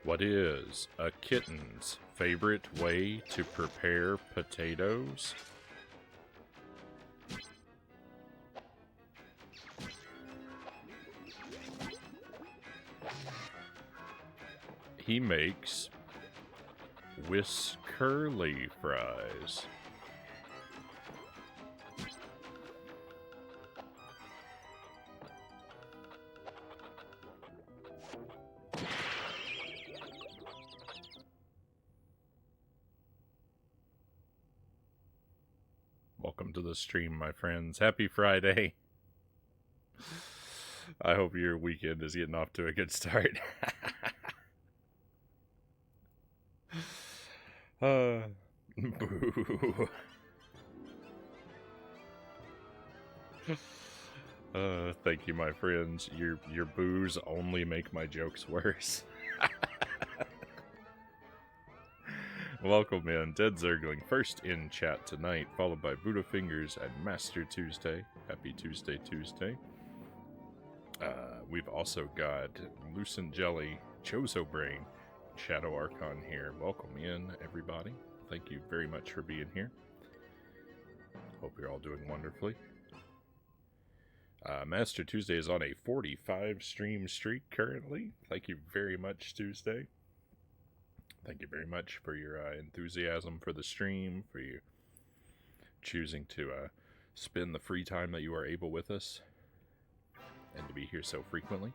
What is a kitten's favorite way to prepare potatoes? He makes whiskerly fries. Welcome to the stream, my friends. Happy Friday. I hope your weekend is getting off to a good start. Boo. Thank you, my friends. Your boos only make my jokes worse. Welcome in, Dead Zergling, first in chat tonight, followed by Buddha Fingers and Master Tuesday. Happy Tuesday. We've also got Lucent Jelly, Chozo Brain, Shadow Archon here. Welcome in, everybody. Thank you very much for being here. Hope you're all doing wonderfully. Master Tuesday is on a 45 stream streak currently. Thank you very much, Tuesday. Thank you very much for your enthusiasm for the stream, for you choosing to spend the free time that you are able with us, and to be here so frequently.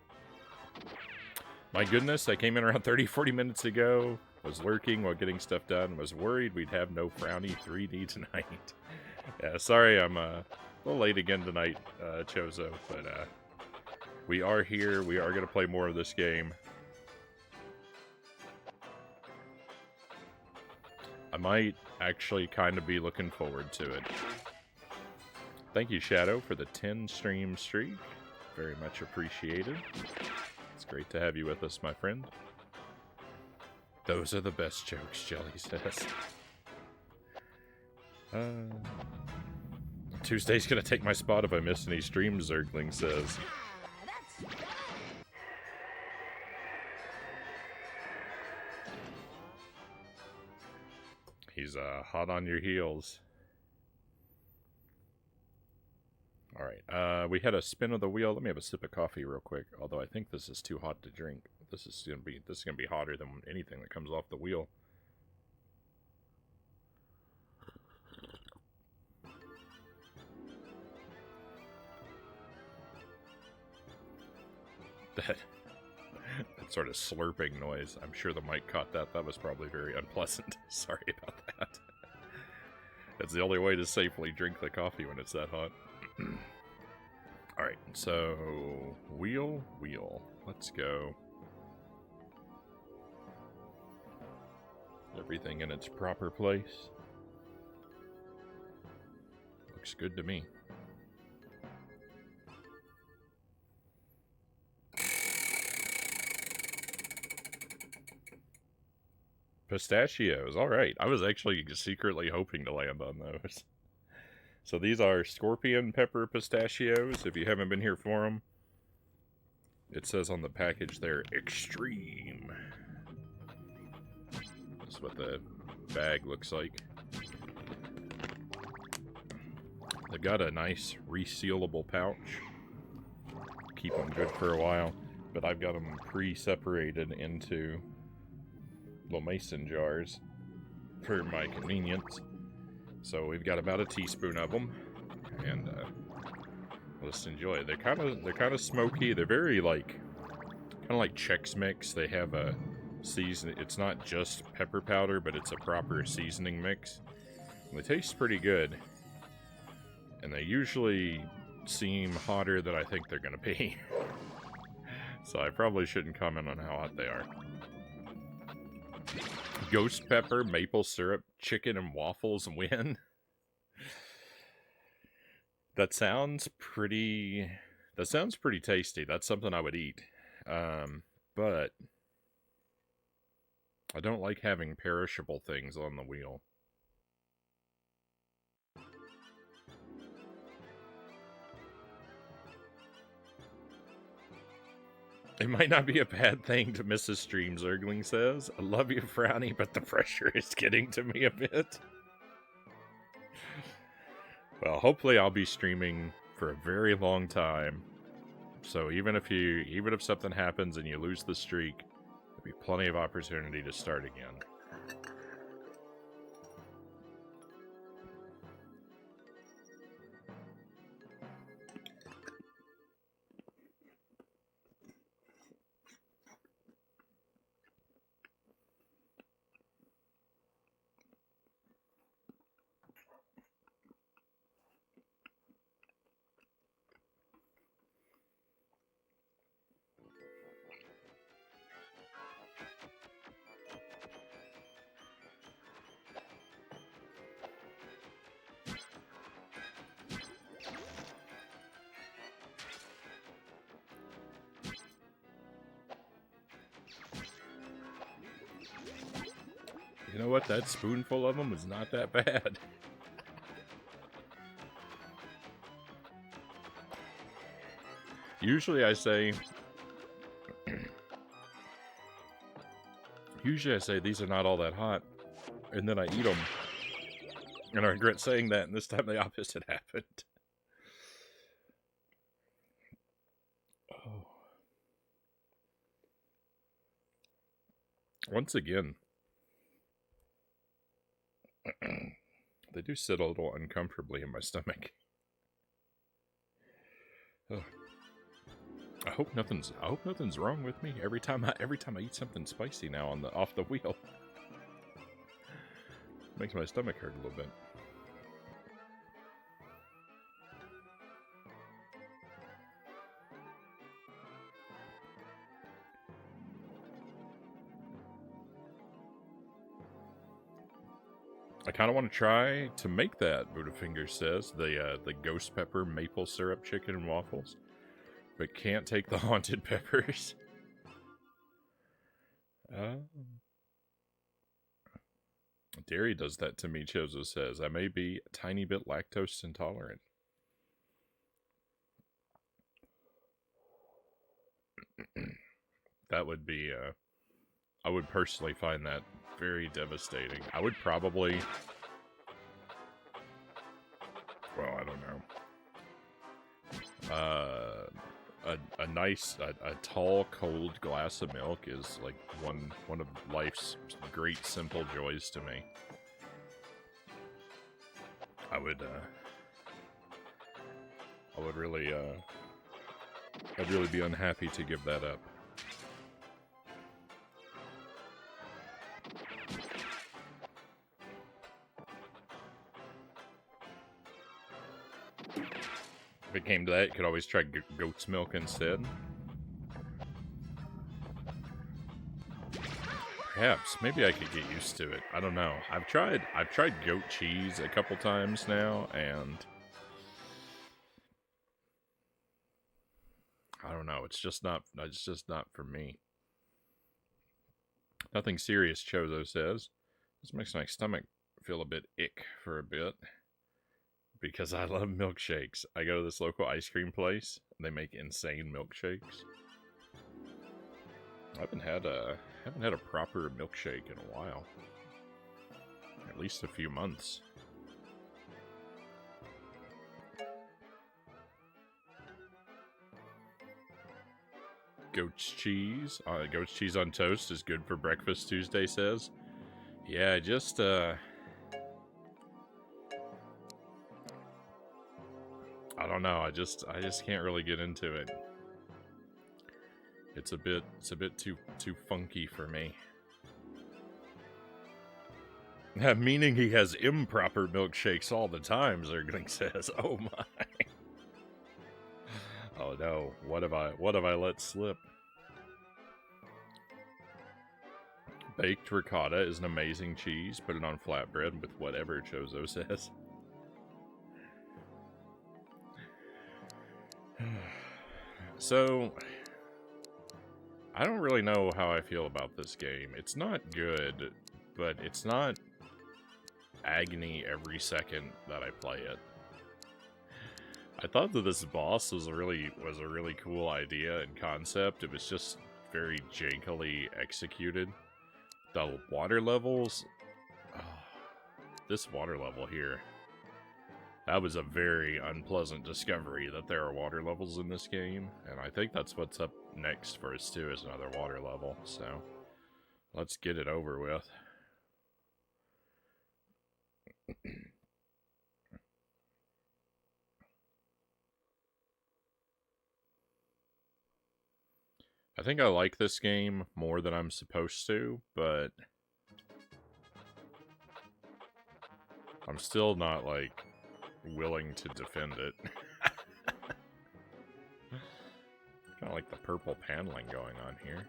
My goodness, I came in around 30-40 minutes ago, was lurking while getting stuff done, was worried we'd have no Frownie 3D tonight. Yeah, sorry I'm a little late again tonight, Chozo, but we are here, we are going to play more of this game. I might actually kind of be looking forward to it. Thank you, Shadow, for the 10 stream streak. Very much appreciated. It's great to have you with us, my friend. Those are the best jokes, Jelly says. Tuesday's gonna take my spot if I miss any streams, Zergling says. He's hot on your heels. Alright, we had a spin of the wheel. Let me have a sip of coffee real quick. Although I think this is too hot to drink. This is gonna be hotter than anything that comes off the wheel. That sort of slurping noise. I'm sure the mic caught that. That was probably very unpleasant. Sorry about that. That's the only way to safely drink the coffee when it's that hot. Alright, so wheel. Let's go. Everything in its proper place. Looks good to me. Pistachios, alright. I was actually secretly hoping to land on those. So these are scorpion pepper pistachios, if you haven't been here for them. It says on the package they're extreme. That's what the bag looks like. They've got a nice resealable pouch. Keep them good for a while. But I've got them pre-separated into little mason jars for my convenience. So we've got about a teaspoon of them, and let's enjoy it. They're kind of smoky. They're very kind of like Chex Mix. They have a season. It's not just pepper powder, but it's a proper seasoning mix. And they taste pretty good, and they usually seem hotter than I think they're gonna be. So I probably shouldn't comment on how hot they are. Ghost pepper, maple syrup, chicken and waffles win. That sounds pretty tasty. That's something I would eat. But I don't like having perishable things on the wheel. It might not be a bad thing to miss a stream, Zergling says. I love you, Frownie, but the pressure is getting to me a bit. Well, hopefully I'll be streaming for a very long time. So even if something happens and you lose the streak, there'll be plenty of opportunity to start again. You know what? That spoonful of them was not that bad. Usually I say these are not all that hot, and then I eat them, and I regret saying that, and this time the opposite happened. Oh. Once again, they do sit a little uncomfortably in my stomach. Ugh. I hope nothing's wrong with me every time I eat something spicy now off the wheel. Makes my stomach hurt a little bit. I kind of want to try to make that, Buddhafinger says, the ghost pepper maple syrup chicken and waffles, but can't take the haunted peppers. Dairy does that to me, Chozo says. I may be a tiny bit lactose intolerant. That would be, I would personally find that very devastating. I would probably, well, I don't know. A tall, cold glass of milk is like one of life's great simple joys to me. I'd really be unhappy to give that up. If it came to that, you could always try goat's milk instead. Perhaps. Maybe I could get used to it. I don't know. I've tried goat cheese a couple times now, and I don't know. It's just not for me. Nothing serious, Chozo says. This makes my stomach feel a bit ick for a bit. Because I love milkshakes. I go to this local ice cream place, and they make insane milkshakes. I haven't had a proper milkshake in a while. At least a few months. Goat's cheese. Goat's cheese on toast is good for breakfast, Tuesday says. Yeah, just, I don't know. I just can't really get into it. It's a bit too funky for me. Meaning he has improper milkshakes all the time, Zergling says. Oh my. Oh no. What have I let slip? Baked ricotta is an amazing cheese. Put it on flatbread with whatever, Chozo says. So, I don't really know how I feel about this game. It's not good, but it's not agony every second that I play it. I thought that this boss was a really cool idea and concept. It was just very jankily executed. The water levels, oh, this water level here, that was a very unpleasant discovery that there are water levels in this game, and I think that's what's up next for us too, is another water level. So let's get it over with. I think I like this game more than I'm supposed to, but I'm still not, like, willing to defend it. Kind of like the purple paneling going on here.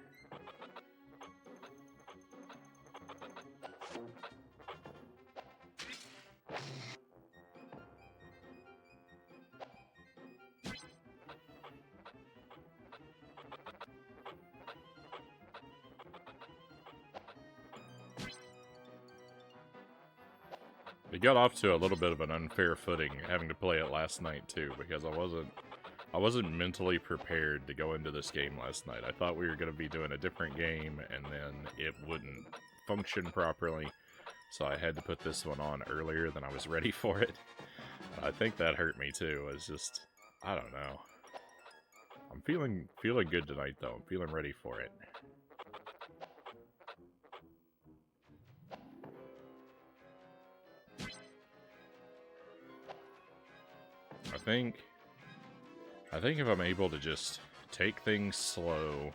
It got off to a little bit of an unfair footing having to play it last night too, because I wasn't mentally prepared to go into this game last night. I thought we were going to be doing a different game and then it wouldn't function properly, so I had to put this one on earlier than I was ready for it. I think that hurt me too. It's just, I don't know. I'm feeling good tonight though. I'm feeling ready for it. I think if I'm able to just take things slow,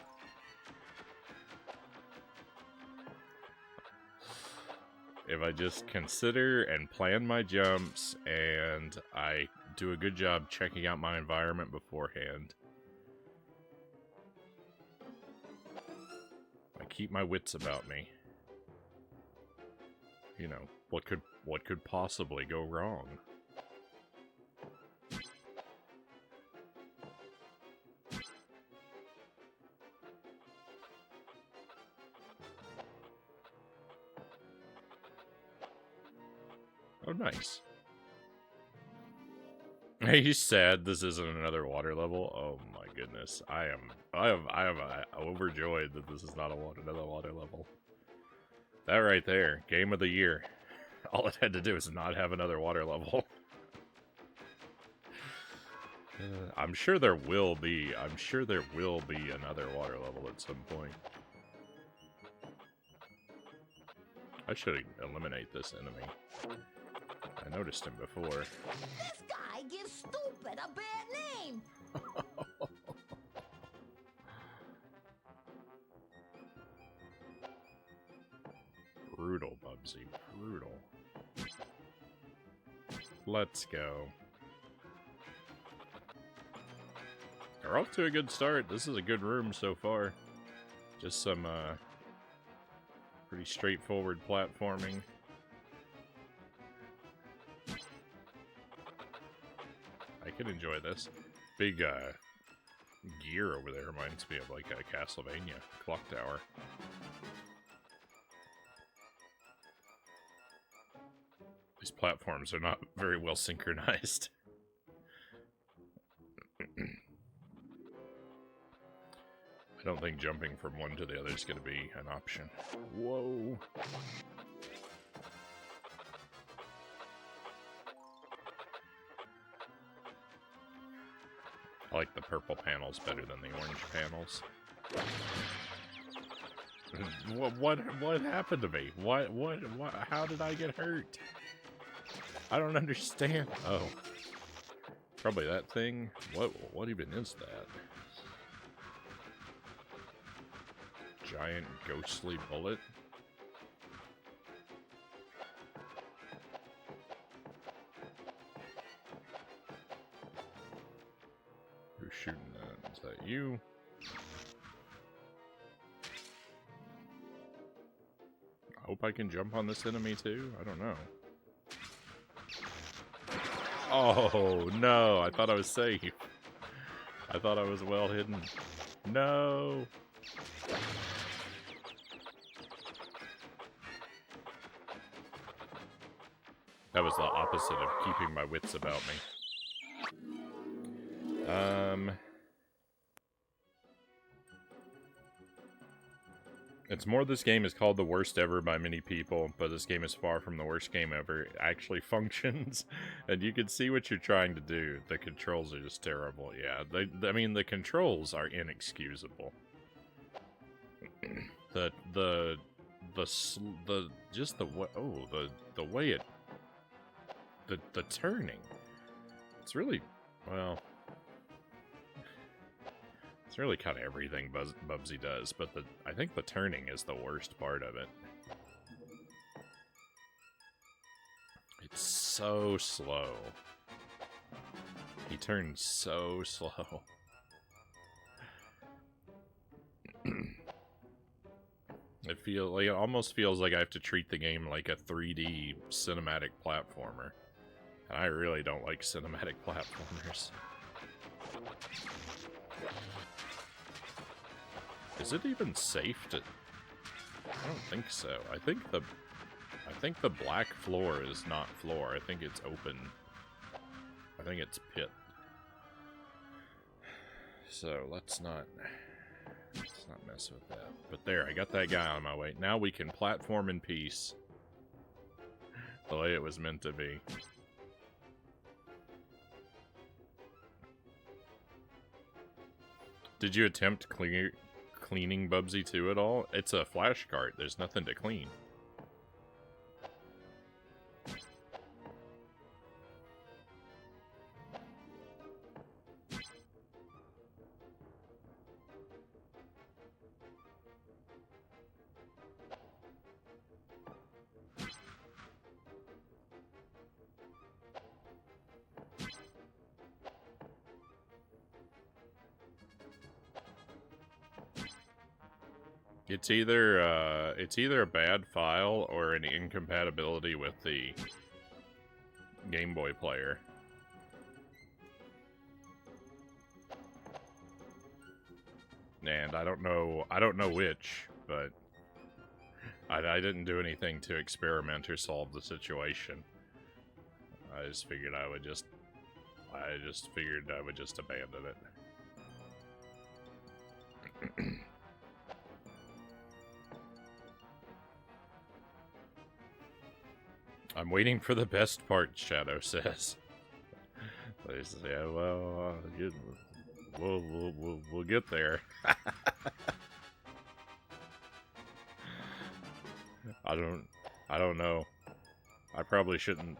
if I just consider and plan my jumps, and I do a good job checking out my environment beforehand, I keep my wits about me, you know, what could possibly go wrong? Oh, nice. He's sad this isn't another water level. Oh my goodness. I am overjoyed that this is not another water level. That right there, game of the year. All it had to do is not have another water level. I'm sure there will be another water level at some point. I should eliminate this enemy. I noticed him before. This guy gives stupid a bad name. Brutal, Bubsy. Brutal. Let's go. We're off to a good start. This is a good room so far. Just some pretty straightforward platforming. I can enjoy this. Big gear over there reminds me of like a Castlevania clock tower. These platforms are not very well synchronized. I don't think jumping from one to the other is going to be an option. Whoa. I like the purple panels better than the orange panels. What happened to me? What, how did I get hurt? I don't understand. Oh. Probably that thing. What even is that? Giant ghostly bullet? Who's shooting that? Is that you? I hope I can jump on this enemy too? I don't know. Oh, no. I thought I was safe. I thought I was well hidden. No. That was the opposite of keeping my wits about me. It's more this game is called the worst ever by many people, but this game is far from the worst game ever. It actually functions, and you can see what you're trying to do. The controls are just terrible. Yeah, I mean, the controls are inexcusable. the way it, the turning. It's really, well, it's really kind of everything Bubsy does, but I think the turning is the worst part of it. It's so slow. He turns so slow. It almost feels like I have to treat the game like a 3D cinematic platformer. And I really don't like cinematic platformers. Is it even safe to... I don't think so. I think the black floor is not floor. I think it's open. I think it's pit. So let's not mess with that. But there, I got that guy on my way. Now we can platform in peace. The way it was meant to be. Did you attempt cleaning Bubsy 2 at all? It's a flash cart. There's nothing to clean. It's either a bad file or an incompatibility with the Game Boy player. And I don't know which, but I didn't do anything to experiment or solve the situation. I just figured I would just abandon it. I'm waiting for the best part, Shadow says. Yeah, well, we'll get there. I don't know. I probably shouldn't.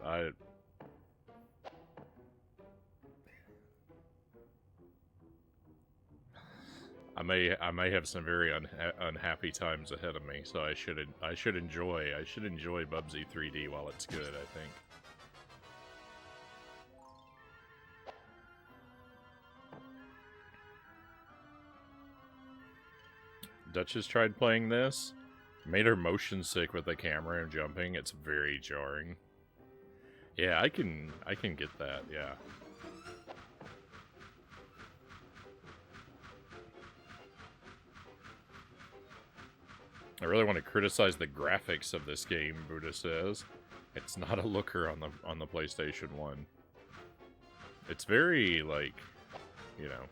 I may have some very unhappy times ahead of me, so I should enjoy Bubsy 3D while it's good, I think. Duchess tried playing this, made her motion sick with the camera and jumping. It's very jarring. Yeah, I can get that, yeah. I really want to criticize the graphics of this game, Buddha says. It's not a looker on the PlayStation 1. It's very, like, you know,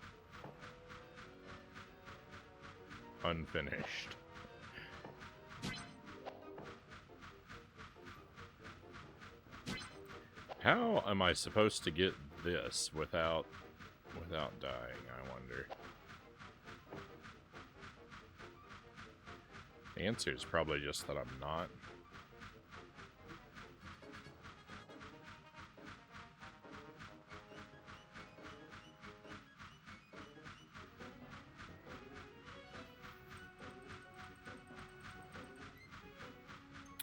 unfinished. How am I supposed to get this without dying, I wonder? The answer is probably just that I'm not.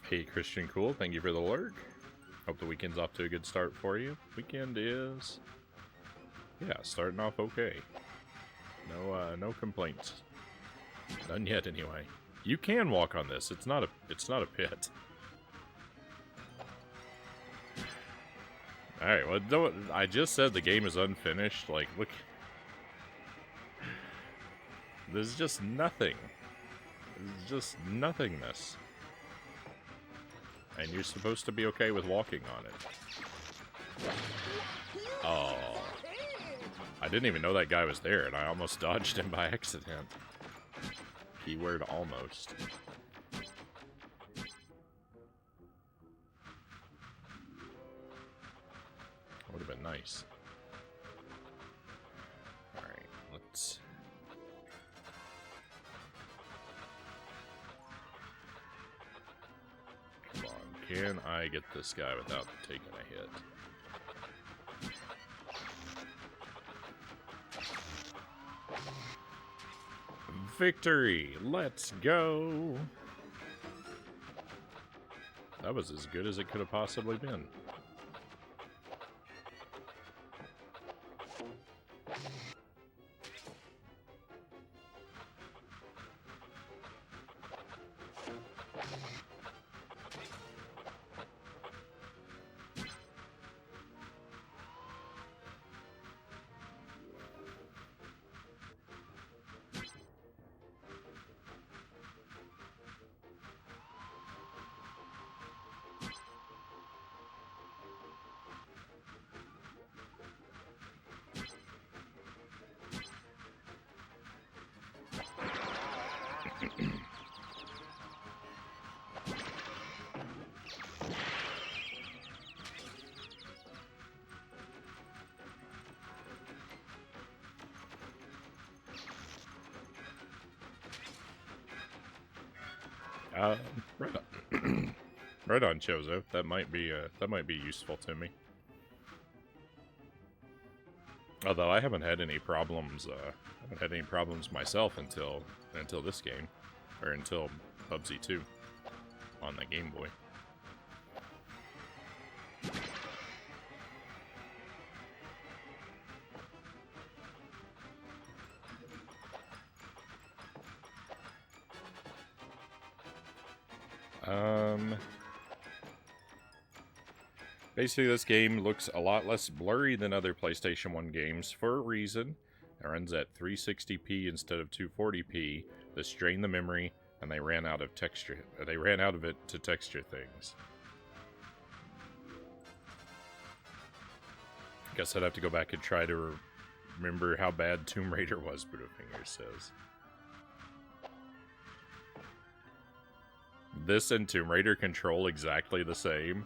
Hey, Christian Cool, thank you for the lurk. Hope the weekend's off to a good start for you. Weekend is... yeah, starting off okay. No complaints. None yet, anyway. You can walk on this. It's not a pit. Alright, well, I just said the game is unfinished. Like, look. There's just nothing. There's just nothingness. And you're supposed to be okay with walking on it. Oh. I didn't even know that guy was there, and I almost dodged him by accident. Keyword almost. Would have been nice. Alright, let's... Come on, can I get this guy without taking a hit? Victory! Let's go! That was as good as it could have possibly been. Right on. Right on, Chozo. That might be useful to me. Although I haven't had any problems. Myself until this game, or until Bubsy 2 on the Game Boy. Basically, this game looks a lot less blurry than other PlayStation 1 games for a reason. It runs at 360p instead of 240p. This strained the memory, and they ran out of texture. They ran out of it to texture things. Guess I'd have to go back and try to remember how bad Tomb Raider was, Butterfinger says. This and Tomb Raider control exactly the same.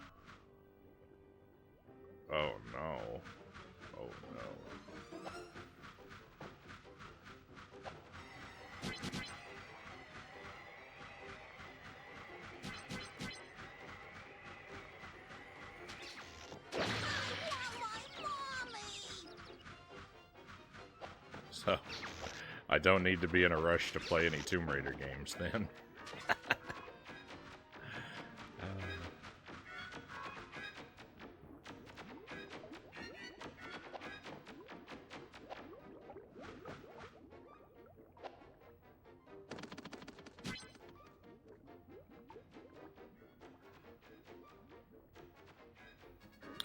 Oh no. Oh no. So, I don't need to be in a rush to play any Tomb Raider games then.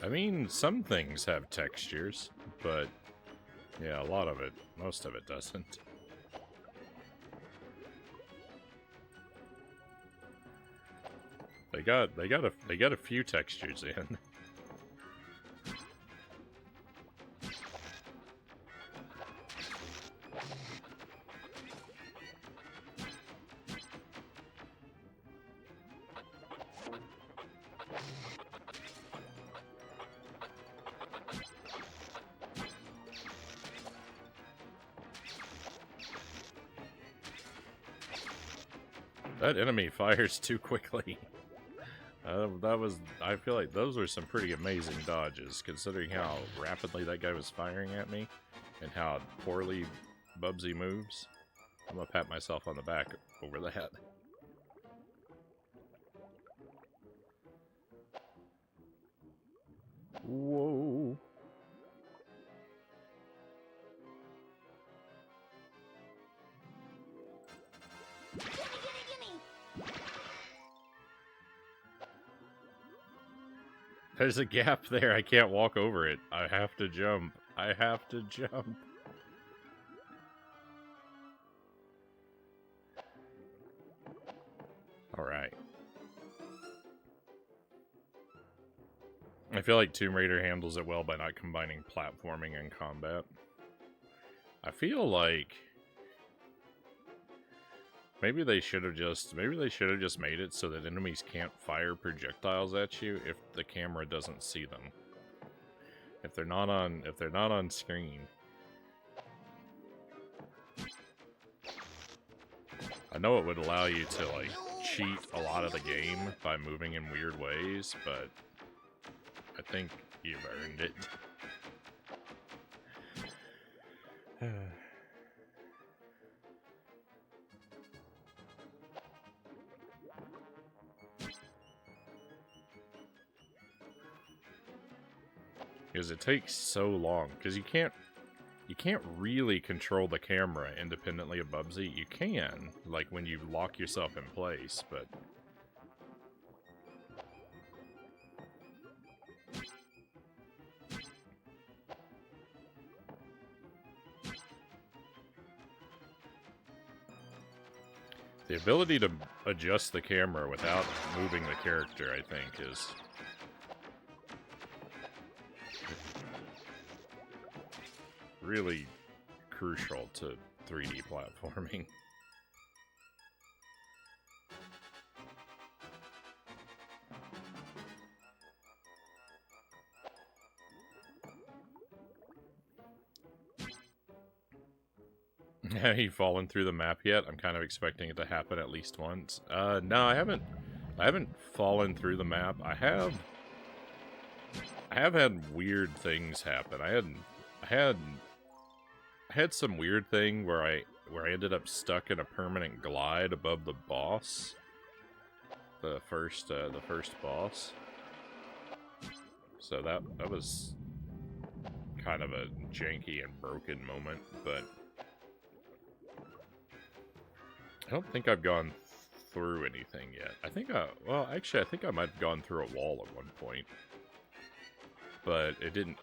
I mean, some things have textures, but yeah, most of it doesn't. They got a few textures in. That enemy fires too quickly. I feel like those were some pretty amazing dodges, considering how rapidly that guy was firing at me, and how poorly Bubsy moves. I'm gonna pat myself on the back over that. Whoa. There's a gap there. I can't walk over it. I have to jump. I have to jump. Alright. I feel like Tomb Raider handles it well by not combining platforming and combat. I feel like maybe they should have just made it so that enemies can't fire projectiles at you if the camera doesn't see them. If they're not on screen. I know it would allow you to like cheat a lot of the game by moving in weird ways, but I think you've earned it. Because it takes so long. Because you can't really control the camera independently of Bubsy. You can, like when you lock yourself in place, but the ability to adjust the camera without moving the character, I think, is really crucial to 3D platforming. Have you fallen through the map yet? I'm kind of expecting it to happen at least once. No, I haven't fallen through the map. I have had weird things happen. I had some weird thing where I ended up stuck in a permanent glide above the boss. The first boss. So that was kind of a janky and broken moment, but I don't think I've gone through anything yet. I think I might have gone through a wall at one point. But I didn't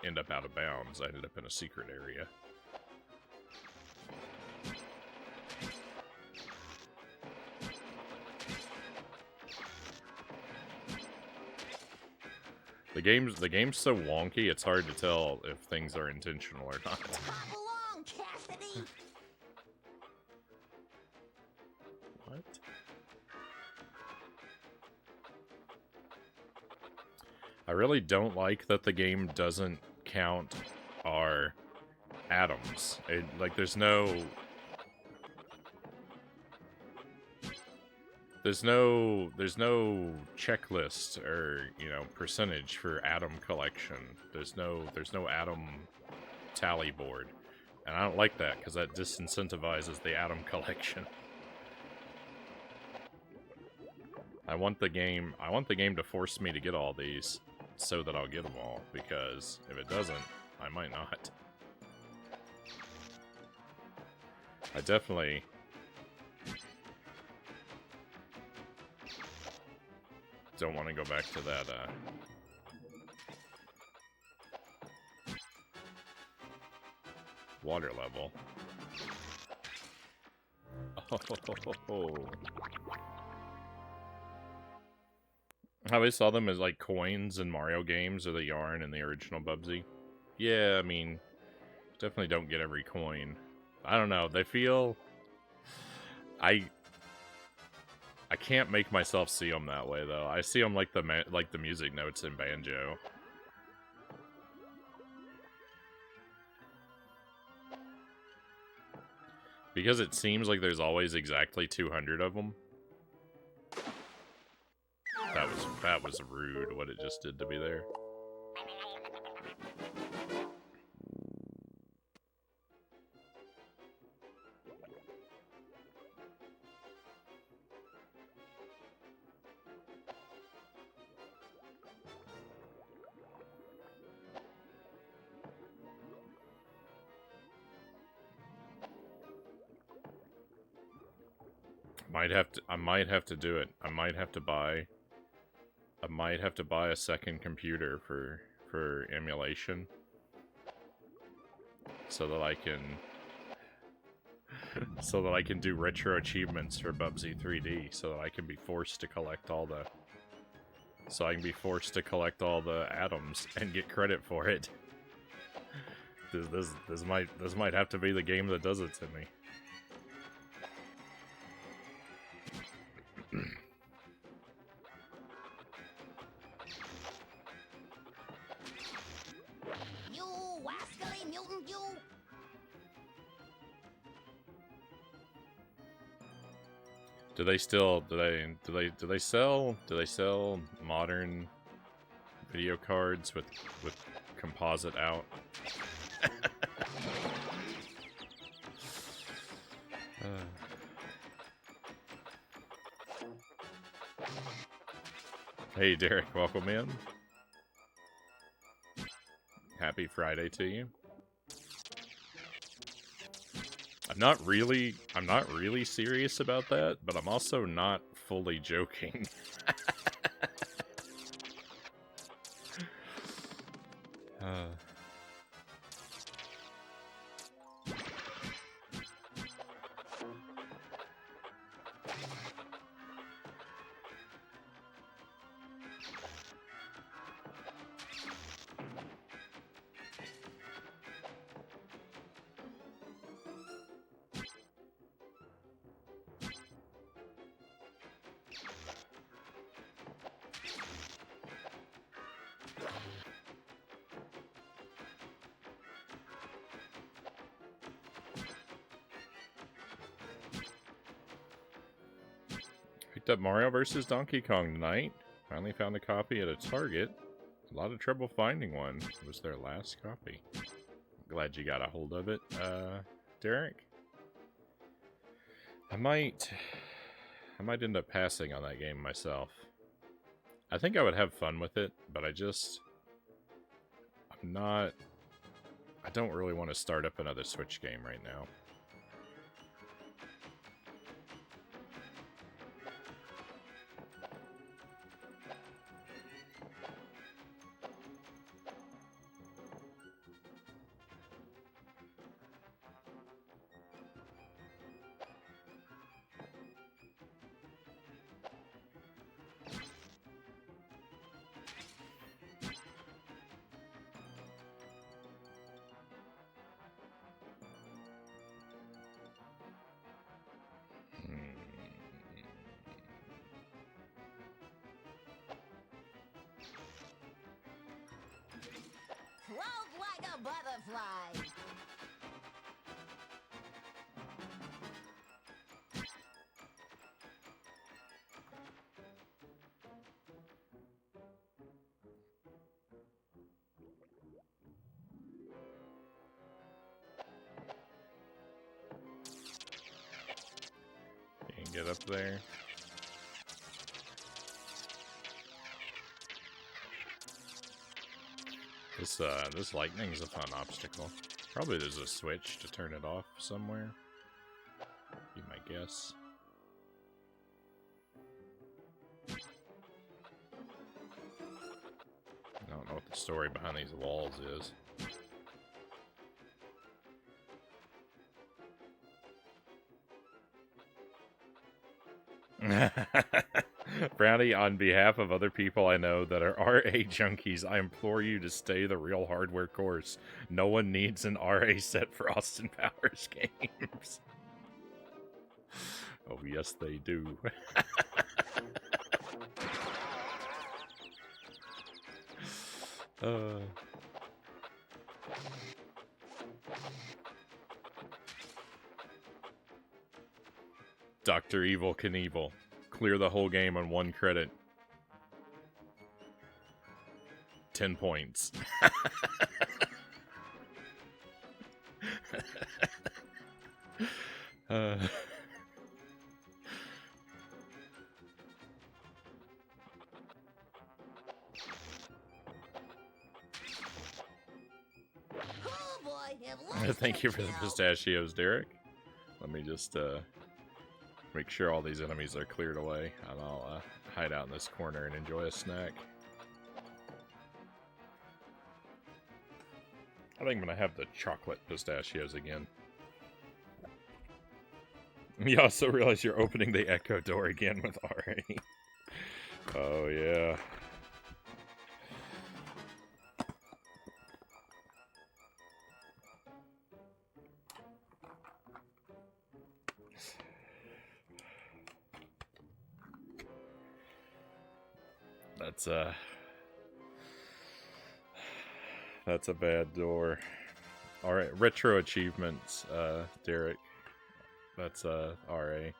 end up out of bounds. I ended up in a secret area. The game's so wonky, it's hard to tell if things are intentional or not. Hop along, Cassidy. What? I really don't like that the game doesn't count our atoms. There's no checklist or, percentage for atom collection. There's no atom tally board. And I don't like that because that disincentivizes the atom collection. I want the game to force me to get all these so that I'll get them all, because if it doesn't, I might not. I definitely don't want to go back to that, water level. Oh. I always saw them as, like, coins in Mario games, or the yarn in the original Bubsy. Yeah, I mean, definitely don't get every coin. I don't know, they feel... I can't make myself see them that way, though. I see them like the music notes in Banjo. Because it seems like there's always exactly 200 of them. That was rude, what it just did to me there. I might have to do it. I might have to buy a second computer for emulation, so that I can do retro achievements for Bubsy 3D, so that I can be forced to collect all the atoms and get credit for it. This might have to be the game that does it to me. You wascally mutant, you! Do they sell modern video cards with composite out? Hey Derek, welcome in. Happy Friday to you. I'm not really serious about that, but I'm also not fully joking. Picked up Mario vs. Donkey Kong tonight. Finally found a copy at a Target. A lot of trouble finding one. It was their last copy. Glad you got a hold of it, Derek. I might end up passing on that game myself. I think I would have fun with it, but I don't really want to start up another Switch game right now. Float like a butterfly! You can get up there. This lightning's a fun obstacle. Probably there's a switch to turn it off somewhere. Be my guess. I don't know what the story behind these walls is. Frownie, on behalf of other people I know that are RA junkies, I implore you to stay the real hardware course. No one needs an RA set for Austin Powers games. Oh, yes, they do. Dr. Evil Knievel. Clear the whole game on 1 credit. 10 points. Oh boy, it looks Thank you good for the now. pistachios, Derek. Let me just make sure all these enemies are cleared away, and I'll hide out in this corner and enjoy a snack. I think I'm gonna have the chocolate pistachios again. You also realize you're opening the Echo door again with RA. Oh yeah. That's a bad door. All right, retro achievements, Derek. That's RA.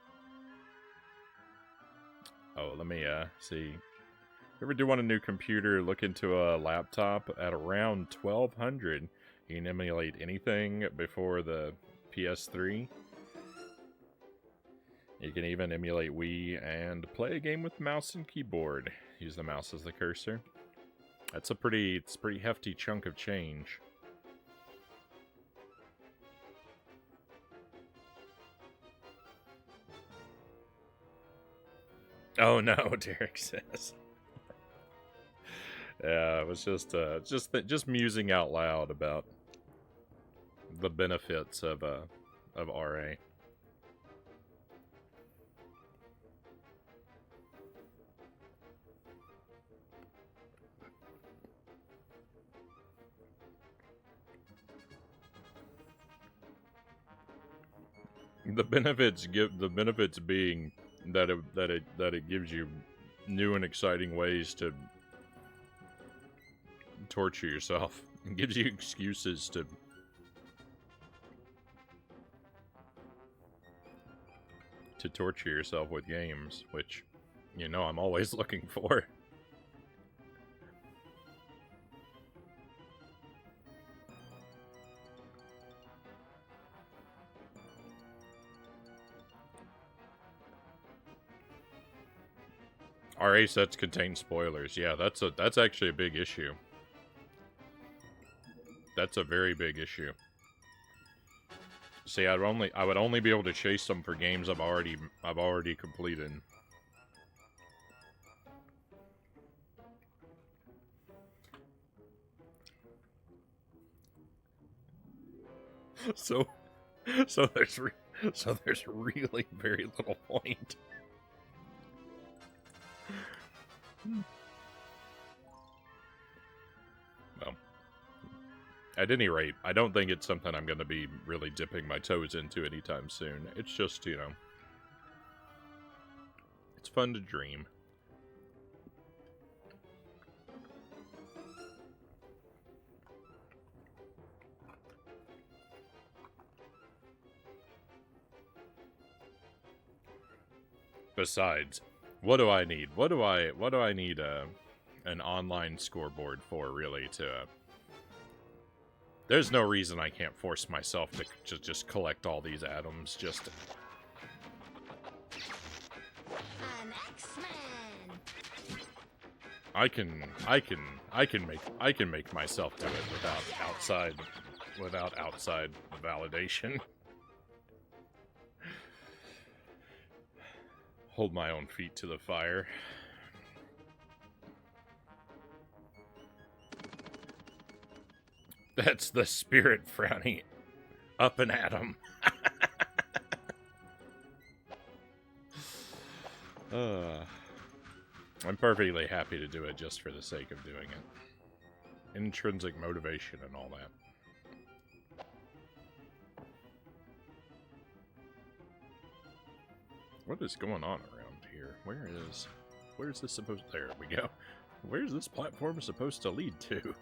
Oh, let me see. Ever do want a new computer? Look into a laptop at around 1200. You can emulate anything before the PS3. You can even emulate Wii and play a game with mouse and keyboard. Use the mouse as the cursor. It's a pretty hefty chunk of change. Oh no, Derek says. Yeah, it was just musing out loud about the benefits of RA. The benefits being that it gives you new and exciting ways to torture yourself. It gives you excuses to torture yourself with games, which, you know, I'm always looking for. RA sets contain spoilers. Yeah, that's actually a big issue. That's a very big issue. See, I would only be able to chase them for games I've already completed. So there's really very little point. Well, at any rate, I don't think it's something I'm going to be really dipping my toes into anytime soon. It's just, you know, it's fun to dream. Besides, what do I need? What do I need an online scoreboard for, really? There's no reason I can't force myself to just collect all these atoms. Just An X-Man. I can make myself do it without outside validation. Hold my own feet to the fire. That's the spirit, Frownie. Up and at 'em. I'm perfectly happy to do it just for the sake of doing it. Intrinsic motivation and all that. What is going on around here? Where's this supposed... There we go. Where's this platform supposed to lead to?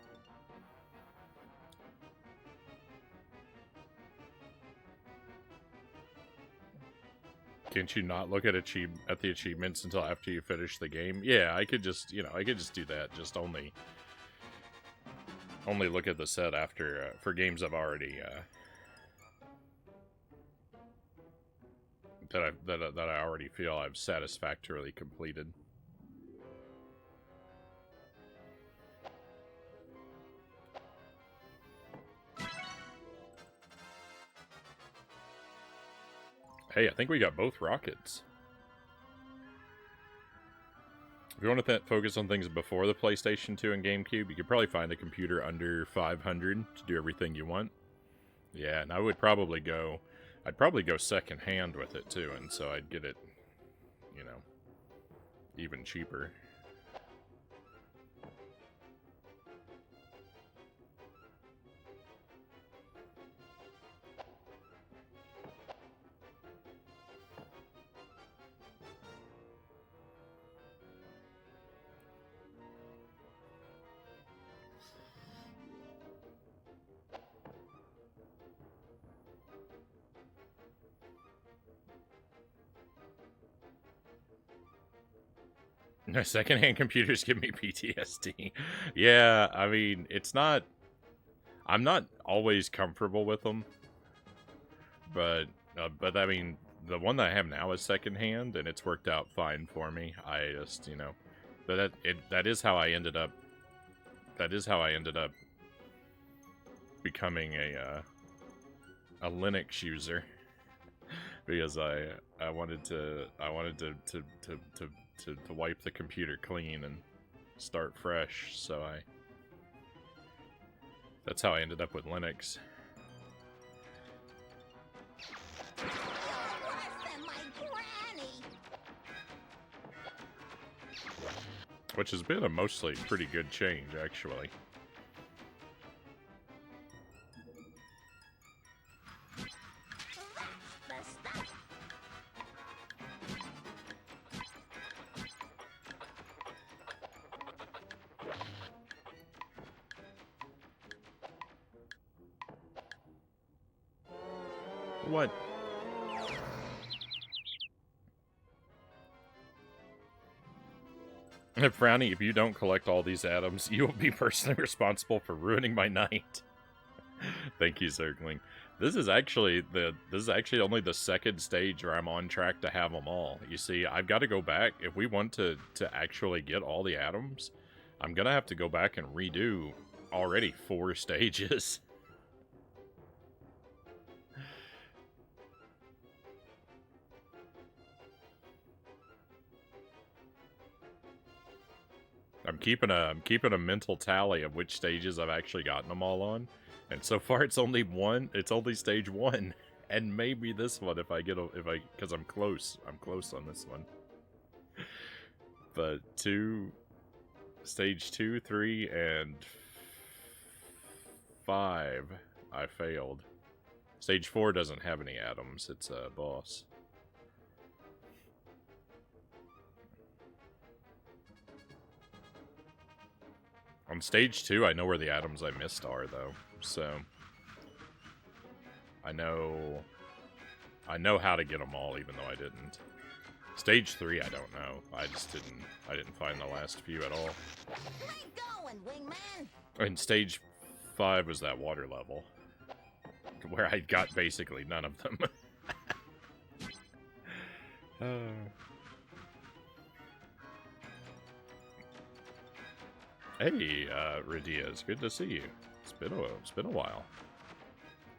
Can't you not look at the achievements until after you finish the game? Yeah, I could just, you know, do that. Just only look at the set after for games I've already that I already feel I've satisfactorily completed. Hey, I think we got both rockets. If you want to focus on things before the PlayStation 2 and GameCube, you could probably find a computer under 500 to do everything you want. Yeah, and I'd probably go second hand with it too, and so I'd get it, you know, even cheaper. Secondhand computers give me PTSD. Yeah, I mean, it's not... I'm not always comfortable with them. But I mean, the one that I have now is secondhand, and it's worked out fine for me. I just, you know... But that is how I ended up... That is how I ended up becoming a Linux user. Because I wanted to wipe the computer clean and start fresh, so that's how I ended up with Linux. You're worse than my granny. Which has been a mostly pretty good change, actually. That's the stuff. What? Frownie, if you don't collect all these atoms, you will be personally responsible for ruining my night. Thank you, Zergling. This is actually only the second stage where I'm on track to have them all. You see, I've got to go back. If we want to actually get all the atoms, I'm gonna have to go back and redo already 4 stages. I'm keeping a mental tally of which stages I've actually gotten them all on, and so far it's only one. It's only stage 1, and maybe this one because I'm close. I'm close on this one. But stage 2, 3, and 5, I failed. Stage 4 doesn't have any atoms. It's a boss. On stage 2, I know where the atoms I missed are, though. So I know how to get them all, even though I didn't. Stage 3, I don't know. I didn't find the last few at all. Keep going, wingman. And stage 5 was that water level, where I got basically none of them. Hey, Radia, it's good to see you. It's been a while.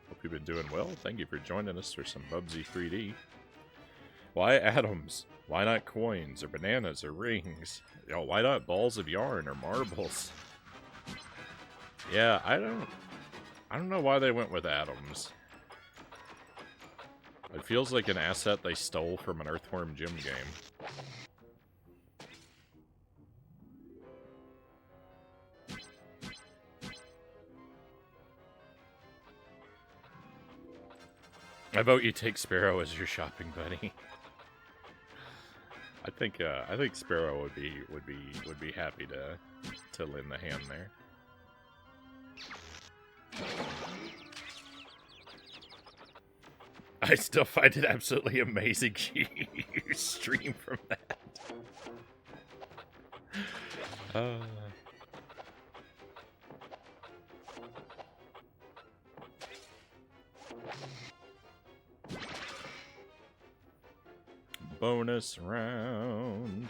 Hope you've been doing well. Thank you for joining us for some Bubsy 3D. Why atoms? Why not coins or bananas or rings? You know, why not balls of yarn or marbles? Yeah, I don't know why they went with atoms. It feels like an asset they stole from an Earthworm Jim game. I vote you take Sparrow as your shopping buddy. I think Sparrow would be happy to lend a hand there. I still find it absolutely amazing you stream from that. Bonus round.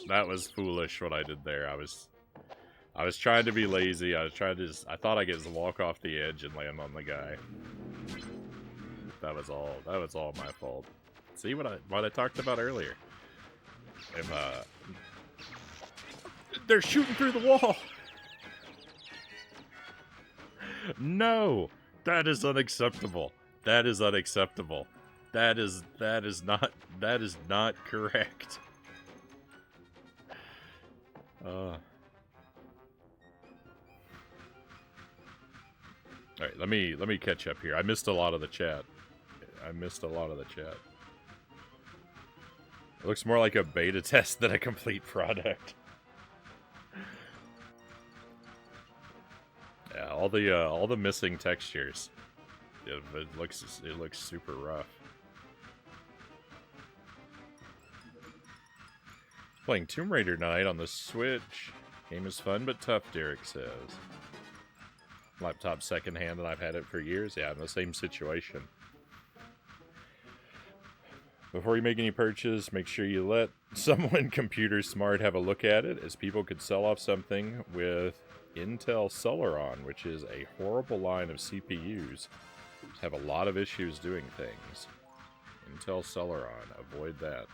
That was foolish what I did there. I was trying to be lazy. I thought I could just walk off the edge and land on the guy. That was all my fault. See what I talked about earlier. If they're shooting through the wall. No, that is unacceptable. That is unacceptable. That is not correct. Alright, let me catch up here. I missed a lot of the chat. It looks more like a beta test than a complete product. Yeah, all the missing textures. It looks super rough. Playing Tomb Raider tonight on the Switch. Game is fun but tough, Derek says. Laptop secondhand and I've had it for years. Yeah, I'm in the same situation. Before you make any purchase, make sure you let someone computer smart have a look at it, as people could sell off something with Intel Celeron, which is a horrible line of CPUs. Have a lot of issues doing things. Intel Celeron, avoid that.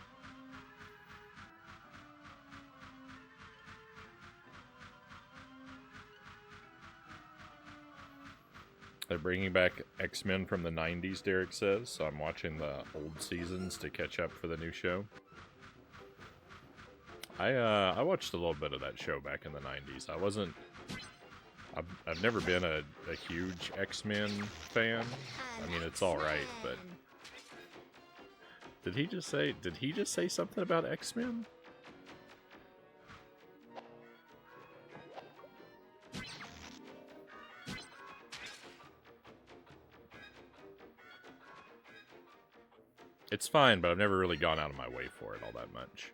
They're bringing back X-Men from the 90s, Derek says, so I'm watching the old seasons to catch up for the new show. I watched a little bit of that show back in the 90s. I've never been a huge X-Men fan. I mean, it's alright, but... Did he just say something about X-Men? It's fine, but I've never really gone out of my way for it all that much.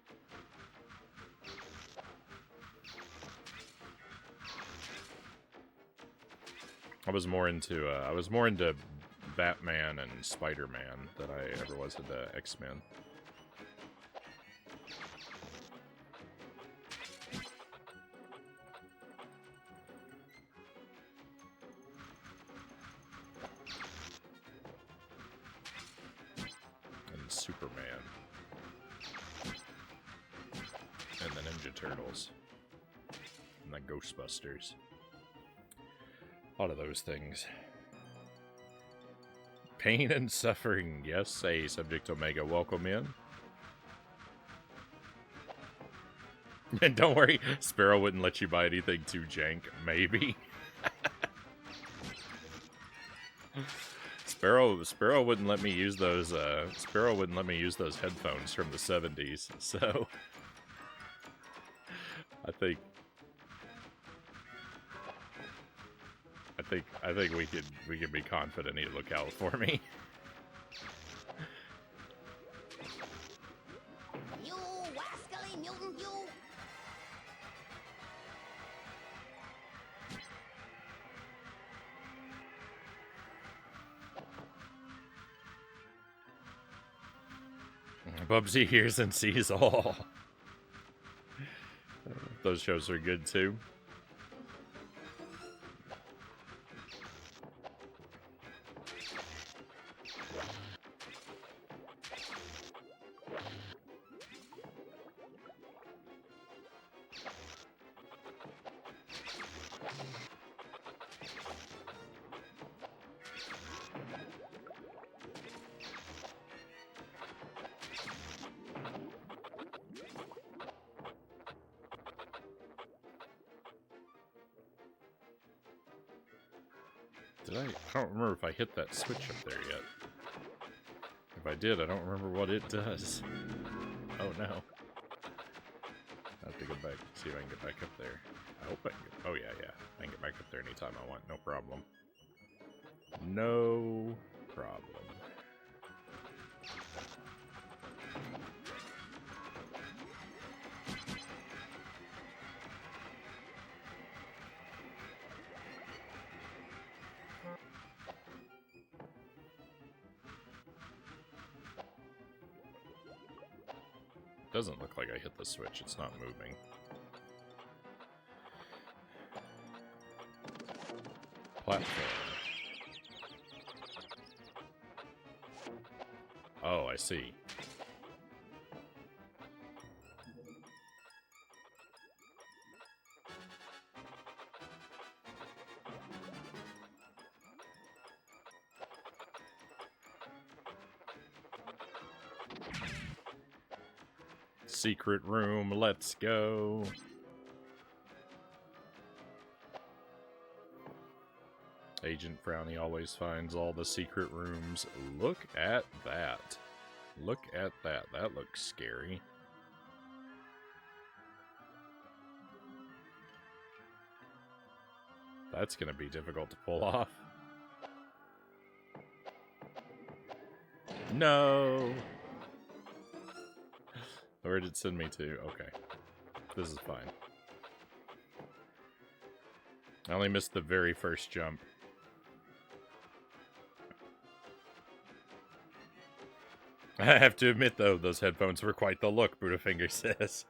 I was more into Batman and Spider-Man than I ever was into X-Men. And Superman. And the Ninja Turtles. And the Ghostbusters. A lot of those things. Pain and suffering, yes, say Subject Omega, welcome in. And don't worry, Sparrow wouldn't let you buy anything too jank, maybe. Sparrow wouldn't let me use those headphones from the 70s, so I think we could be confident he'd look out for me. You rascally mutant, you! Bubsy hears and sees all. Those shows are good too. I don't remember if I hit that switch up there yet. If I did, I don't remember what it does. Oh no. I have to go back, see if I can get back up there. I hope I can get, oh yeah. I can get back up there anytime I want, no problem. No problem. Doesn't look like I hit the switch, it's not moving. Platform. Oh, I see. Secret room, let's go. Agent Frownie always finds all the secret rooms. Look at that. Look at that. That looks scary. That's gonna be difficult to pull off. No! Where did it send me to? Okay. This is fine. I only missed the very first jump. I have to admit, though, those headphones were quite the look, Buddhafinger says.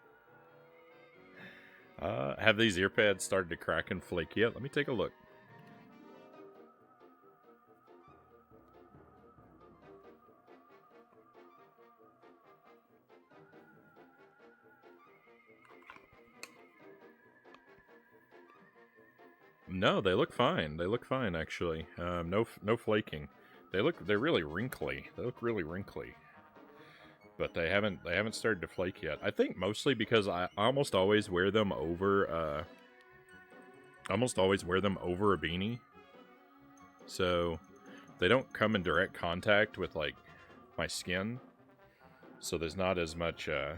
Have these earpads started to crack and flake yet? Let me take a look. No, they look fine. They look fine, actually. No flaking. They're really wrinkly. They look really wrinkly. But they haven't started to flake yet. I think mostly because I almost always wear them over a beanie. So they don't come in direct contact with like my skin. So there's not as much you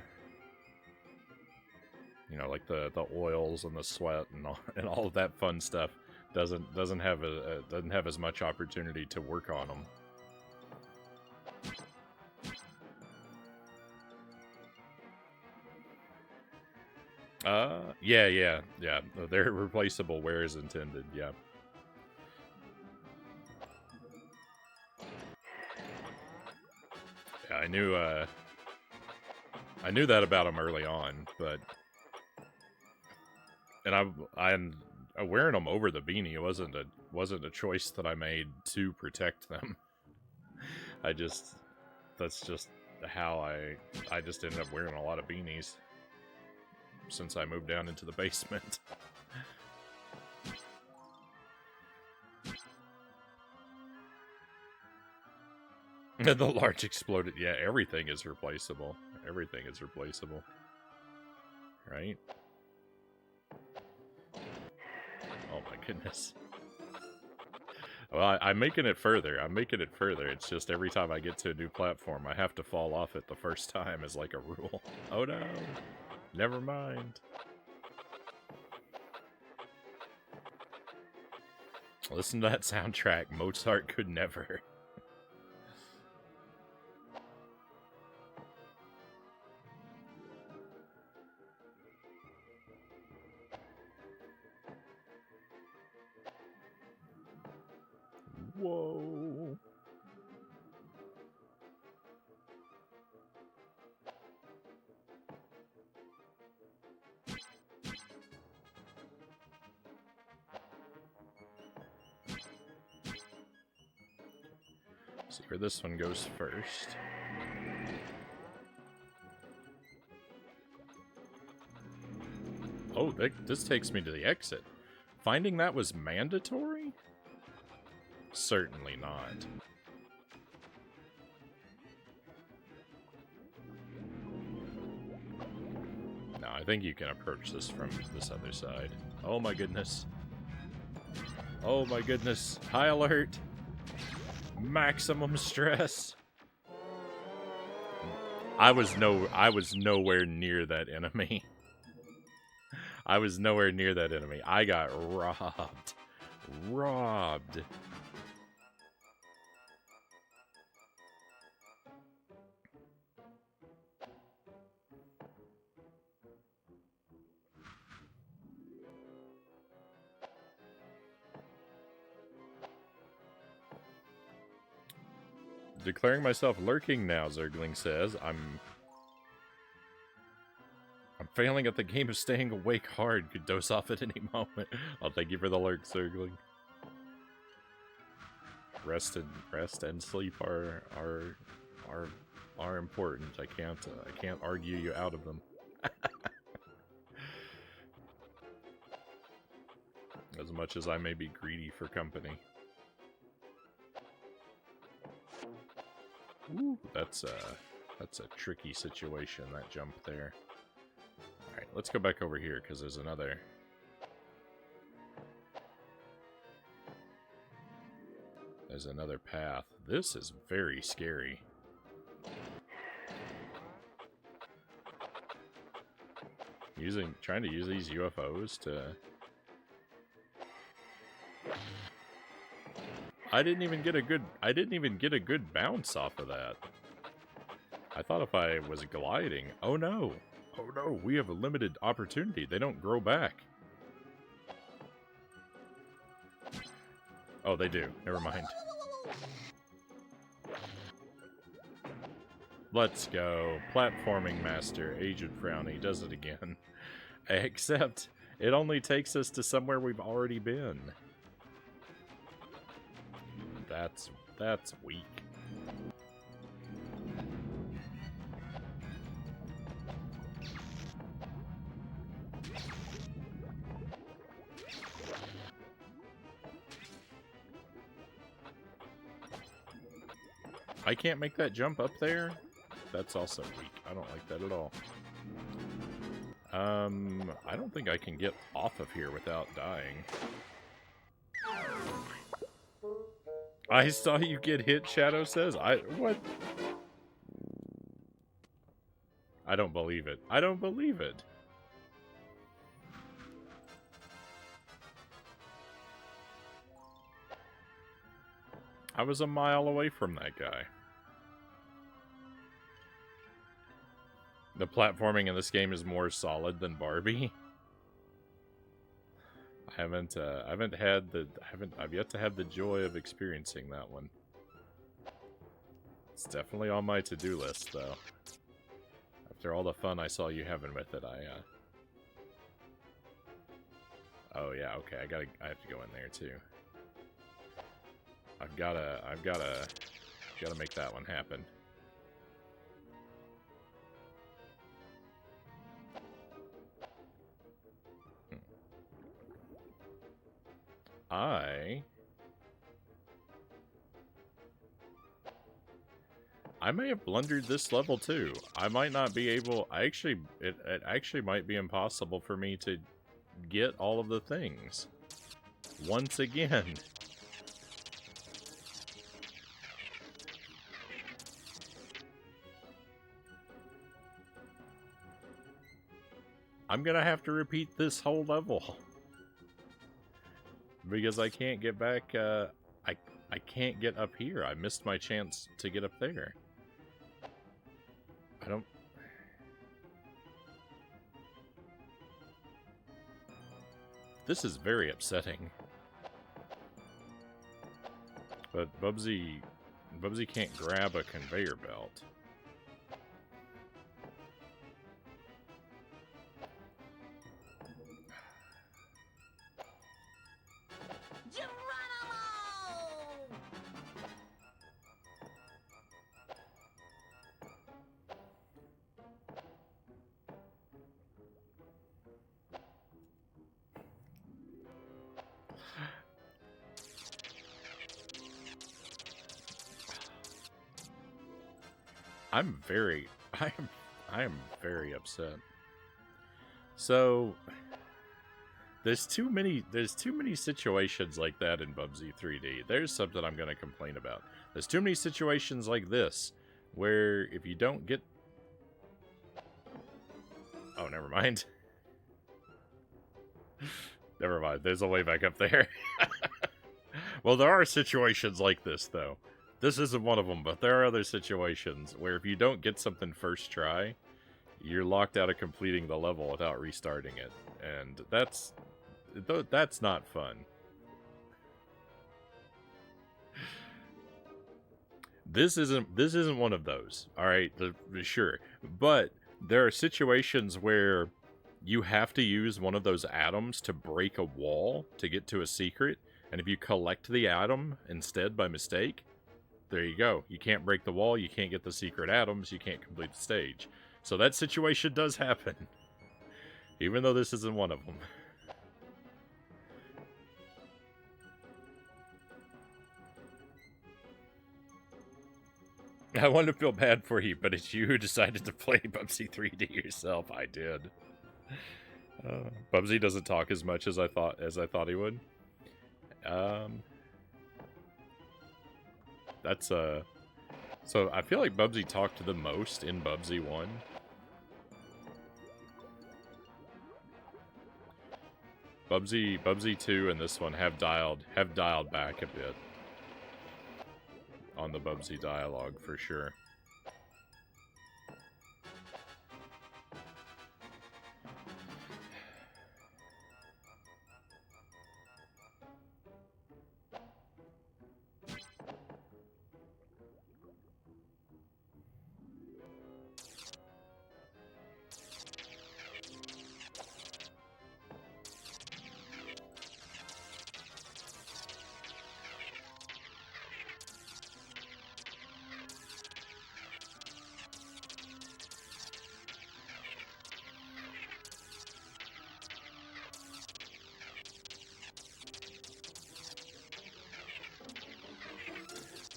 know, like the oils and the sweat and all of that fun stuff doesn't have as much opportunity to work on them. Yeah. They're replaceable where is intended, yeah. Yeah, I knew that about them early on, but and I'm wearing them over the beanie. It wasn't a choice that I made to protect them. That's just how I just ended up wearing a lot of beanies since I moved down into the basement. The large exploded. Yeah, everything is replaceable. Everything is replaceable. Right? Oh my goodness. Well, I'm making it further. It's just every time I get to a new platform, I have to fall off it the first time as like a rule. Oh no. Never mind. Listen to that soundtrack. Mozart could never. Whoa. See where this one goes first. Oh, this takes me to the exit. Finding that was mandatory? Certainly not. No, I think you can approach this from this other side. Oh my goodness. Oh my goodness. High alert. Maximum stress. I was nowhere near that enemy. I was nowhere near that enemy. I got robbed. Robbed. Declaring myself lurking now, Zergling says. I'm failing at the game of staying awake hard. Could dose off at any moment. I'll thank you for the lurk, Zergling. Rest and sleep are important. I can't argue you out of them. As much as I may be greedy for company. Ooh, that's a tricky situation, that jump there. Alright, let's go back over here, because there's another path. This is very scary. Trying to use these UFOs I didn't even get a good bounce off of that. I thought if I was gliding... Oh no! Oh no, we have a limited opportunity. They don't grow back. Oh, they do. Never mind. Let's go. Platforming Master, Agent Frownie, does it again. Except, it only takes us to somewhere we've already been. That's weak. I can't make that jump up there? That's also weak. I don't like that at all. I don't think I can get off of here without dying. I saw you get hit, Shadow says. What? I don't believe it. I don't believe it. I was a mile away from that guy. The platforming in this game is more solid than Barbie. I've yet to have the joy of experiencing that one. It's definitely on my to-do list, though. After all the fun I saw you having with it, Oh yeah, okay, I have to go in there too. I've gotta make that one happen. I may have blundered this level too. I might not be able... It actually might be impossible for me to get all of the things. Once again. I'm gonna have to repeat this whole level. Because I can't get back, I can't get up here. I missed my chance to get up there. I don't... This is very upsetting. But Bubsy can't grab a conveyor belt. I am very upset. So there's too many situations like that in Bubsy 3D. There's something I'm going to complain about. There's too many situations like this where if you don't get... Oh, never mind. Never mind. There's a way back up there. Well, there are situations like this, though. This isn't one of them, but there are other situations where if you don't get something first try, you're locked out of completing the level without restarting it. And that's not fun. This isn't one of those. All right, sure. But there are situations where you have to use one of those atoms to break a wall to get to a secret, and if you collect the atom instead by mistake, there you go. You can't break the wall, you can't get the secret atoms, you can't complete the stage. So that situation does happen. Even though this isn't one of them. I want to feel bad for you, but it's you who decided to play Bubsy 3D yourself. I did. Bubsy doesn't talk as much as I thought he would. That's so I feel like Bubsy talked the most in Bubsy 1. Bubsy 2 and this one have dialed back a bit. on the Bubsy dialogue for sure.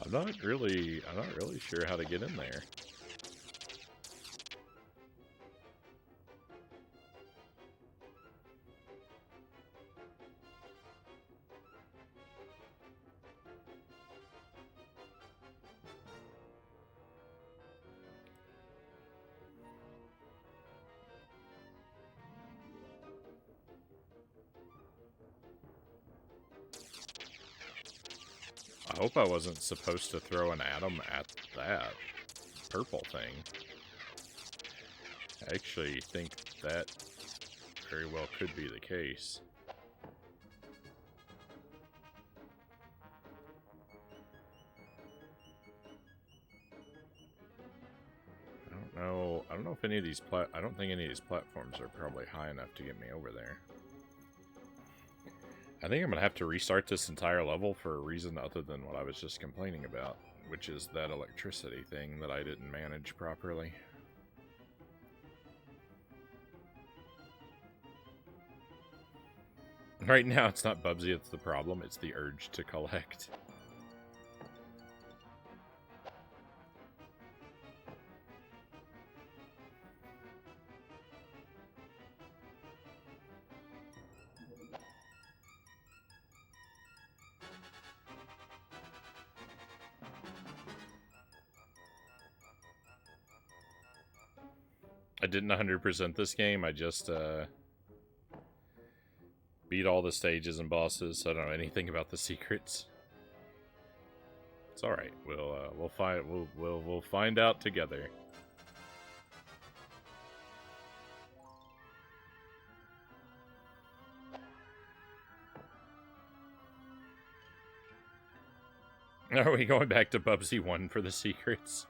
I'm not really sure how to get in there. I hope I wasn't supposed to throw an atom at that purple thing. I actually think that very well could be the case. I don't know if any of these I don't think any of these platforms are probably high enough to get me over there. I think I'm gonna have to restart this entire level for a reason other than what I was just complaining about, which is that electricity thing that I didn't manage properly. Right now, it's not Bubsy that's the problem, it's the urge to collect. I didn't 100% this game, I just, beat all the stages and bosses, so I don't know anything about the secrets. It's alright, we'll find out together. Are we going back to Bubsy 1 for the secrets?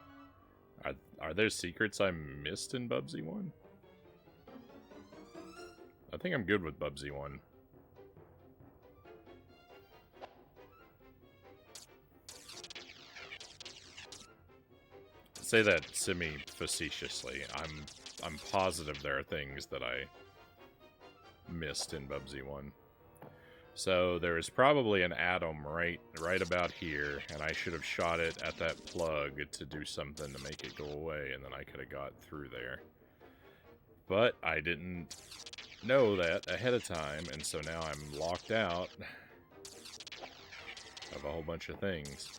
Are there secrets I missed in Bubsy 1? I think I'm good with Bubsy 1. I say that semi-facetiously. I'm positive there are things that I missed in Bubsy 1. So there is probably an atom right about here, and I should have shot it at that plug to do something to make it go away, and then I could have got through there. But I didn't know that ahead of time, and so now I'm locked out of a whole bunch of things.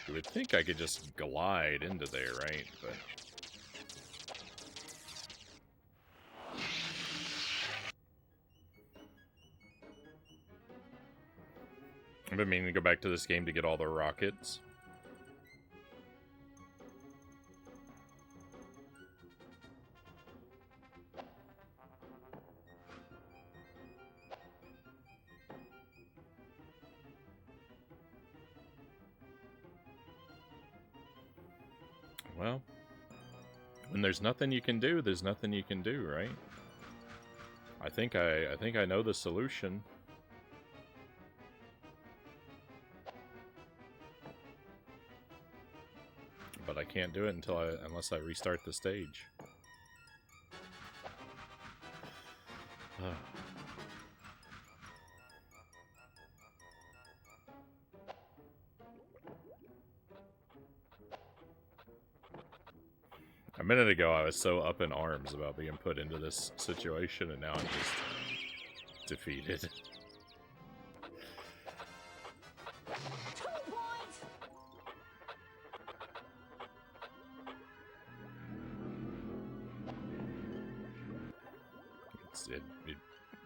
You would think I could just glide into there, right? But I've been meaning to go back to this game to get all the rockets. Well, when there's nothing you can do, there's nothing you can do, right? I think I know the solution. But I can't do it unless I restart the stage. A minute ago, I was so up in arms about being put into this situation, and now I'm just defeated.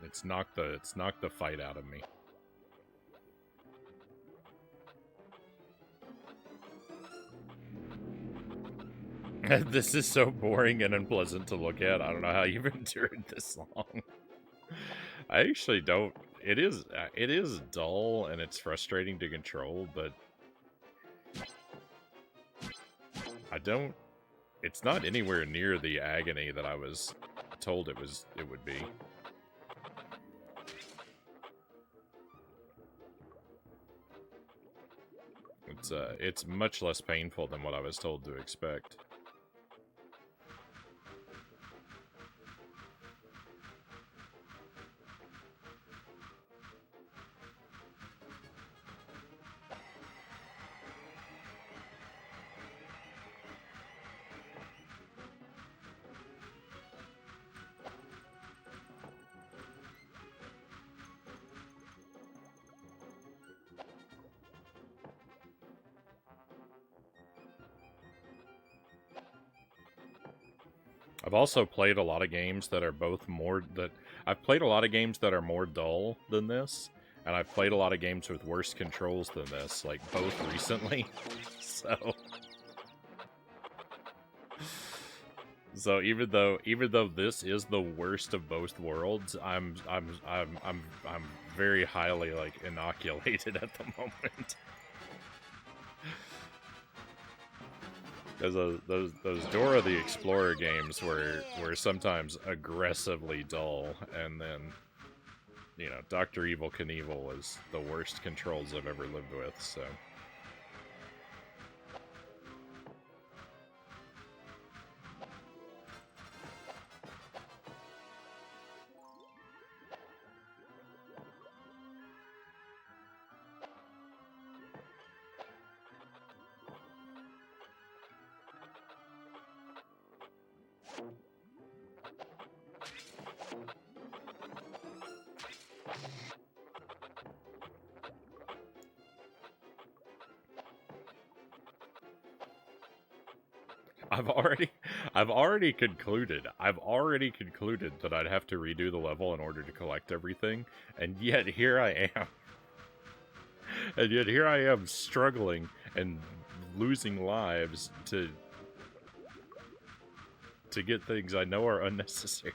It's knocked the fight out of me. This is so boring and unpleasant to look at. I don't know how you've endured this long. I actually don't. It is dull and it's frustrating to control, but I don't. It's not anywhere near the agony that I was told it would be. It's much less painful than what I was told to expect. I've also played a lot of games that are I've played a lot of games that are more dull than this, and I've played a lot of games with worse controls than this, like both recently. So even though this is the worst of both worlds, I'm very highly like inoculated at the moment. Because those Dora the Explorer games were sometimes aggressively dull, and then, you know, Dr. Evil Knievel was the worst controls I've ever lived with, so... I've already concluded that I'd have to redo the level in order to collect everything, and yet here I am. And yet here I am struggling and losing lives to get things I know are unnecessary.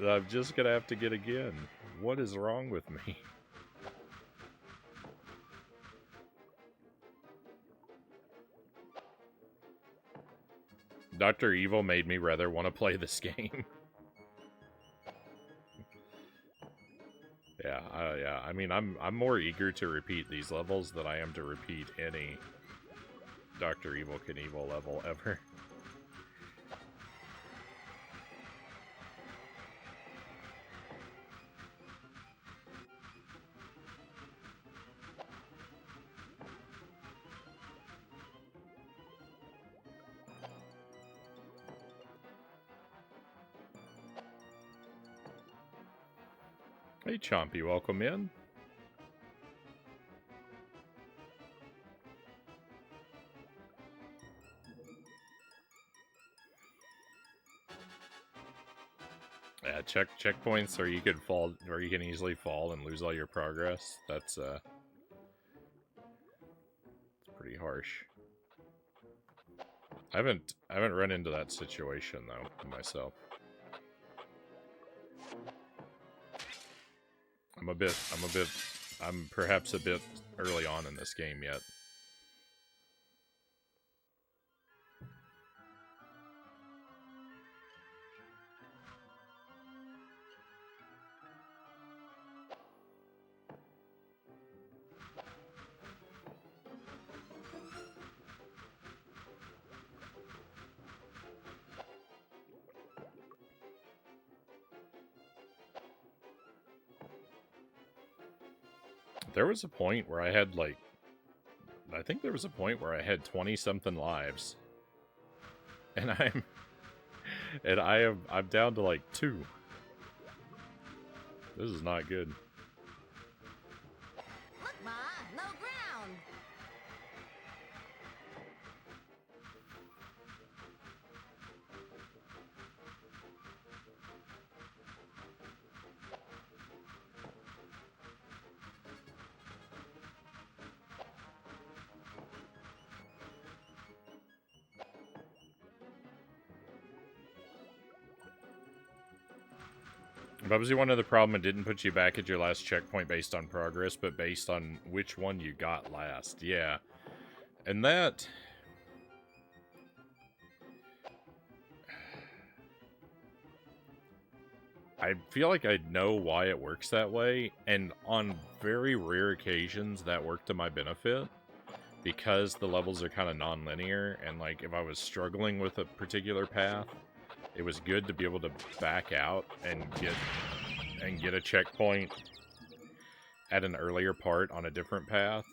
That I'm just gonna have to get again. What is wrong with me? Dr. Evil made me rather want to play this game. Yeah, I mean, I'm more eager to repeat these levels than I am to repeat any Dr. Evil Knievel level ever. Hey, Chompy, welcome in. Yeah, checkpoints, or you could fall, or you can easily fall and lose all your progress. That's it's pretty harsh. I haven't run into that situation though myself. I'm perhaps a bit early on in this game yet. There was a point where I had like, I think there was a point where I had 20-something lives, and I'm down to like 2. This is not good. Look, Ma, no ground. Bubsy, one other problem, it didn't put you back at your last checkpoint based on progress, but based on which one you got last. Yeah. And that... I feel like I know why it works that way, and on very rare occasions that worked to my benefit, because the levels are kind of non-linear, and like if I was struggling with a particular path, it was good to be able to back out and get a checkpoint at an earlier part on a different path.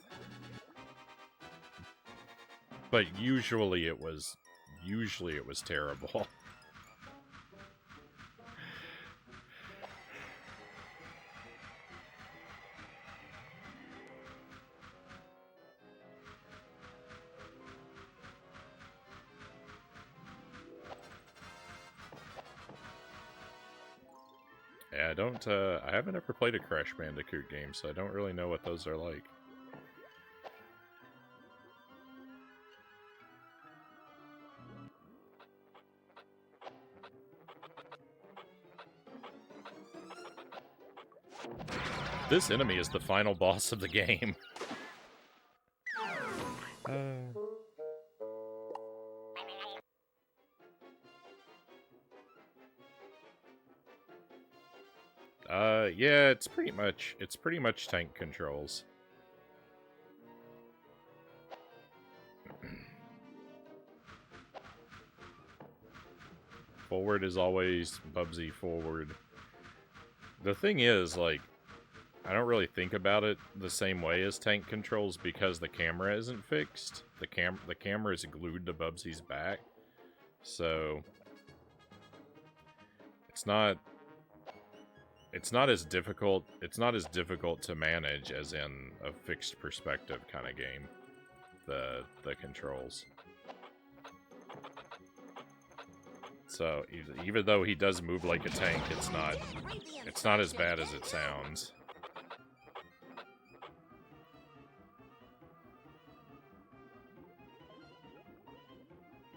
But usually it was terrible. Yeah, I haven't ever played a Crash Bandicoot game, so I don't really know what those are like. This enemy is the final boss of the game. Yeah, it's pretty much tank controls. Forward is always Bubsy forward. The thing is, like, I don't really think about it the same way as tank controls because the camera isn't fixed. The camera is glued to Bubsy's back. So it's not as difficult to manage as in a fixed perspective kind of game. The controls. So even though he does move like a tank, it's not as bad as it sounds.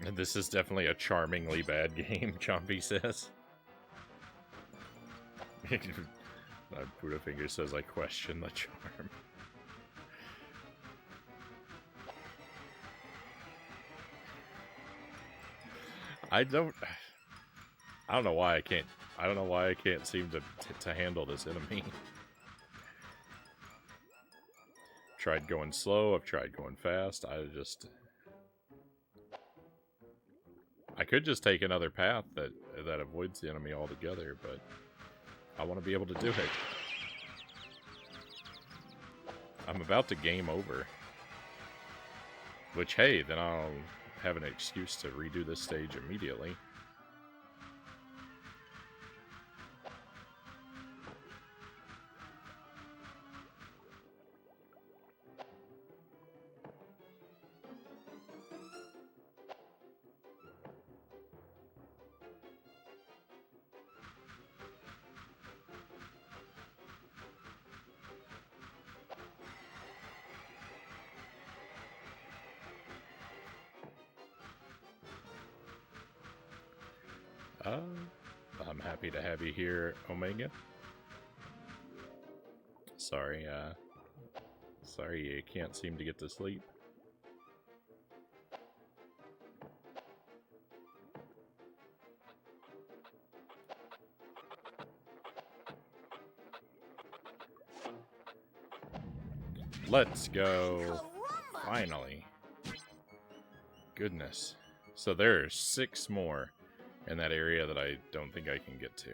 And this is definitely a charmingly bad game, Chompy says. Buddhafinger says, I question the charm. I don't know why I can't seem to handle this enemy. Tried going slow, I've tried going fast, I could just take another path that avoids the enemy altogether, but I want to be able to do it. I'm about to game over. Which, hey, then I'll have an excuse to redo this stage immediately. I'm happy to have you here, Omega. Sorry you can't seem to get to sleep. Let's go. Finally. Goodness. So there's 6 more in that area that I don't think I can get to.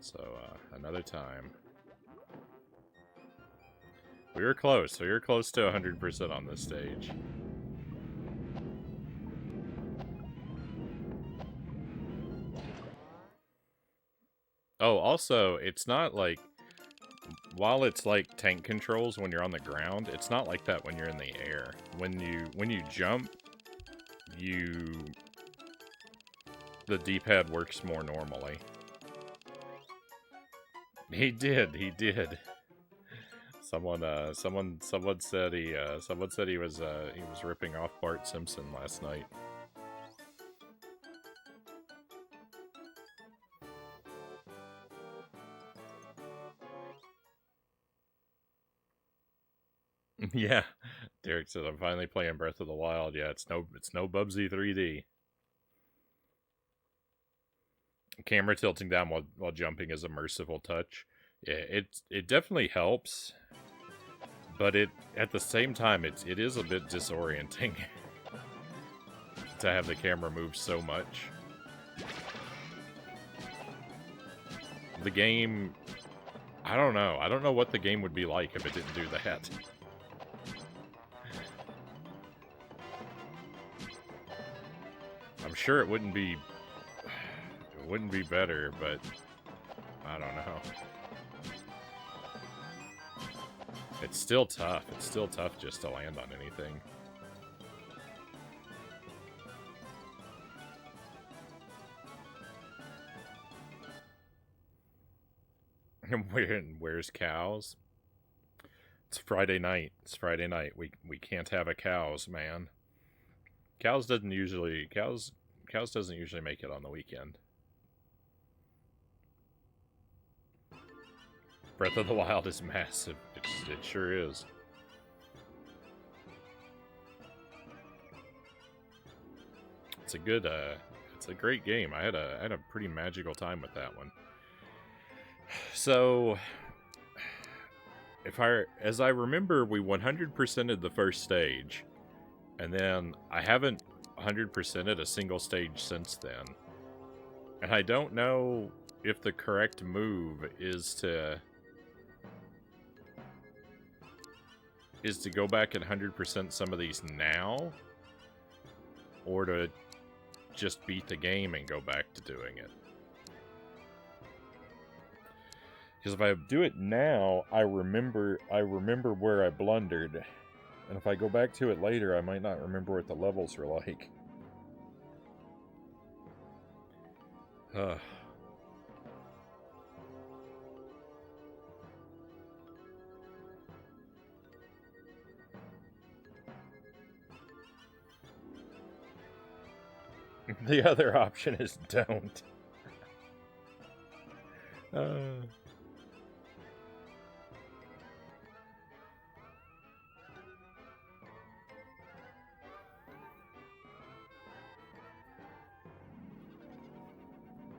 So, another time. We were close. We were close to 100% on this stage. Oh, also, it's not like... While it's like tank controls when you're on the ground, it's not like that when you're in the air. When you jump, the D-pad works more normally. He did. Someone said he was ripping off Bart Simpson last night. Yeah, Derek said I'm finally playing Breath of the Wild. Yeah, it's no Bubsy 3D. Camera tilting down while jumping is a merciful touch. Yeah, it definitely helps, but it at the same time it is a bit disorienting to have the camera move so much. The game, I don't know. I don't know what the game would be like if it didn't do that. I'm sure it wouldn't be better, but I don't know. It's still tough. It's still tough just to land on anything. And where's cows? It's Friday night. It's Friday night. We can't have a cows, man. Cows doesn't usually make it on the weekend. Breath of the Wild is massive. It sure is. It's a great game. I had a pretty magical time with that one. So, as I remember, we 100%ed the first stage, and then I haven't 100%ed a single stage since then. And I don't know if the correct move is to go back and 100% some of these now, or to just beat the game and go back to doing it. Because if I do it now, I remember where I blundered, and if I go back to it later, I might not remember what the levels are like. The other option is don't.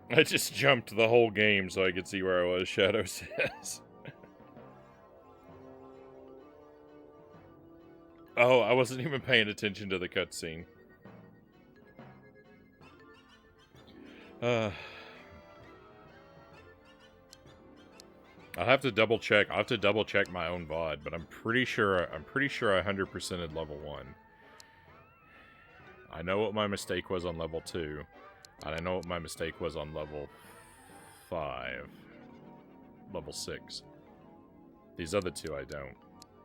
I just jumped the whole game so I could see where I was, Shadow says. Oh, I wasn't even paying attention to the cutscene. I'll have to double check. I'll have to double check my own VOD, but I'm pretty sure I 100%ed level 1. I know what my mistake was on level 2. And I know what my mistake was on level 5. Level 6. These other two I don't.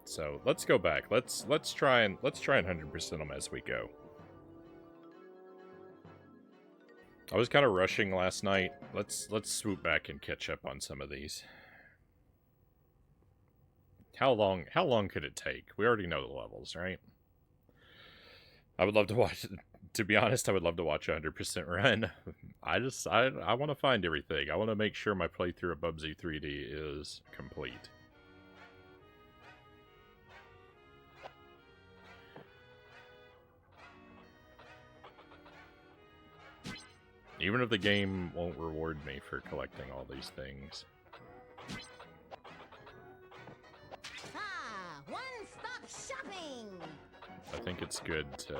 So let's go back. Let's try and 100% them as we go. I was kind of rushing last night. Let's swoop back and catch up on some of these. How long could it take? We already know the levels, right? I would love to watch, to be honest, I would love to watch a 100% run. I want to find everything. I want to make sure my playthrough of Bubsy 3D is complete. Even if the game won't reward me for collecting all these things. Ah, one-stop shopping. I think it's good to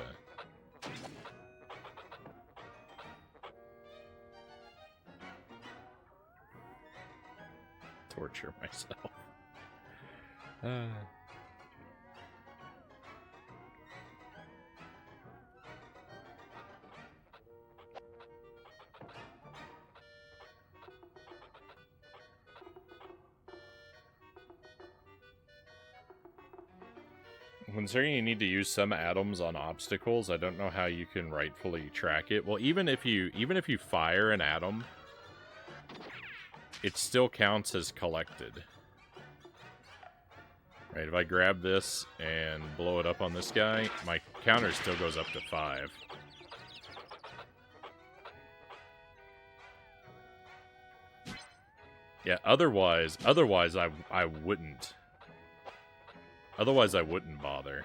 torture myself. Considering you need to use some atoms on obstacles, I don't know how you can rightfully track it. Well, even if you fire an atom, it still counts as collected. Right, if I grab this and blow it up on this guy, my counter still goes up to 5. Yeah, otherwise I wouldn't. Otherwise, I wouldn't bother.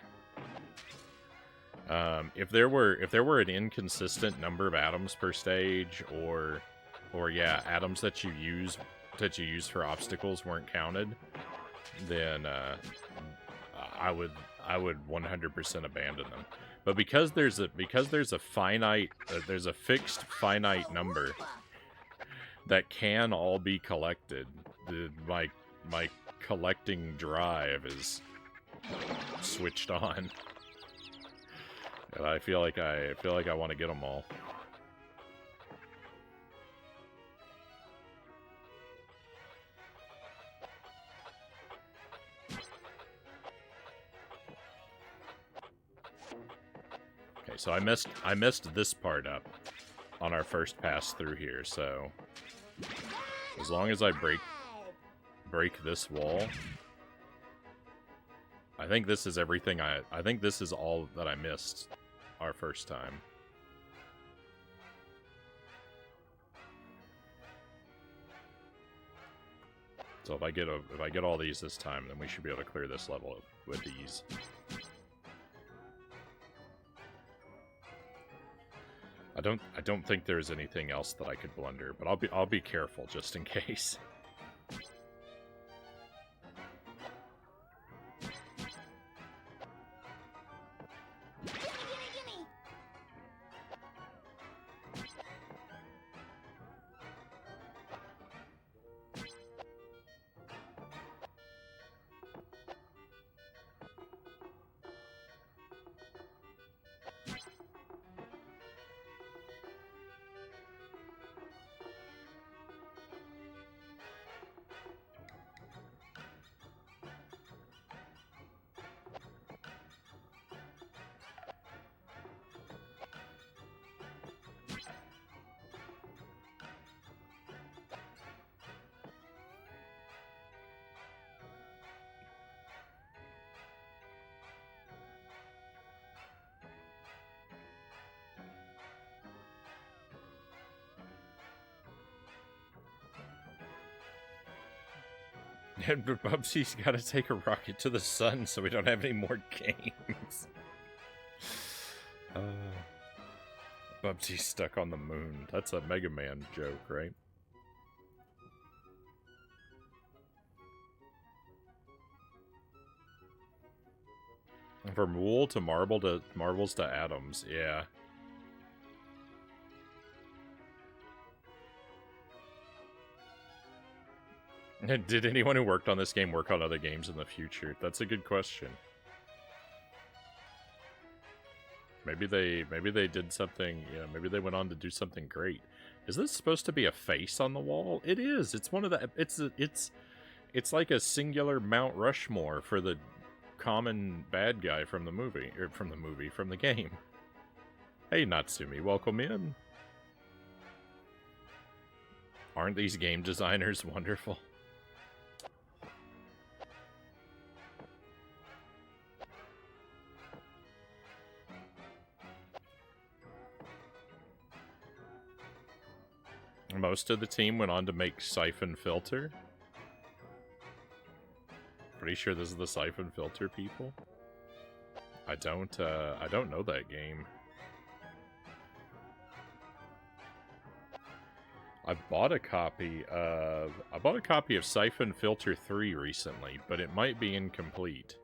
If there were an inconsistent number of atoms per stage, or yeah, atoms that you use for obstacles weren't counted, then I would 100% abandon them. But because there's a finite there's a fixed finite number that can all be collected, my collecting drive is switched on. And I feel like I want to get them all. Okay, so I messed this part up on our first pass through here. So as long as I break this wall, I think this is everything I think this is all that I missed our first time. So if I get all these this time, then we should be able to clear this level with ease. I don't think there's anything else that I could blunder, but I'll be careful just in case. And Bubsy's got to take a rocket to the sun so we don't have any more games. Bubsy's stuck on the moon. That's a Mega Man joke, right? From wool to marbles to atoms, yeah. Did anyone who worked on this game work on other games in the future? That's a good question. Maybe they did something, you know, maybe they went on to do something great. Is this supposed to be a face on the wall? It is. It's one of the it's like a singular Mount Rushmore for the common bad guy from the movie, or from the game. Hey Natsumi, welcome in. Aren't these game designers wonderful? Most of the team went on to make Siphon Filter. Pretty sure this is the Siphon Filter people. I don't know that game. I bought a copy of Siphon Filter 3 recently, but it might be incomplete.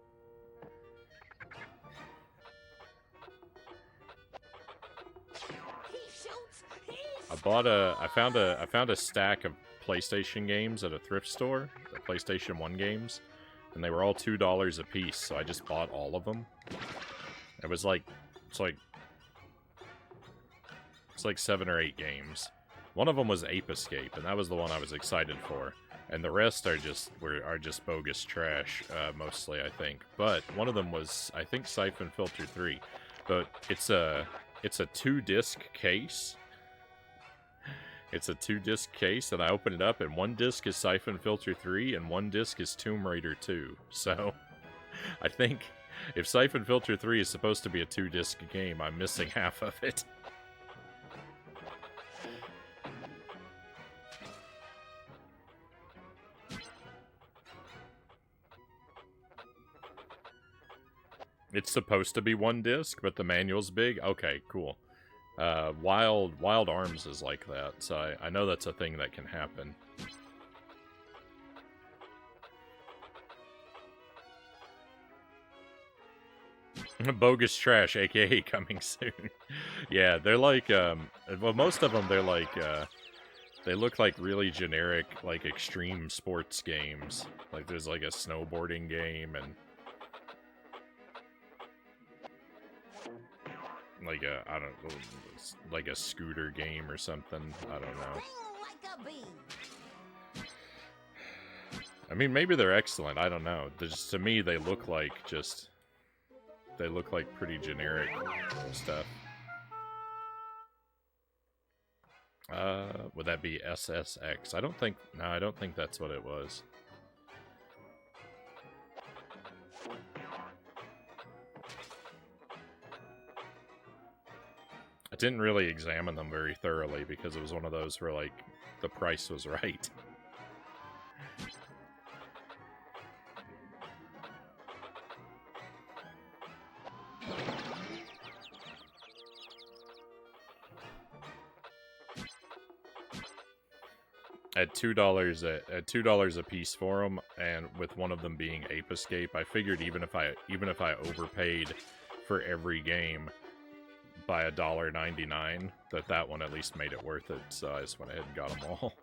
I found a stack of PlayStation games at a thrift store, the PlayStation 1 games, and they were all $2 a piece, so I just bought all of them. It was like, it's like 7 or 8 games. One of them was Ape Escape, and that was the one I was excited for. And the rest are just bogus trash, mostly, I think. But one of them was, I think, Siphon Filter 3. But it's a 2-disc case. It's a 2-disc case, and I open it up, and one disc is Siphon Filter 3, and one disc is Tomb Raider 2. So, I think if Siphon Filter 3 is supposed to be a 2-disc game, I'm missing half of it. It's supposed to be one disc, but the manual's big? Okay, cool. Wild Arms is like that, so I know that's a thing that can happen. Bogus Trash, aka coming soon. Yeah, they're like, well, most of them, they're like, they look like really generic, like, extreme sports games. Like, there's like a snowboarding game and like a, I don't know, like a scooter game or something. I don't know. Sting like a bee. I mean, maybe they're excellent. I don't know. Just, to me, they look like just... They look like pretty generic stuff. Would that be SSX? I don't think... No, I don't think that's what it was. I didn't really examine them very thoroughly because it was one of those where, like, the price was right. At $2 a piece for them, and with one of them being Ape Escape, I figured even if I overpaid for every game by $1.99, that one at least made it worth it. So I just went ahead and got them all.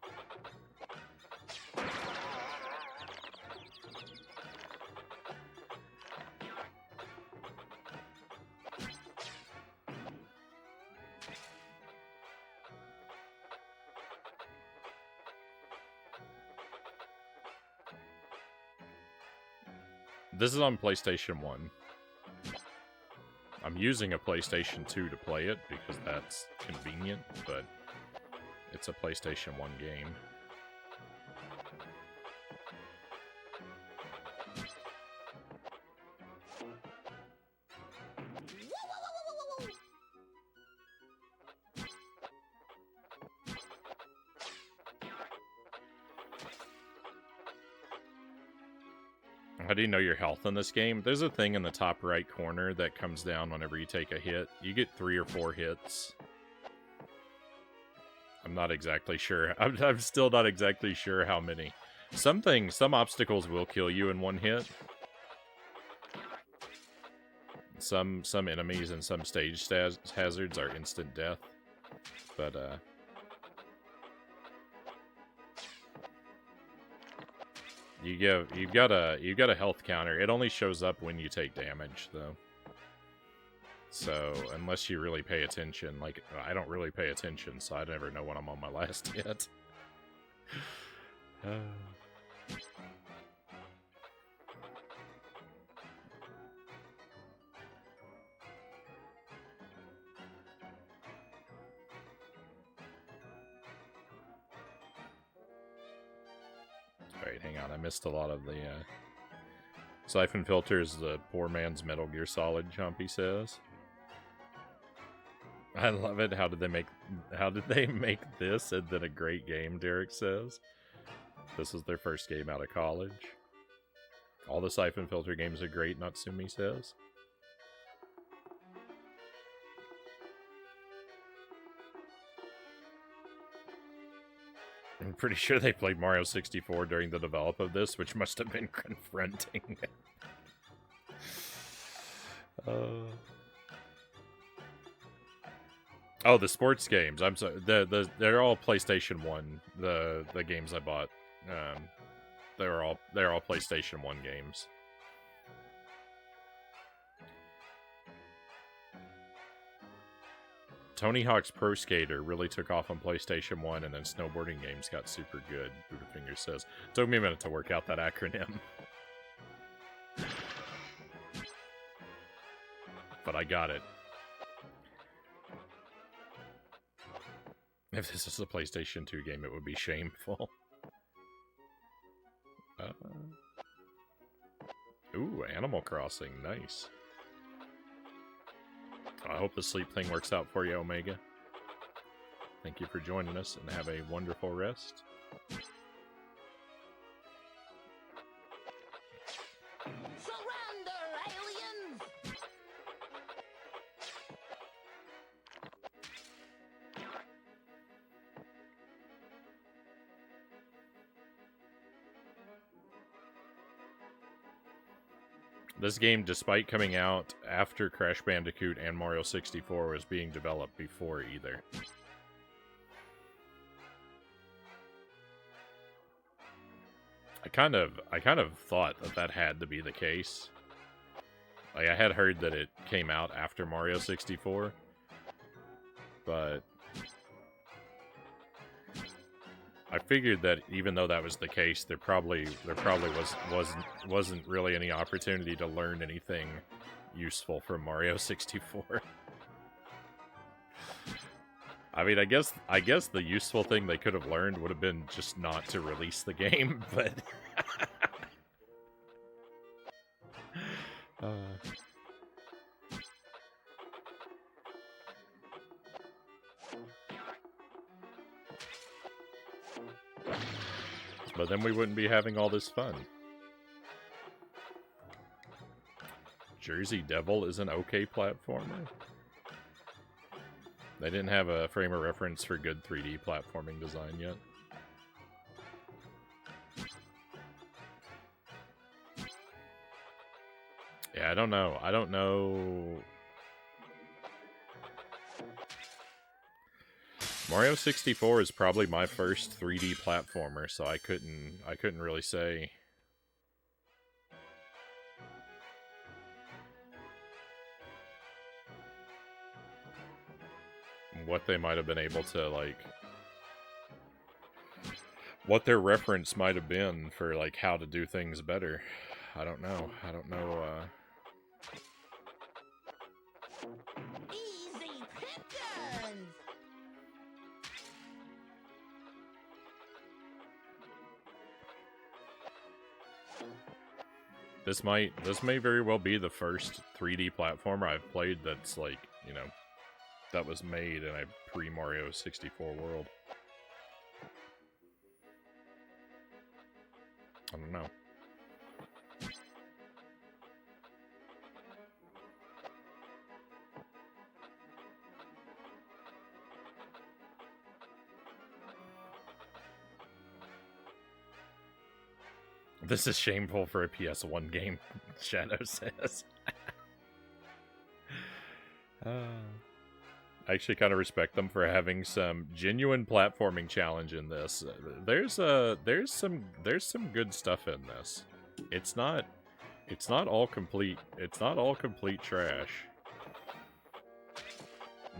This is on PlayStation 1. I'm using a PlayStation 2 to play it because that's convenient, but it's a PlayStation 1 game. How do you know your health in this game? There's a thing in the top right corner that comes down whenever you take a hit. You get 3 or 4 hits. I'm not exactly sure. I'm still not exactly sure how many. Some obstacles will kill you in one hit. Some enemies and some stage hazards are instant death. But, you've got a health counter. It only shows up when you take damage, though. So unless you really pay attention, like I don't really pay attention, so I never know when I'm on my last hit. Alright, hang on. I missed a lot of the, Siphon Filter is the poor man's Metal Gear Solid, Chompy says. I love it. How did they make this and then a great game, Derek says. This is their first game out of college. All the Siphon Filter games are great, Natsumi says. I'm pretty sure they played Mario 64 during the develop of this, which must have been confronting. Oh, the sports games. I'm sorry. They're all PlayStation 1. The games I bought. They're all PlayStation 1 games. Tony Hawk's Pro Skater really took off on PlayStation 1, and then snowboarding games got super good, Buddhafinger says. Took me a minute to work out that acronym. But I got it. If this is a PlayStation 2 game, it would be shameful. Ooh, Animal Crossing. Nice. I hope the sleep thing works out for you, Omega. Thank you for joining us, and have a wonderful rest. Surrender, aliens! This game, despite coming out after Crash Bandicoot and Mario 64, was being developed before either. I kind of thought that had to be the case. Like, I had heard that it came out after Mario 64, but I figured that even though that was the case, there probably wasn't really any opportunity to learn anything useful from Mario 64. I mean, I guess the useful thing they could have learned would have been just not to release the game, but but then we wouldn't be having all this fun. Jersey Devil is an okay platformer. They didn't have a frame of reference for good 3D platforming design yet. Yeah, I don't know. Mario 64 is probably my first 3D platformer, so I couldn't really say. What they might have been able to, like, what their reference might have been for, like, how to do things better. I don't know. Easy pickings. This may very well be the first 3D platformer I've played that's, like, you know, that was made in a pre-Mario 64 world. I don't know. This is shameful for a PS1 game, Shadow says. I actually kind of respect them for having some genuine platforming challenge in this. There's some good stuff in this. It's not all complete. It's not all complete trash.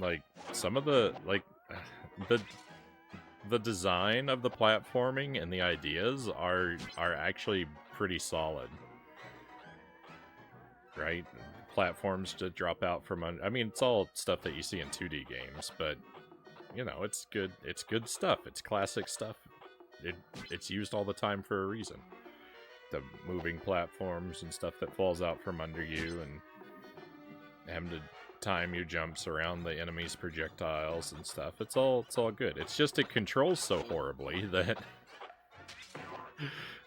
Like, some of the, like, the design of the platforming and the ideas are actually pretty solid. Right? Platforms to drop out from under. I mean, it's all stuff that you see in 2D games, but, you know, it's good. It's good stuff. It's classic stuff. It's used all the time for a reason. The moving platforms and stuff that falls out from under you, and having to time your jumps around the enemy's projectiles and stuff. It's all good. It's just it controls so horribly that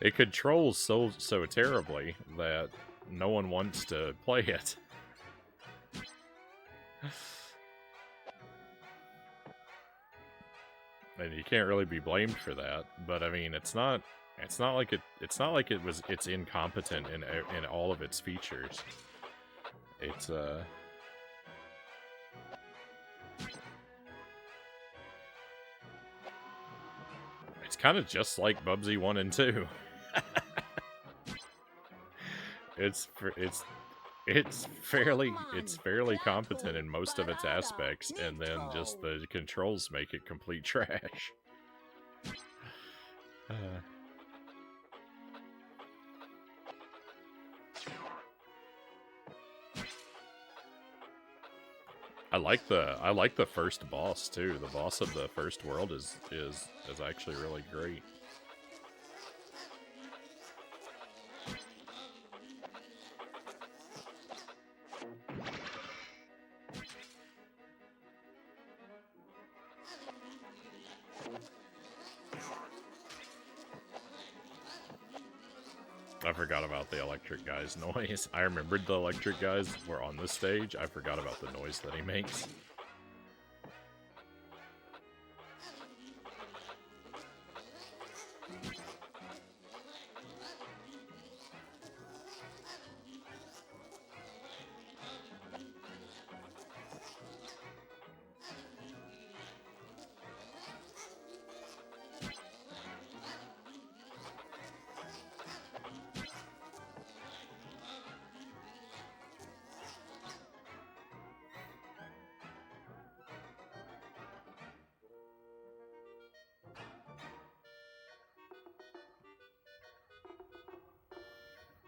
it controls so terribly that no one wants to play it. And you can't really be blamed for that. But I mean, it's not like it's incompetent in all of its features. It's kind of just like Bubsy 1 and 2. It's fairly competent in most of its aspects, and then just the controls make it complete trash. I like the first boss too. The boss of the first world is actually really great. I forgot about the electric guy's noise. I remembered the electric guys were on the stage. I forgot about the noise that he makes.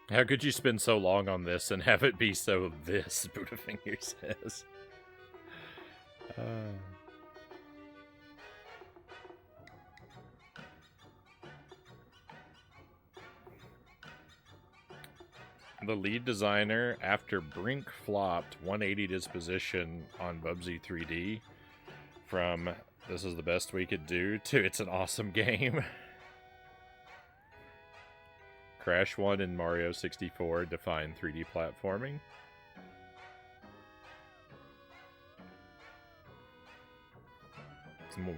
How could you spend so long on this and have it be so this, Buddhafinger says. The lead designer, after Brink flopped 180 disposition on Bubsy 3D, from "this is the best we could do" to "it's an awesome game." Crash 1 and Mario 64 define 3D platforming.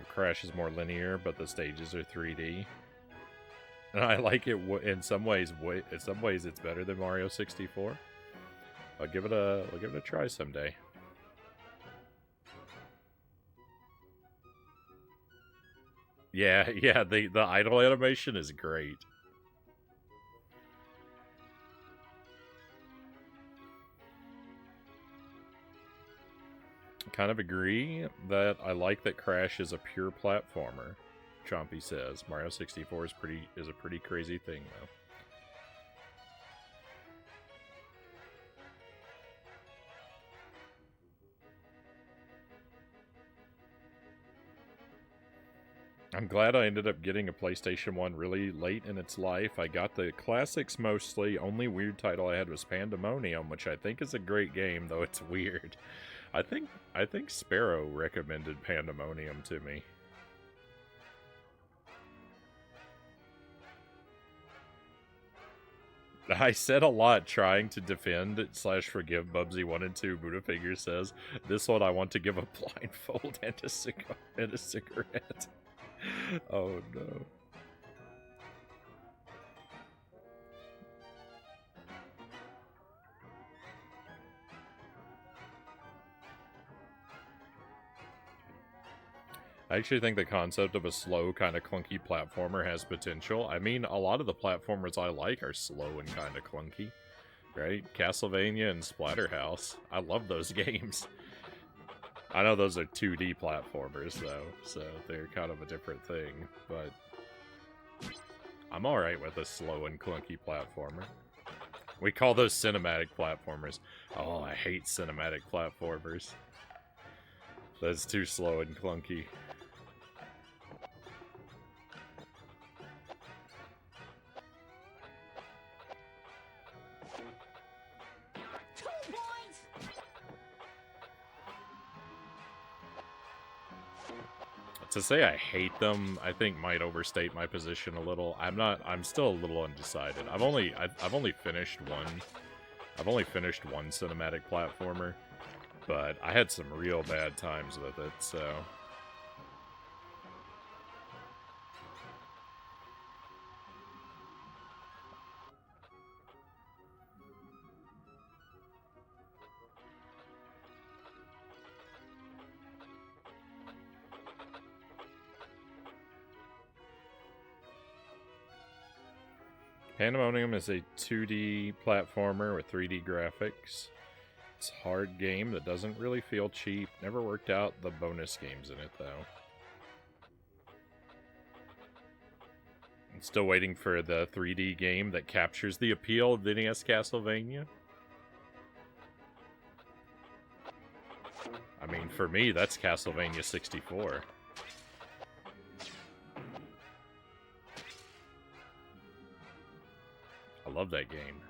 Crash is more linear, but the stages are 3D. And I like it in some ways. In some ways, it's better than Mario 64. I'll give it a try someday. Yeah, the idle animation is great. Kind of agree that I like that Crash is a pure platformer. Chompy says Mario 64 is a pretty crazy thing though. I'm glad I ended up getting a PlayStation 1 really late in its life. I got the classics mostly. Only weird title I had was Pandemonium, which I think is a great game, though it's weird. I think Sparrow recommended Pandemonium to me. I said a lot trying to defend / forgive Bubsy 1 and 2, Buddhafinger says. This one I want to give a blindfold and a cigarette. Oh no. I actually think the concept of a slow, kind of clunky platformer has potential. I mean, a lot of the platformers I like are slow and kind of clunky, right? Castlevania and Splatterhouse. I love those games. I know those are 2D platformers, though, so they're kind of a different thing, but I'm alright with a slow and clunky platformer. We call those cinematic platformers. Oh, I hate cinematic platformers. That's too slow and clunky. To say I hate them, I think might overstate my position a little. I'm still a little undecided. I've only finished one. I've only finished one cinematic platformer, but I had some real bad times with it, so. Pandemonium is a 2D platformer with 3D graphics. It's a hard game that doesn't really feel cheap. Never worked out the bonus games in it, though. I'm still waiting for the 3D game that captures the appeal of the NES Castlevania. I mean, for me, that's Castlevania 64. I love that game.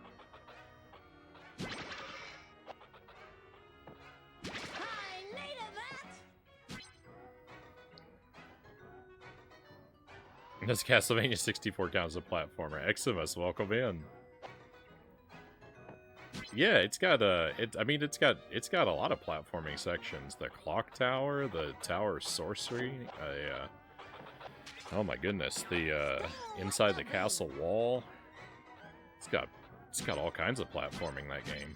Does Castlevania 64 count as a platformer? Eximus, welcome in. Yeah, it's got it's got a lot of platforming sections. The clock tower, the tower of sorcery, oh my goodness, the inside the castle wall. It's got all kinds of platforming, that game.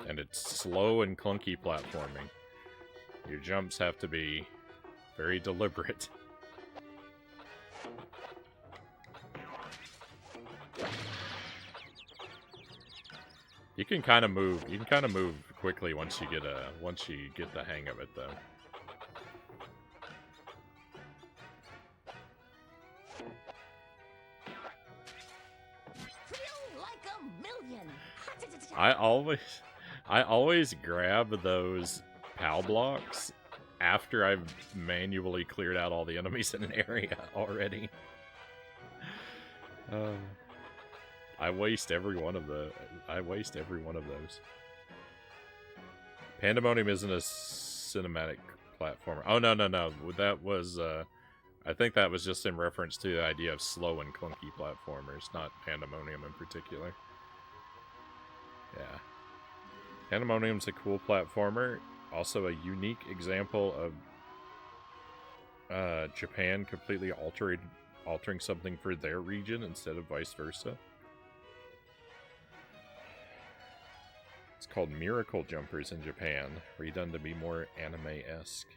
And it's slow and clunky platforming. Your jumps have to be very deliberate. You can kind of move quickly once you get the hang of it, though. I always grab those POW blocks after I've manually cleared out all the enemies in an area already. I waste every one of those. Pandemonium isn't a cinematic platformer. Oh, no. That was, I think that was just in reference to the idea of slow and clunky platformers, not Pandemonium in particular. Yeah. Pandemonium's a cool platformer. Also a unique example of Japan completely altering something for their region instead of vice versa. It's called Miracle Jumpers in Japan, redone to be more anime-esque.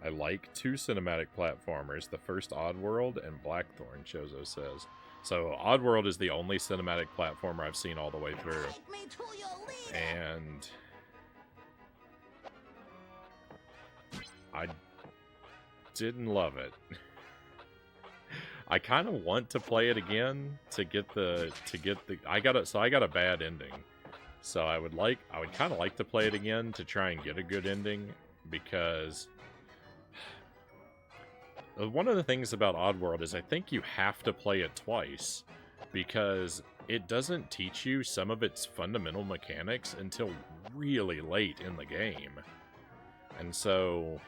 I like 2 cinematic platformers, the first Oddworld and Blackthorn, Chozo says. So Oddworld is the only cinematic platformer I've seen all the way through. And I didn't love it. I kind of want to play it again to get the I got a bad ending. So I would kind of like to play it again to try and get a good ending, because one of the things about Oddworld is I think you have to play it twice, because it doesn't teach you some of its fundamental mechanics until really late in the game. And so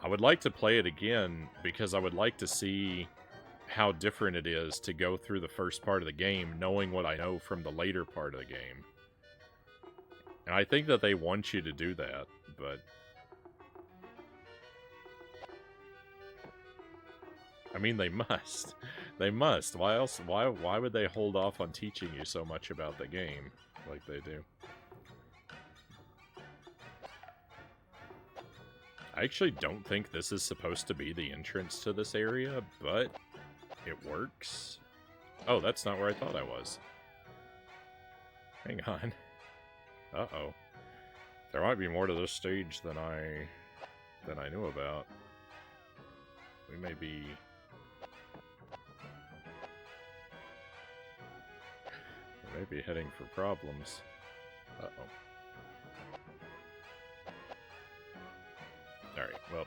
I would like to play it again because I would like to see how different it is to go through the first part of the game knowing what I know from the later part of the game. And I think that they want you to do that, but I mean, they must. They must. Why else? Why would they hold off on teaching you so much about the game like they do? I actually don't think this is supposed to be the entrance to this area, but it works. Oh, that's not where I thought I was. Hang on. Uh-oh. There might be more to this stage than I knew about. We may be heading for problems. Uh-oh. Alright, well.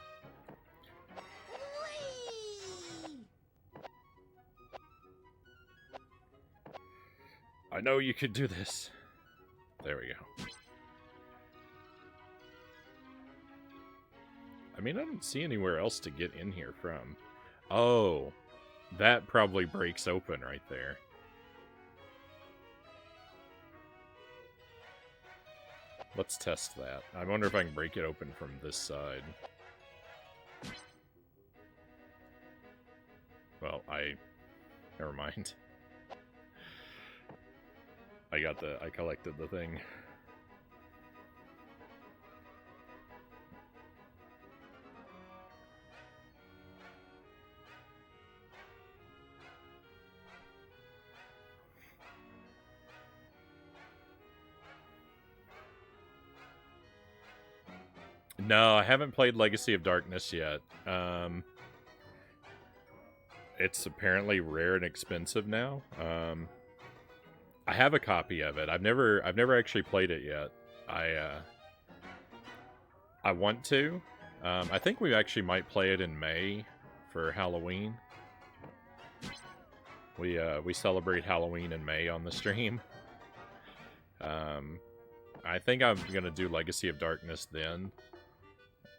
I know you could do this. There we go. I mean, I don't see anywhere else to get in here from. Oh, that probably breaks open right there. Let's test that. I wonder if I can break it open from this side. Well, never mind. I collected the thing. No, I haven't played Legacy of Darkness yet. It's apparently rare and expensive now. I have a copy of it. I've never actually played it yet. I want to. I think we actually might play it in May for Halloween. We celebrate Halloween in May on the stream. I think I'm gonna do Legacy of Darkness then.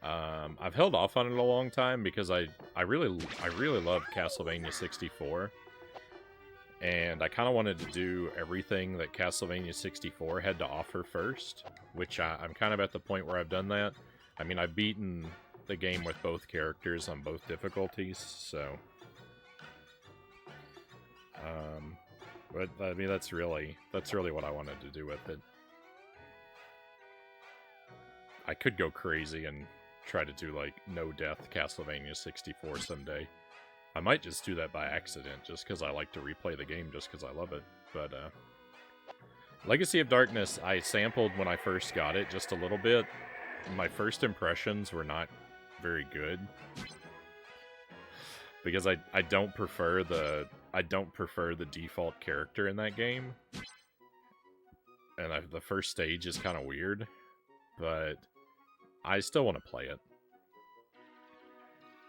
I've held off on it a long time because I really love Castlevania 64. And I kind of wanted to do everything that Castlevania 64 had to offer first, which I'm kind of at the point where I've done that. I mean, I've beaten the game with both characters on both difficulties, so... but, I mean, that's really what I wanted to do with it. I could go crazy and try to do, like, no-death Castlevania 64 someday. I might just do that by accident, just because I like to replay the game, just because I love it. But, Legacy of Darkness, I sampled when I first got it, just a little bit. My first impressions were not very good. because I don't prefer the default character in that game, and the first stage is kind of weird, but I still want to play it.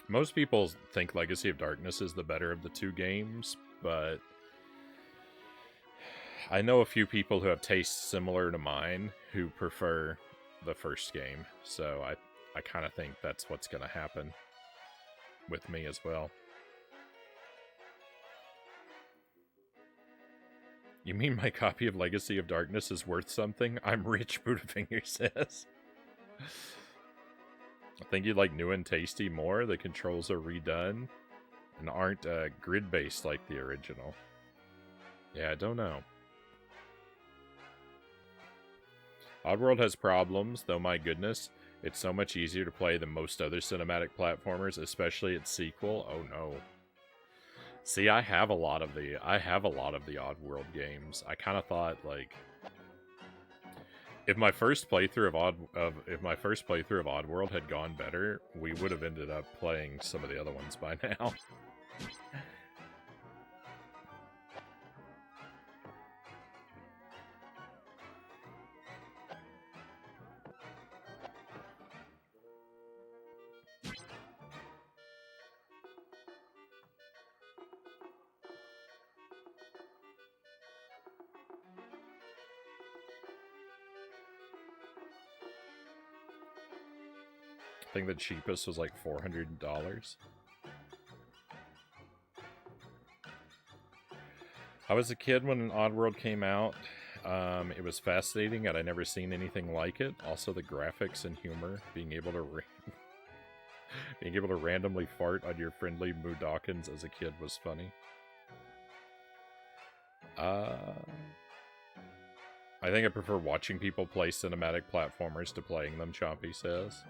Most people think Legacy of Darkness is the better of the two games, but I know a few people who have tastes similar to mine who prefer the first game, so I kind of think that's what's going to happen with me as well. You mean my copy of Legacy of Darkness is worth something? I'm rich, Budafinger says. I think you'd like new and tasty more. The controls are redone and aren't grid-based like the original. Yeah, I don't know. Oddworld has problems, though my goodness, it's so much easier to play than most other cinematic platformers, especially its sequel. Oh no. See, I have a lot of the Oddworld games. I kind of thought, like, if my first playthrough of Oddworld had gone better, we would have ended up playing some of the other ones by now. I think the cheapest was like $400. I was a kid when Oddworld came out. It was fascinating, and I'd never seen anything like it. Also, the graphics and humor, being able to randomly fart on your friendly Moodawkins as a kid was funny. I think I prefer watching people play cinematic platformers to playing them, Chompy says.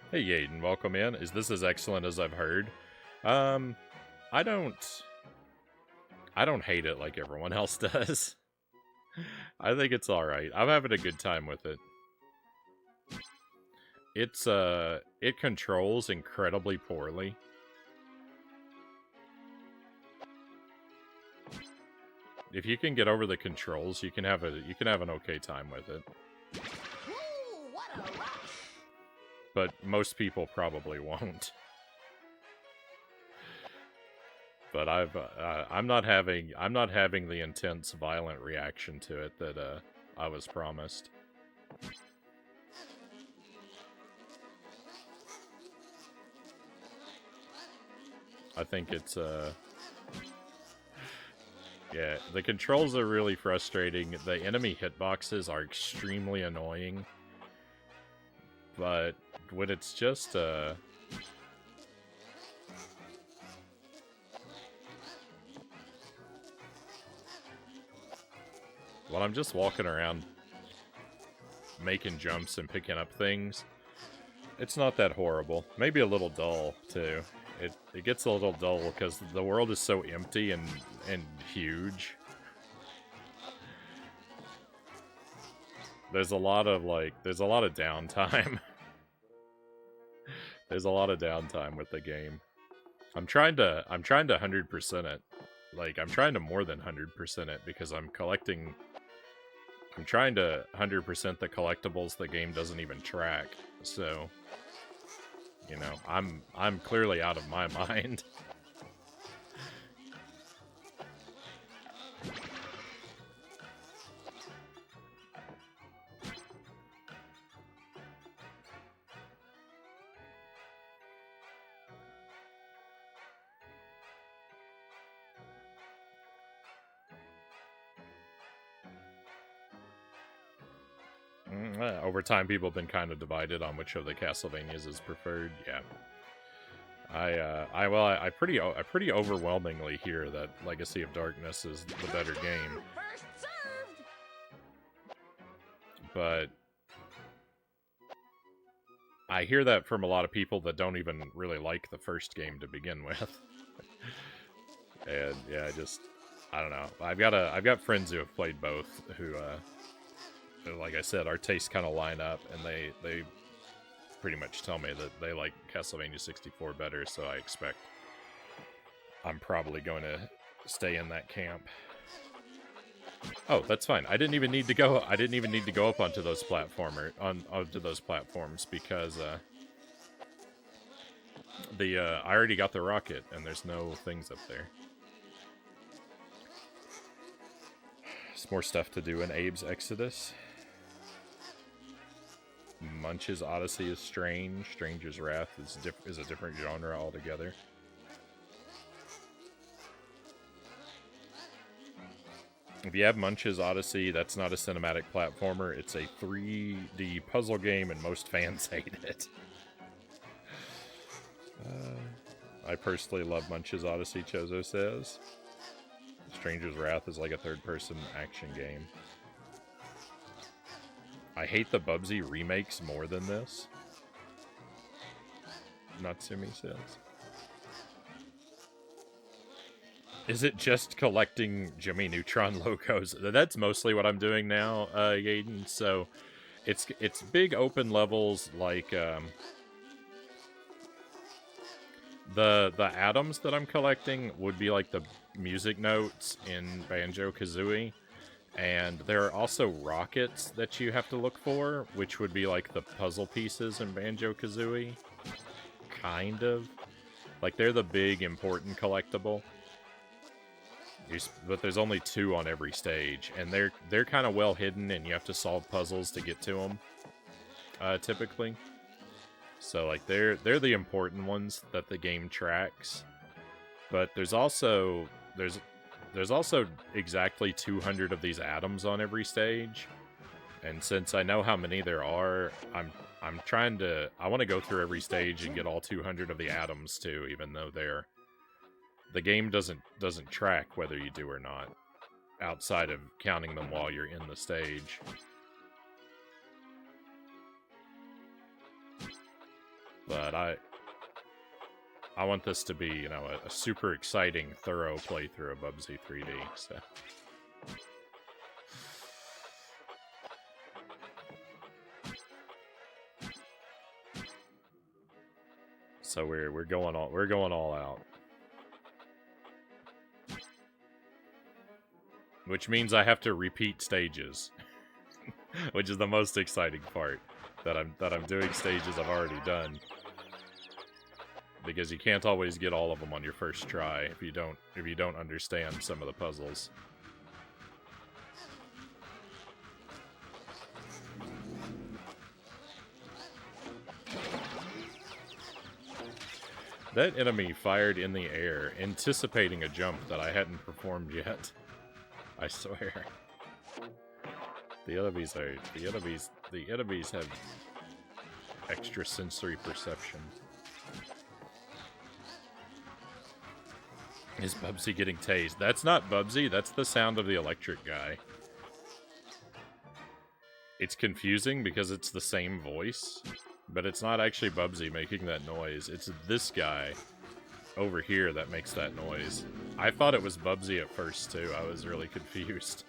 Hey Yaden, welcome in. Is this as excellent as I've heard? I don't hate it like everyone else does. I think it's alright. I'm having a good time with it. It controls incredibly poorly. If you can get over the controls, you can have an okay time with it. Ooh, what a rush! But most people probably won't. But I'm not having the intense, violent reaction to it that I was promised. I think it's yeah, the controls are really frustrating. The enemy hitboxes are extremely annoying. But when it's just when I'm just walking around making jumps and picking up things, it's not that horrible. Maybe a little dull too. It gets a little dull because the world is so empty and huge. There's a lot of downtime. There's a lot of downtime with the game. I'm trying to 100% it. Like, I'm trying to more than 100% it because I'm trying to 100% the collectibles the game doesn't even track. So, you know, I'm clearly out of my mind. Over time, people have been kind of divided on which of the Castlevanias is preferred. Yeah, I pretty overwhelmingly hear that Legacy of Darkness is the better game. First served. But I hear that from a lot of people that don't even really like the first game to begin with. And yeah, I don't know. I've got friends who have played both who like I said, our tastes kind of line up, and pretty much tell me that they like Castlevania 64 better, so I expect I'm probably going to stay in that camp. Oh, that's fine. I didn't even need to go up onto those onto those platforms because I already got the rocket and there's no things up there. There's more stuff to do in Abe's Exodus. Munch's Odyssey is strange. Stranger's Wrath is a different genre altogether. If you have Munch's Odyssey, that's not a cinematic platformer. It's a 3D puzzle game, and most fans hate it. I personally love Munch's Odyssey, Chozo says. Stranger's Wrath is like a third-person action game. I hate the Bubsy remakes more than this. Natsumi says. Is it just collecting Jimmy Neutron logos? That's mostly what I'm doing now, Yaden. So it's big open levels like the atoms that I'm collecting would be like the music notes in Banjo-Kazooie. And there are also rockets that you have to look for, which would be like the puzzle pieces in Banjo-Kazooie. Kind of. Like, they're the big, important collectible. But there's only 2 on every stage, and they're kind of well hidden, and you have to solve puzzles to get to them, typically. So, like, they're the important ones that the game tracks. But there's also exactly 200 of these atoms on every stage, and since I know how many there are, I want to go through every stage and get all 200 of the atoms too, even though the game doesn't track whether you do or not, outside of counting them while you're in the stage. But I want this to be, you know, a super exciting, thorough playthrough of Bubsy 3D, so... So we're going all out. Which means I have to repeat stages. Which is the most exciting part. That I'm doing stages I've already done. Because you can't always get all of them on your first try if you don't understand some of the puzzles. That enemy fired in the air, anticipating a jump that I hadn't performed yet. I swear. The enemies have extrasensory perception. Is Bubsy getting tased? That's not Bubsy, that's the sound of the electric guy. It's confusing because it's the same voice, but it's not actually Bubsy making that noise. It's this guy over here that makes that noise. I thought it was Bubsy at first too. I was really confused.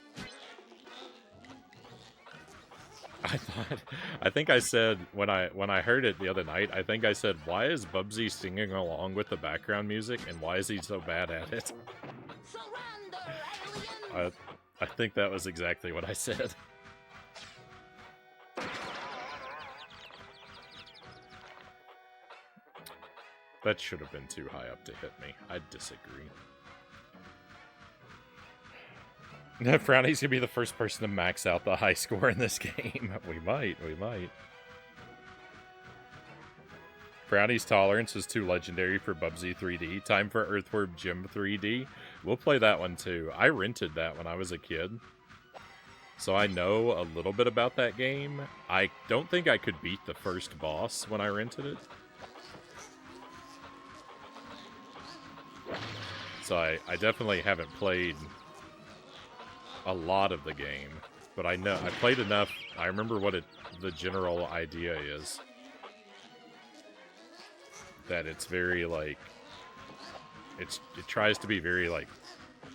I think I said when I heard it the other night, I think I said, why is Bubsy singing along with the background music and why is he so bad at it? I think that was exactly what I said. That should have been too high up to hit me. I disagree. Frownie's gonna be the first person to max out the high score in this game. We might. Frownie's tolerance is too legendary for Bubsy 3D. Time for Earthworm Jim 3D. We'll play that one too. I rented that when I was a kid, so I know a little bit about that game. I don't think I could beat the first boss when I rented it. So I definitely haven't played a lot of the game, but I know I played enough. I remember what the general idea is. That it's very like it tries to be very like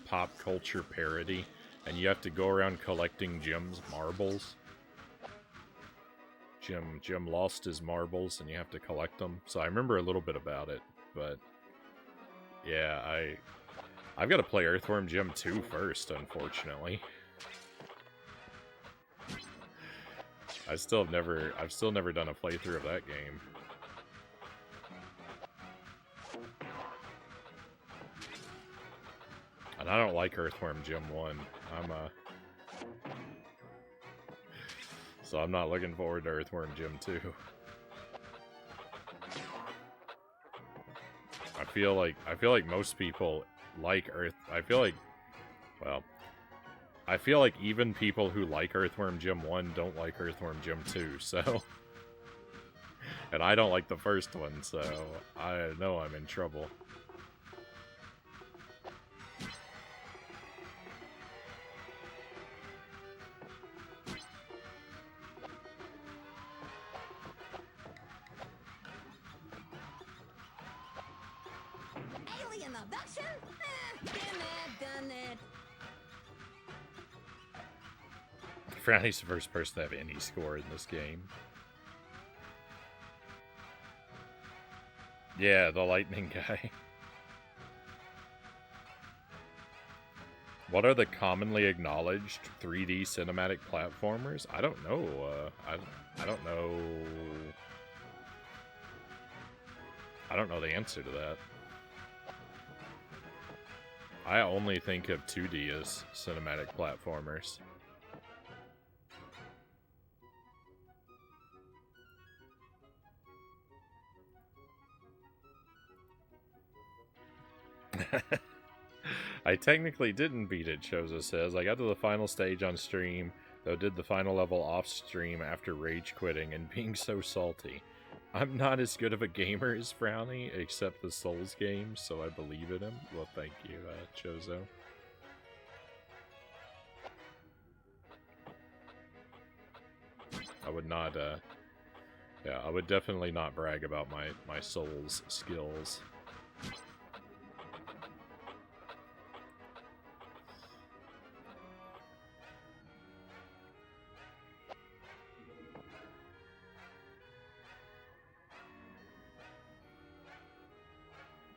pop culture parody, and you have to go around collecting gems, marbles. Jim lost his marbles and you have to collect them. So I remember a little bit about it, but yeah, I've got to play Earthworm Jim 2 first, unfortunately. I've still never done a playthrough of that game. And I don't like Earthworm Jim 1. So I'm not looking forward to Earthworm Jim 2. I feel like most people like I feel like even people who like Earthworm Jim 1 don't like Earthworm Jim 2, so... And I don't like the first one, so I know I'm in trouble. Alien abduction? Been there, done that. Frownie's the first person to have any score in this game. Yeah, the lightning guy. What are the commonly acknowledged 3D cinematic platformers? I don't know. I don't know. I don't know the answer to that. I only think of 2D as cinematic platformers. I technically didn't beat it, Chozo says. I got to the final stage on stream, though did the final level off stream after rage quitting and being so salty. I'm not as good of a gamer as Frownie, except the Souls games, so I believe in him. Well, thank you, Chozo. I would not, yeah, I would definitely not brag about my Souls skills.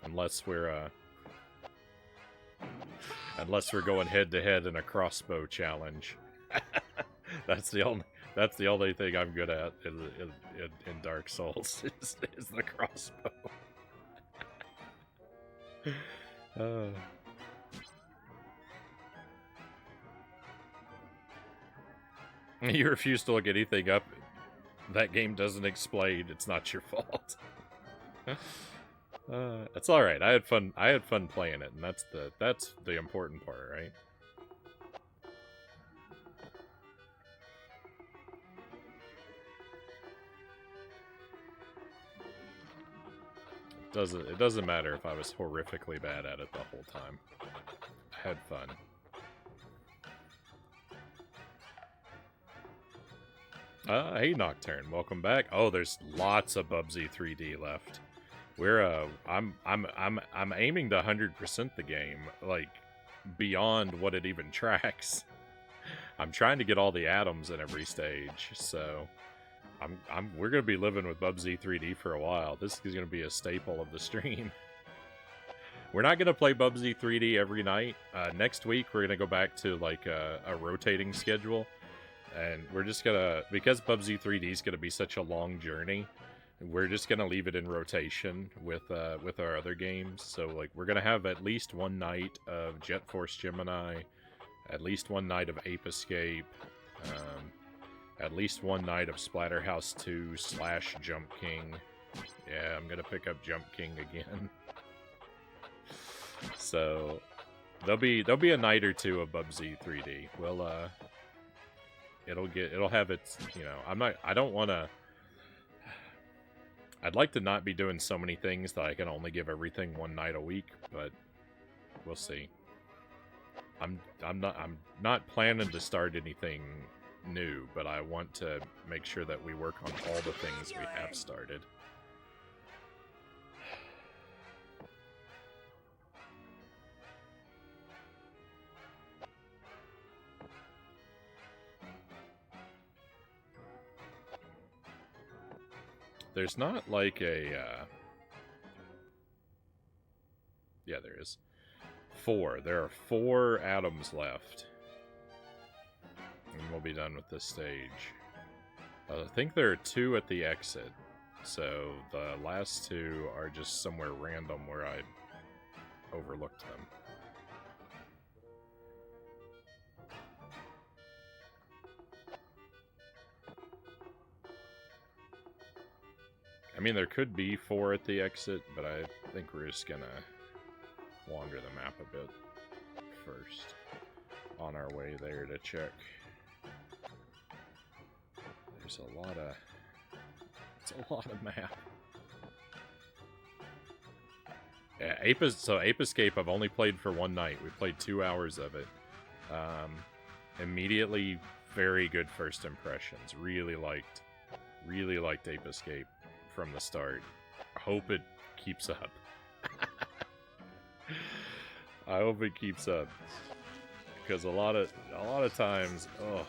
Unless we're going head to head in a crossbow challenge. That's the only thing I'm good at in Dark Souls is the crossbow. You refuse to look anything up. That game doesn't explain. It's not your fault. It's all right. I had fun playing it, and that's the important part, right? It doesn't matter if I was horrifically bad at it the whole time. I had fun. Hey Nocturne, welcome back. Oh, there's lots of Bubsy 3D left. I'm aiming to 100% the game, like beyond what it even tracks. I'm trying to get all the atoms in every stage, so we're gonna be living with Bubsy 3D for a while. This is gonna be a staple of the stream. We're not gonna play Bubsy 3D every night. Next week we're gonna go back to like a rotating schedule. And we're just gonna, because Bubsy 3D is gonna be such a long journey, we're just gonna leave it in rotation with our other games. So like we're gonna have at least one night of Jet Force Gemini, at least one night of Ape Escape, at least one night of Splatterhouse 2 / Jump King. Yeah, I'm gonna pick up Jump King again. So there'll be a night or two of Bubsy 3D. We'll it'll have its, you know, I'd like to not be doing so many things that I can only give everything one night a week, but we'll see. I'm not planning to start anything new, but I want to make sure that we work on all the things we have started. there's not like a, yeah, there is. 4. There are 4 atoms left. And we'll be done with this stage. I think there are 2 at the exit. So the last 2 are just somewhere random where I overlooked them. I mean, there could be 4 at the exit, but I think we're just gonna wander the map a bit first on our way there to check. There's a lot of... It's a lot of map. Yeah, Ape Escape I've only played for one night. We played 2 hours of it. Immediately, very good first impressions. Really liked Ape Escape from the start. Hope it keeps up. I hope it keeps up. Because a lot of times, oh,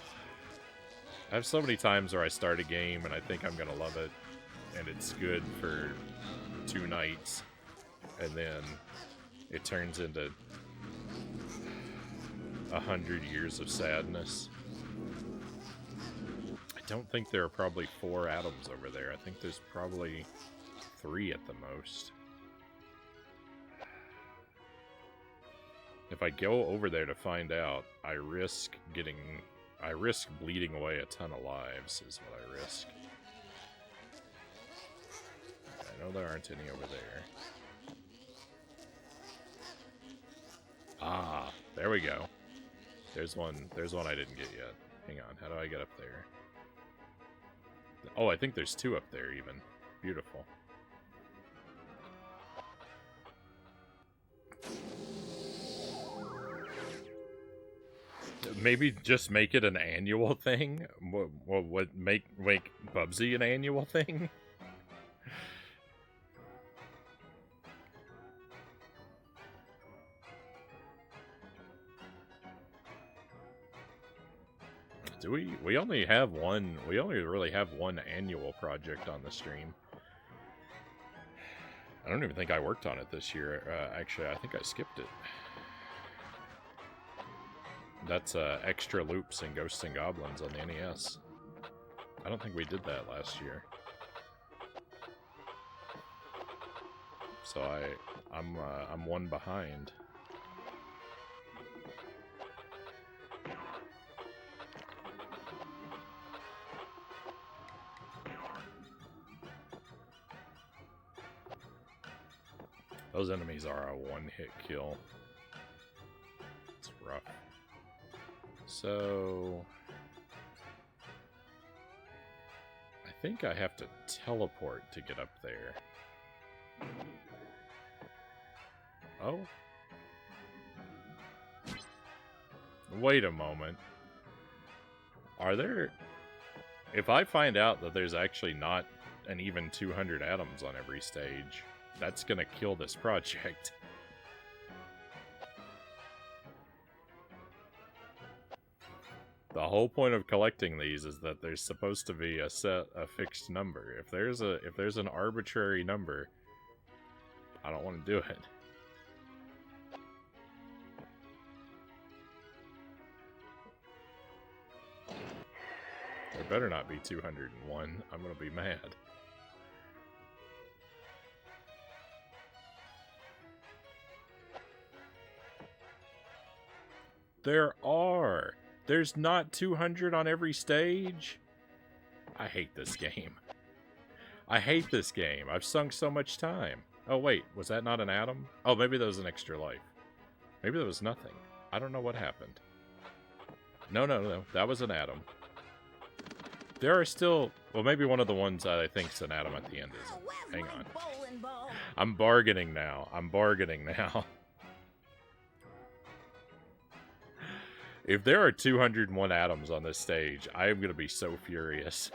I have so many times where I start a game and I think I'm gonna love it, and it's good for 2 nights, and then it turns into 100 years of sadness. I don't think there are probably 4 atoms over there. I think there's probably 3 at the most. If I go over there to find out, I risk bleeding away a ton of lives, is what I risk. I know there aren't any over there. Ah, there we go. There's one I didn't get yet. Hang on, how do I get up there? Oh, I think there's 2 up there even. Beautiful. Maybe just make it an annual thing? What make Bubsy an annual thing? Do we only have one, we only really have one annual project on the stream. I don't even think I worked on it this year. Actually, I think I skipped it. That's extra loops and Ghosts and Goblins on the NES. I don't think we did that last year. So I'm one behind. Those enemies are a one-hit kill. It's rough. So I think I have to teleport to get up there. Oh. Wait a moment. Are there... If I find out that there's actually not an even 200 atoms on every stage, that's gonna kill this project. The whole point of collecting these is that there's supposed to be a fixed number. If there's an arbitrary number, I don't want to do it. There better not be 201. I'm gonna be mad. There are. There's not 200 on every stage. I hate this game. I hate this game. I've sunk so much time. Oh wait, was that not an atom? Oh, maybe that was an extra life. Maybe that was nothing. I don't know what happened. No. That was an atom. There are still... Well, maybe one of the ones that I think is an atom at the end is... Hang on. I'm bargaining now. If there are 201 atoms on this stage, I am going to be so furious.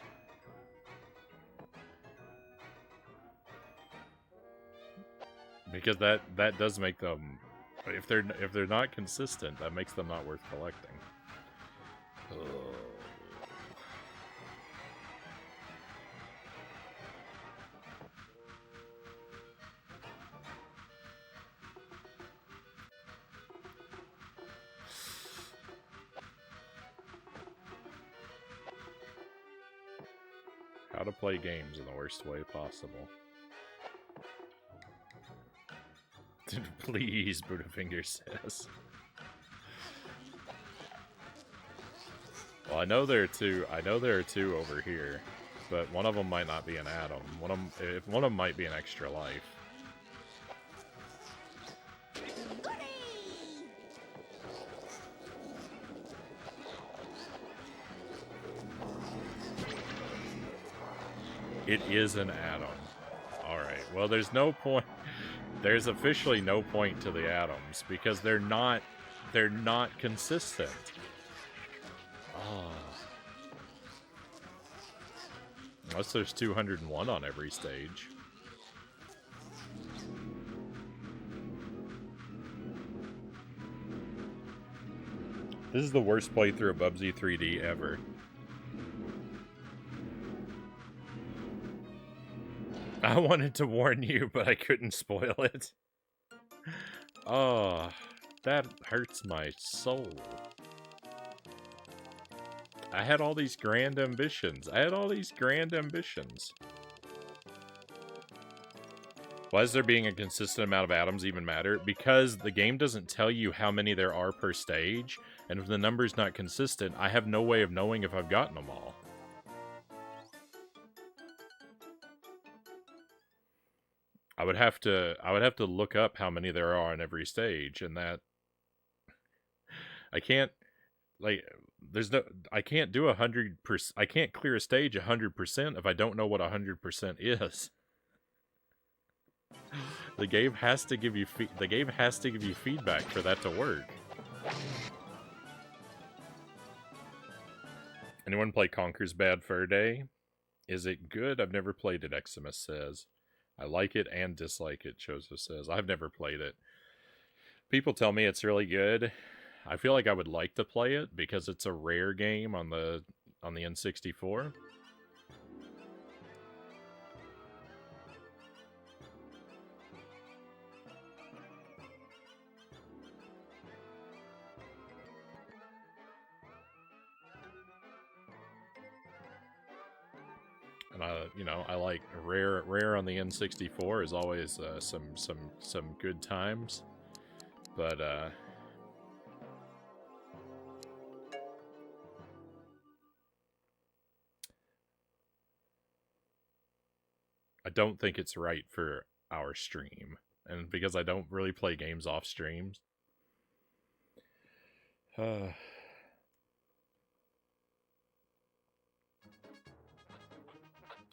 Because that does make them... If they're not consistent, that makes them not worth collecting. Ugh. How to play games in the worst way possible. Please, Buddhafinger says. Well, I know there are two over here, but one of them might not be an atom. One of them might be an extra life. It is an atom. Alright, well there's no point. There's officially no point to the atoms because they're not consistent. Oh. Unless there's 201 on every stage. This is the worst playthrough of Bubsy 3D ever. I wanted to warn you, but I couldn't spoil it. Oh, that hurts my soul. I had all these grand ambitions. Why does there being a consistent amount of atoms even matter? Because the game doesn't tell you how many there are per stage, and if the number's not consistent, I have no way of knowing if I've gotten them all. I would have to look up how many there are on every stage, and that I can't, like, I can't do 100%. I can't clear a stage 100% if I don't know what 100% is. The game has to give you feedback for that to work. Anyone play Conker's Bad Fur Day? Is it good? I've never played it, Eximus says. I like it and dislike it, Joseph says. I've never played it. People tell me it's really good. I feel like I would like to play it because it's a rare game on the N64. And I like rare on the N64 is always some good times, but I don't think it's right for our stream, and because I don't really play games off streams.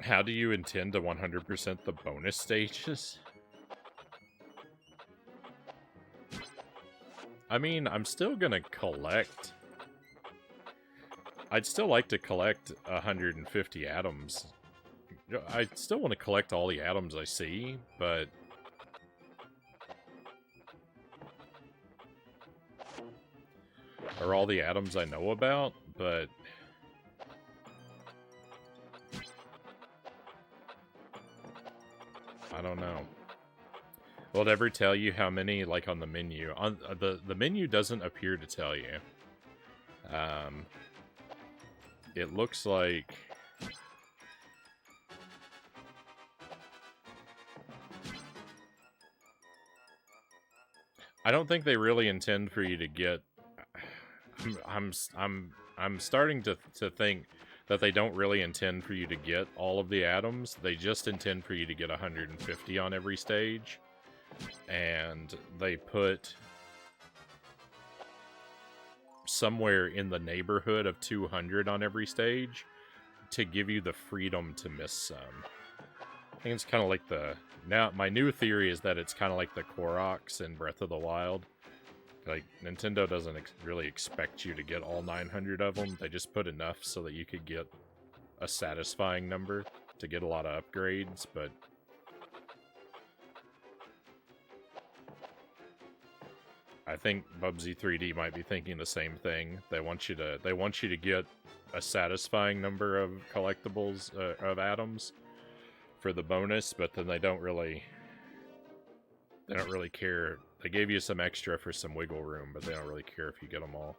How do you intend to 100% the bonus stages? I mean, I'm still gonna collect. I'd still like to collect 150 atoms. I still want to collect all the atoms I see, but or all the atoms I know about, but I don't know. Will it ever tell you how many, like, on the menu? On the menu doesn't appear to tell you. It looks like I don't think they really intend for you to get. I'm starting to think that they don't really intend for you to get all of the atoms. They just intend for you to get 150 on every stage. And they put somewhere in the neighborhood of 200 on every stage to give you the freedom to miss some. I think it's kind of like the... Now, my new theory is that it's kind of like the Koroks in Breath of the Wild. Like, Nintendo doesn't really expect you to get all 900 of them. They just put enough so that you could get a satisfying number to get a lot of upgrades, but... I think Bubsy 3D might be thinking the same thing. They want you to get a satisfying number of collectibles, of atoms for the bonus, but then they don't really care. They gave you some extra for some wiggle room, but they don't really care if you get them all.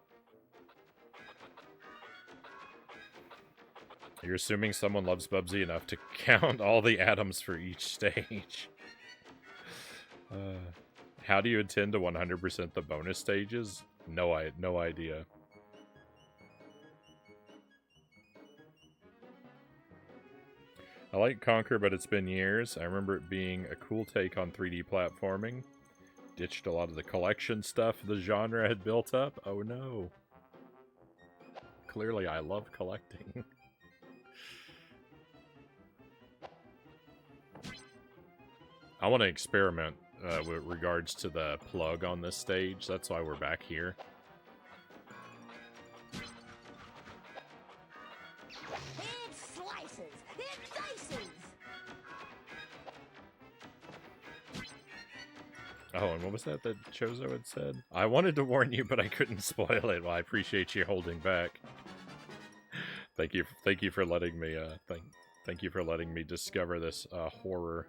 You're assuming someone loves Bubsy enough to count all the atoms for each stage. How do you intend to 100% the bonus stages? No idea. I like Conquer, but it's been years. I remember it being a cool take on 3D platforming. Ditched a lot of the collection stuff the genre had built up. Oh no. Clearly I love collecting. I want to experiment with regards to the plug on this stage. That's why we're back here. It slices. It dices. Oh, and what was that Chozo had said? I wanted to warn you, but I couldn't spoil it. Well, I appreciate you holding back. Thank you for letting me thank you for letting me discover this horror.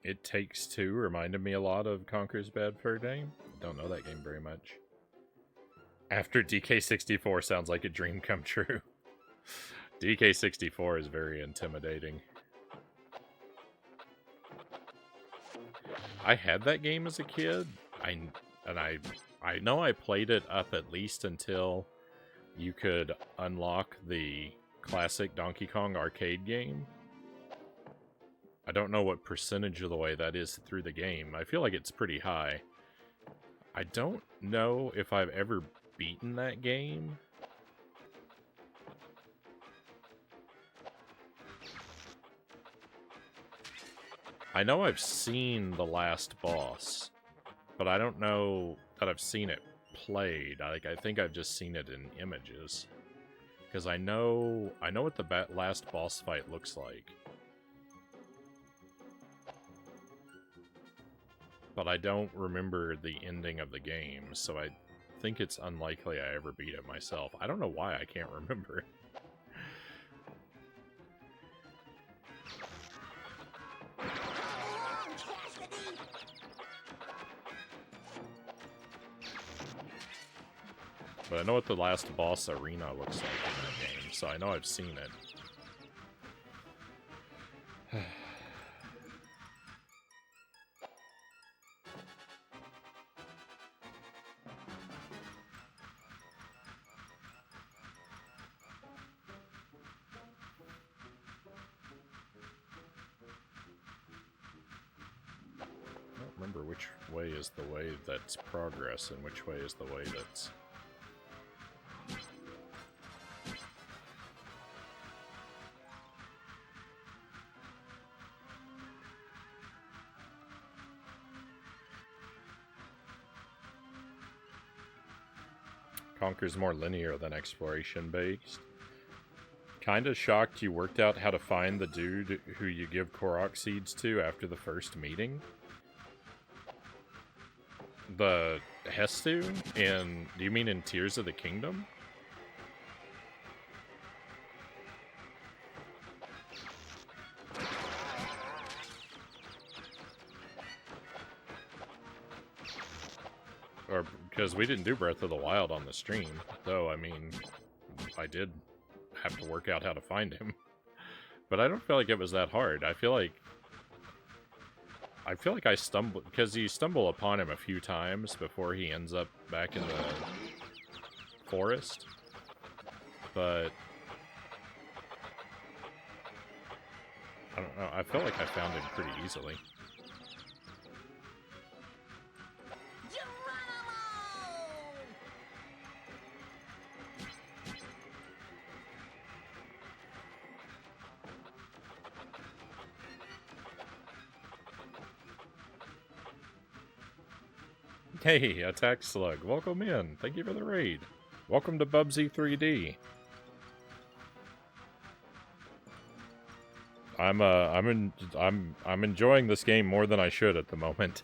It Takes Two reminded me a lot of Conker's Bad Fur Day. Don't know that game very much. After DK64 sounds like a dream come true. DK64 is very intimidating. I had that game as a kid. I know I played it up at least until you could unlock the classic Donkey Kong arcade game. I don't know what percentage of the way that is through the game. I feel like it's pretty high. I don't know if I've ever beaten that game. I know I've seen the last boss, but I don't know that I've seen it played. I think I've just seen it in images. Because I know what the last boss fight looks like. But I don't remember the ending of the game, so I think it's unlikely I ever beat it myself. I don't know why I can't remember. But I know what the last boss arena looks like in that game, so I know I've seen it. Which way is the way that's progress and which way is the way that's... Conker's more linear than exploration based. Kinda shocked you worked out how to find the dude who you give Korok seeds to after the first meeting. The Hestu in... Do you mean in Tears of the Kingdom? Or, because we didn't do Breath of the Wild on the stream. Though, I mean, I did have to work out how to find him. But I don't feel like it was that hard. I feel like I stumbled, because you stumble upon him a few times before he ends up back in the forest. But I don't know, I feel like I found him pretty easily. Hey, Attack Slug, welcome in. Thank you for the raid. Welcome to Bubsy 3D. I'm enjoying this game more than I should at the moment.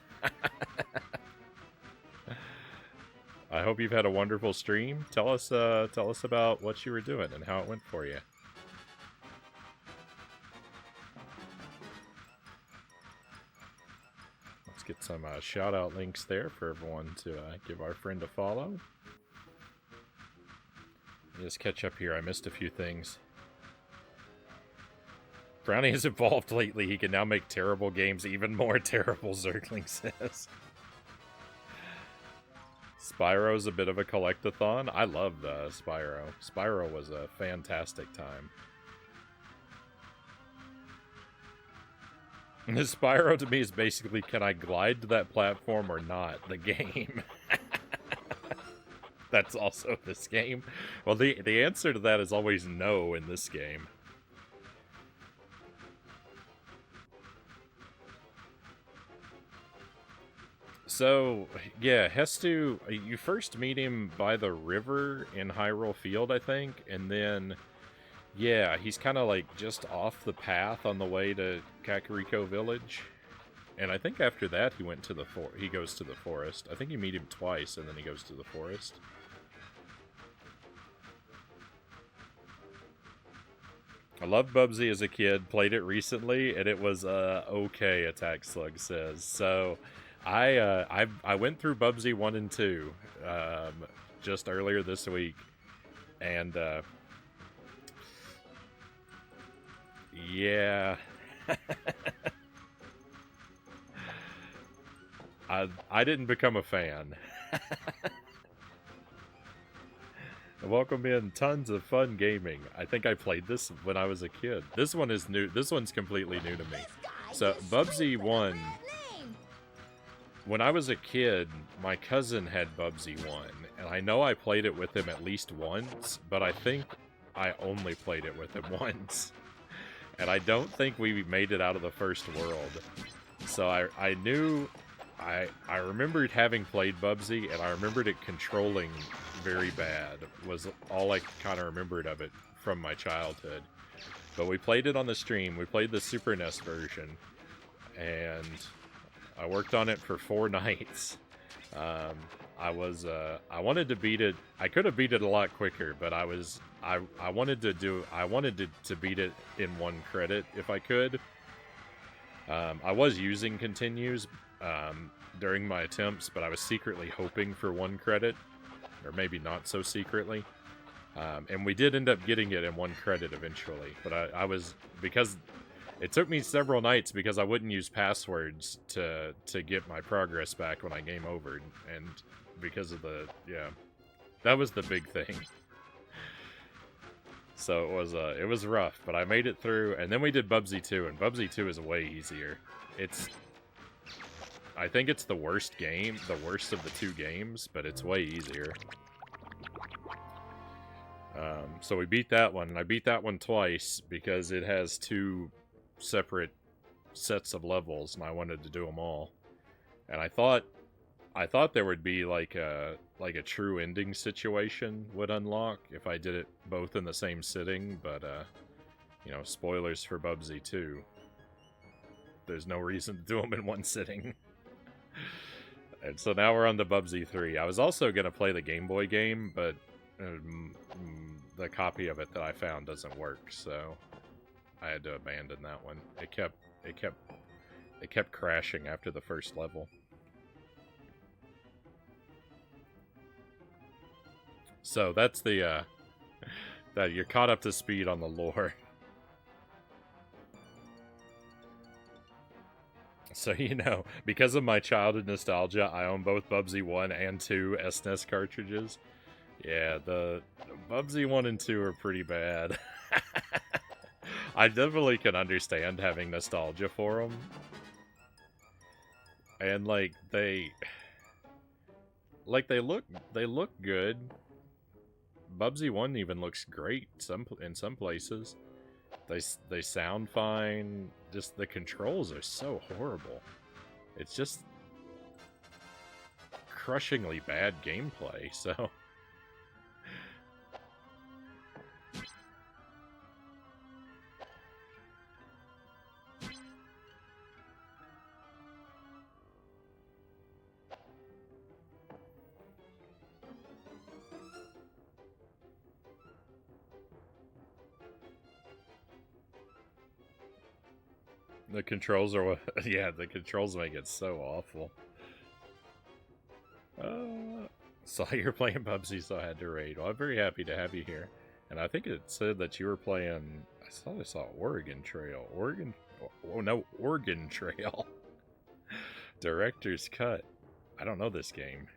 I hope you've had a wonderful stream. Tell us about what you were doing and how it went for you. Let's get some shout out links there for everyone to give our friend a follow. Just catch up here. I missed a few things. Frownie has evolved lately. He can now make terrible games even more terrible, Zergling says. Spyro's a bit of a collectathon. I loved Spyro. Spyro was a fantastic time. Spyro to me is basically, can I glide to that platform or not? The game. That's also this game. Well, the answer to that is always no in this game. So, yeah, Hestu, you first meet him by the river in Hyrule Field, I think, and then, yeah, he's kind of like just off the path on the way to Kakariko Village. And I think after that he went to he goes to the forest. I think you meet him twice and then he goes to the forest. I loved Bubsy as a kid, played it recently, and it was okay, Attack Slug says. So I went through Bubsy 1 and 2 just earlier this week, and yeah. I didn't become a fan. Welcome in, tons of fun gaming. I think I played this when I was a kid. This one is new. This one's completely new to me. So Bubsy 1, when I was a kid, my cousin had Bubsy 1, and I know I played it with him at least once, but I think I only played it with him once. And I don't think we made it out of the first world. So I knew, I remembered having played Bubsy, and I remembered it controlling very bad, was all I kind of remembered of it from my childhood. But we played it on the stream. We played the Super NES version, and I worked on it for 4 nights. I wanted to beat it. I could have beat it a lot quicker, but I wanted to beat it in 1 credit if I could. I was using continues during my attempts, but I was secretly hoping for 1 credit, or maybe not so secretly. And we did end up getting it in 1 credit eventually, but I was, because it took me several nights because I wouldn't use passwords to get my progress back when I game over, and because of that was the big thing. So it was rough, but I made it through, and then we did Bubsy 2, and Bubsy 2 is way easier. I think it's the worst game, the worst of the 2 games, but it's way easier. So we beat that one, and I beat that one twice because it has 2 separate sets of levels, and I wanted to do them all. And I thought there would be like a true ending situation would unlock if I did it both in the same sitting, but you know, spoilers for Bubsy 2. There's no reason to do them in 1 sitting. And so now we're on to Bubsy 3. I was also going to play the Game Boy game, but the copy of it that I found doesn't work, so I had to abandon that one. It kept crashing after the first level. So that's the that you're caught up to speed on the lore. So, you know, because of my childhood nostalgia, I own both Bubsy 1 and 2 SNES cartridges. Yeah, the Bubsy 1 and 2 are pretty bad. I definitely can understand having nostalgia for them. And, like, they look good. Bubsy 1 even looks great in some places. They sound fine. Just the controls are so horrible. It's just crushingly bad gameplay, so The controls are what... Yeah, the controls make it so awful. Saw you're playing Bubsy, so I had to raid. Well, I'm very happy to have you here. And I think it said that you were playing... I saw Oregon Trail. Oregon... Oh, no, Oregon Trail. Director's Cut. I don't know this game.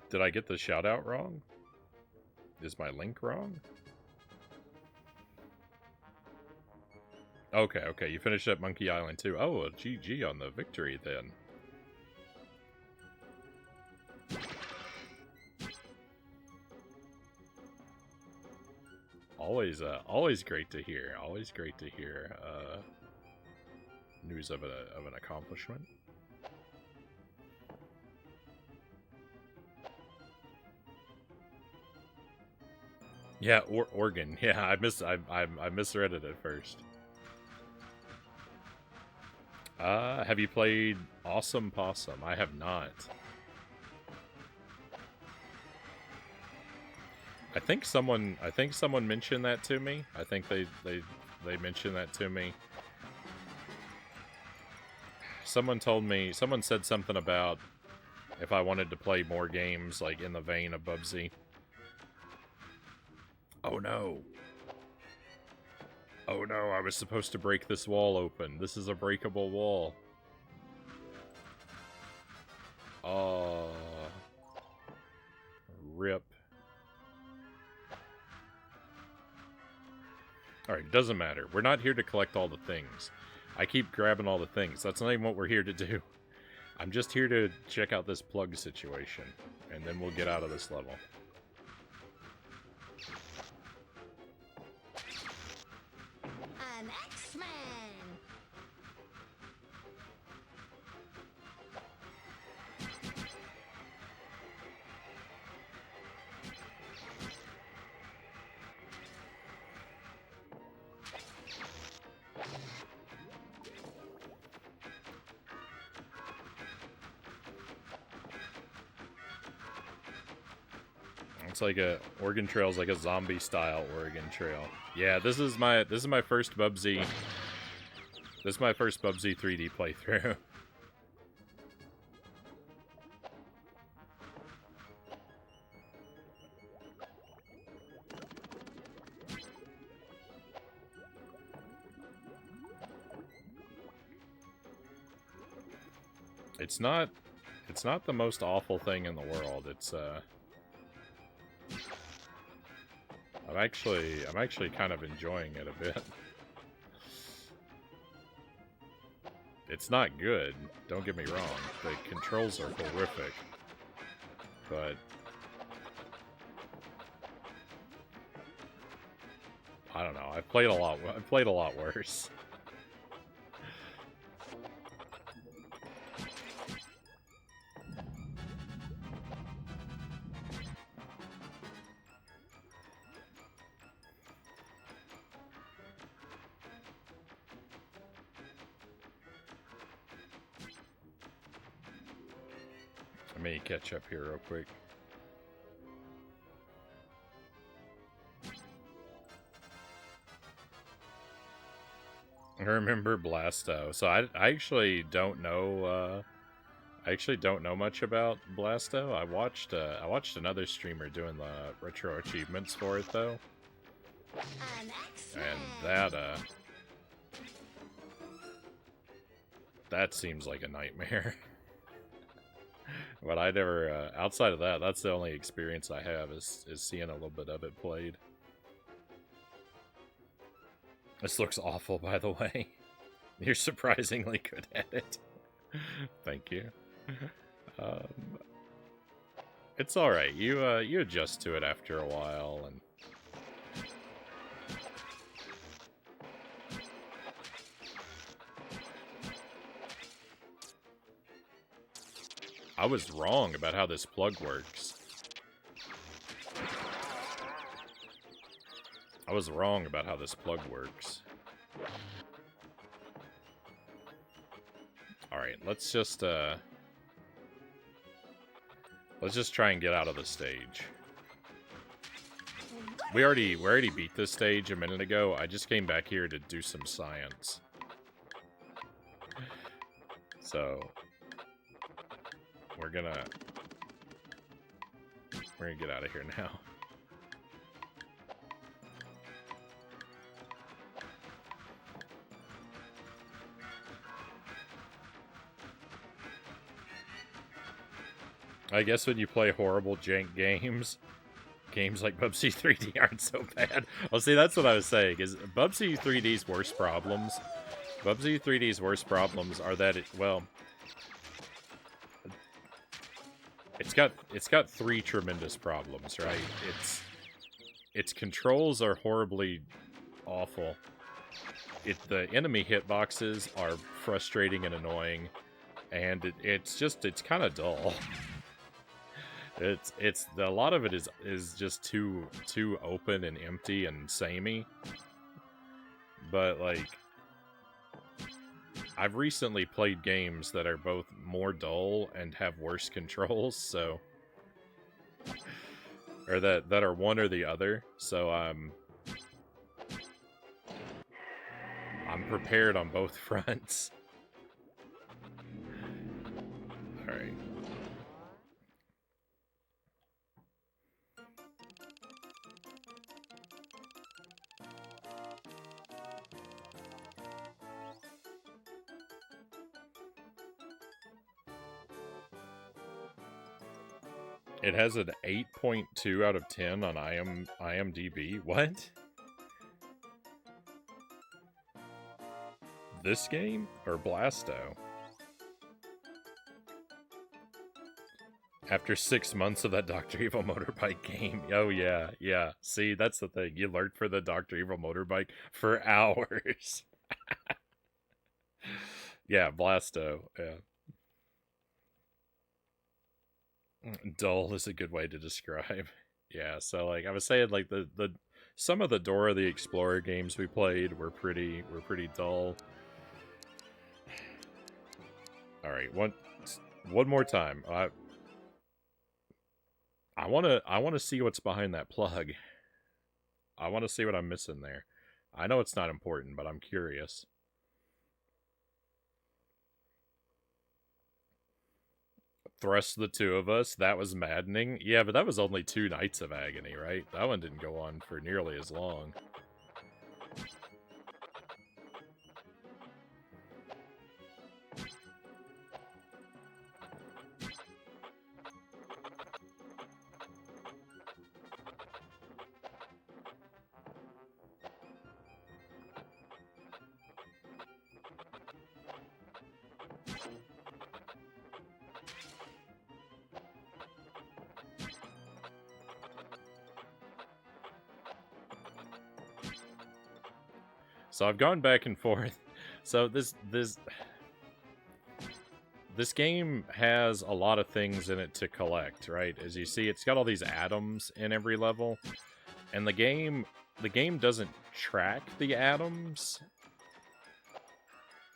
Did I get the shout out wrong? Is my link wrong? Okay, okay, you finished up Monkey Island too. Oh, a GG on the victory then. Always great to hear. Always great to hear news of an accomplishment. Yeah, Oregon. Yeah, I misread it at first. Have you played Awesome Possum? I have not. I think someone mentioned that to me. I think they mentioned that to me. Someone said something about if I wanted to play more games like in the vein of Bubsy. Oh no. Oh no, I was supposed to break this wall open. This is a breakable wall. Oh. Rip. Alright, doesn't matter. We're not here to collect all the things. I keep grabbing all the things. That's not even what we're here to do. I'm just here to check out this plug situation. And then we'll get out of this level. An X-Man. It's like Oregon Trail's like a zombie style Oregon Trail. Yeah, this is my first Bubsy. This is my first Bubsy 3D playthrough. It's not the most awful thing in the world. It's I'm actually kind of enjoying it a bit. It's not good, don't get me wrong. The controls are horrific. But I don't know. I've played a lot worse. Let me catch up here real quick. I remember Blasto. So I actually don't know. I actually don't know much about Blasto. I watched another streamer doing the retro achievements for it though, and that seems like a nightmare. But I never, outside of that, that's the only experience I have is seeing a little bit of it played. This looks awful, by the way. You're surprisingly good at it. Thank you. It's alright. You adjust to it after a while, and I was wrong about how this plug works. I was wrong about how this plug works. Alright, let's just Let's just try and get out of the stage. We already beat this stage a minute ago. I just came back here to do some science. So we're gonna get out of here now. I guess when you play horrible jank games like Bubsy 3D aren't so bad. Well, see, that's what I was saying, is Bubsy 3D's worst problems... Bubsy 3D's worst problems are that it's got three tremendous problems, right? Its controls are horribly awful. The enemy hitboxes are frustrating and annoying, and it's kind of dull. A lot of it is just too open and empty and samey. But like, I've recently played games that are both more dull and have worse controls, so or that are one or the other. So I'm prepared on both fronts. All right. It has an 8.2 out of 10 on IMDb. What? This game? Or Blasto? After 6 months of that Dr. Evil motorbike game. Oh, yeah, yeah. See, that's the thing. You lurked for the Dr. Evil motorbike for hours. Yeah, Blasto. Yeah. Dull is a good way to describe. Yeah, so like I was saying, like the some of the Dora the Explorer games we played were pretty dull. All right, one more time. I want to see what's behind that plug. I want to see what I'm missing there. I know it's not important, but I'm curious. Thrust the two of us, that was maddening. Yeah, but that was only 2 nights of agony, right? That one didn't go on for nearly as long. So I've gone back and forth. So this game has a lot of things in it to collect, right? As you see, it's got all these atoms in every level, and the game doesn't track the atoms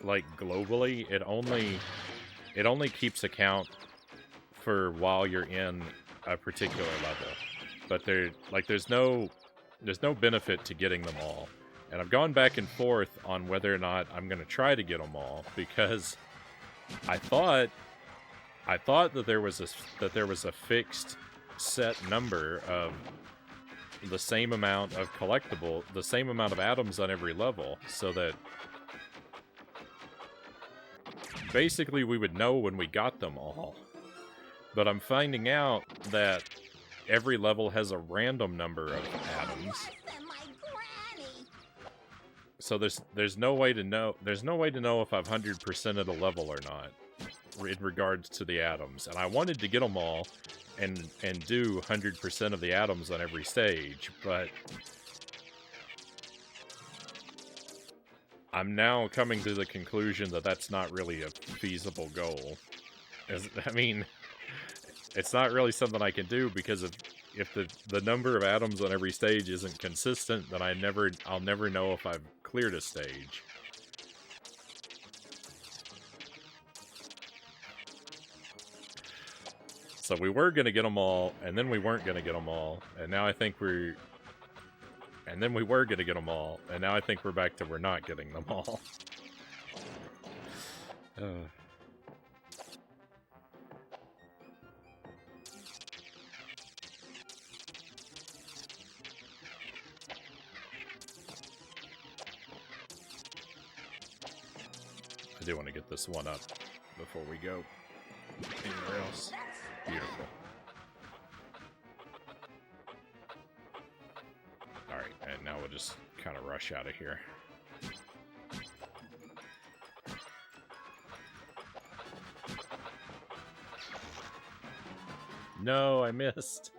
like globally. It only keeps account for while you're in a particular level. But there's no benefit to getting them all. And I've gone back and forth on whether or not I'm going to try to get them all, because I thought that there was a fixed set number of the same amount of the same amount of atoms on every level, so that basically we would know when we got them all. But I'm finding out that every level has a random number of atoms. So there's no way to know if I've 100%ed the level or not in regards to the atoms. And I wanted to get them all and do 100% of the atoms on every stage, but I'm now coming to the conclusion that that's not really a feasible goal. I mean, it's not really something I can do, because if the number of atoms on every stage isn't consistent, then I'll never know if I've cleared a stage. So we were gonna get them all, and then we weren't gonna get them all, and now I think we're... And then we were gonna get them all, and now I think we're back to we're not getting them all. I do want to get this one up before we go anywhere else. Beautiful. Alright, and now we'll just kind of rush out of here. No, I missed.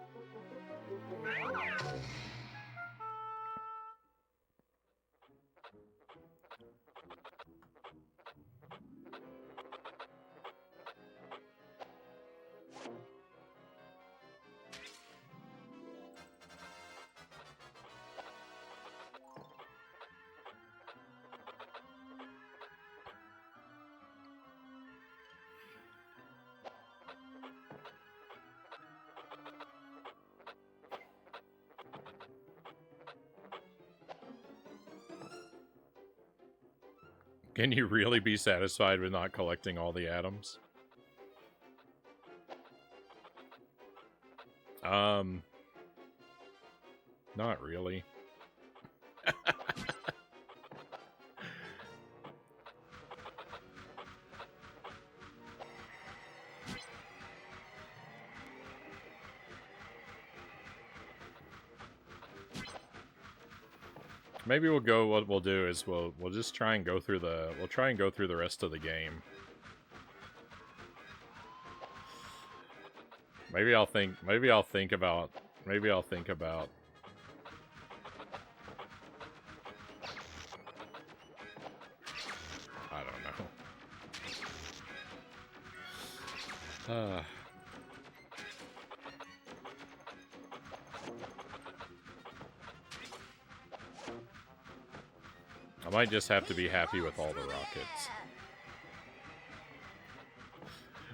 Can you really be satisfied with not collecting all the atoms? Not really. Maybe we'll go. What we'll do is we'll just try and go through the rest of the game. Maybe I'll think about. I don't know. I might just have to be happy with all the rockets.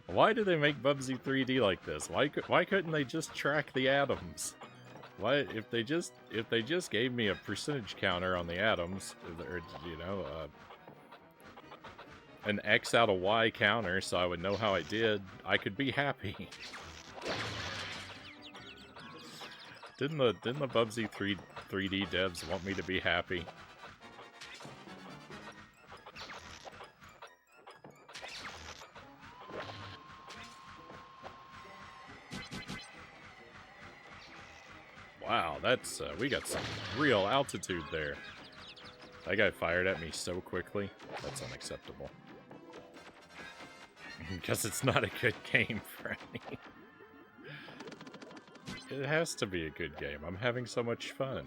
Why do they make Bubsy 3D like this? Why couldn't they just track the atoms? Why if they just gave me a percentage counter on the atoms, or you know, an X out of Y counter, so I would know how I did, I could be happy. Didn't the Bubsy 3D devs want me to be happy? Wow, that's, we got some real altitude there. That guy fired at me so quickly. That's unacceptable. Because it's not a good game, Frownie. It has to be a good game. I'm having so much fun.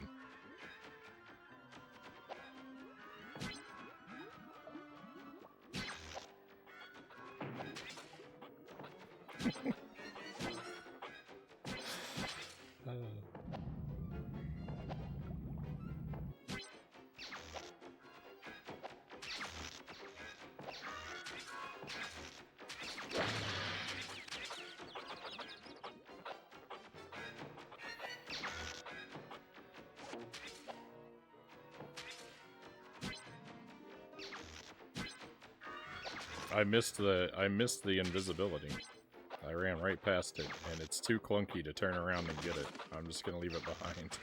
I missed the invisibility. I ran right past it, and it's too clunky to turn around and get it. I'm just gonna leave it behind.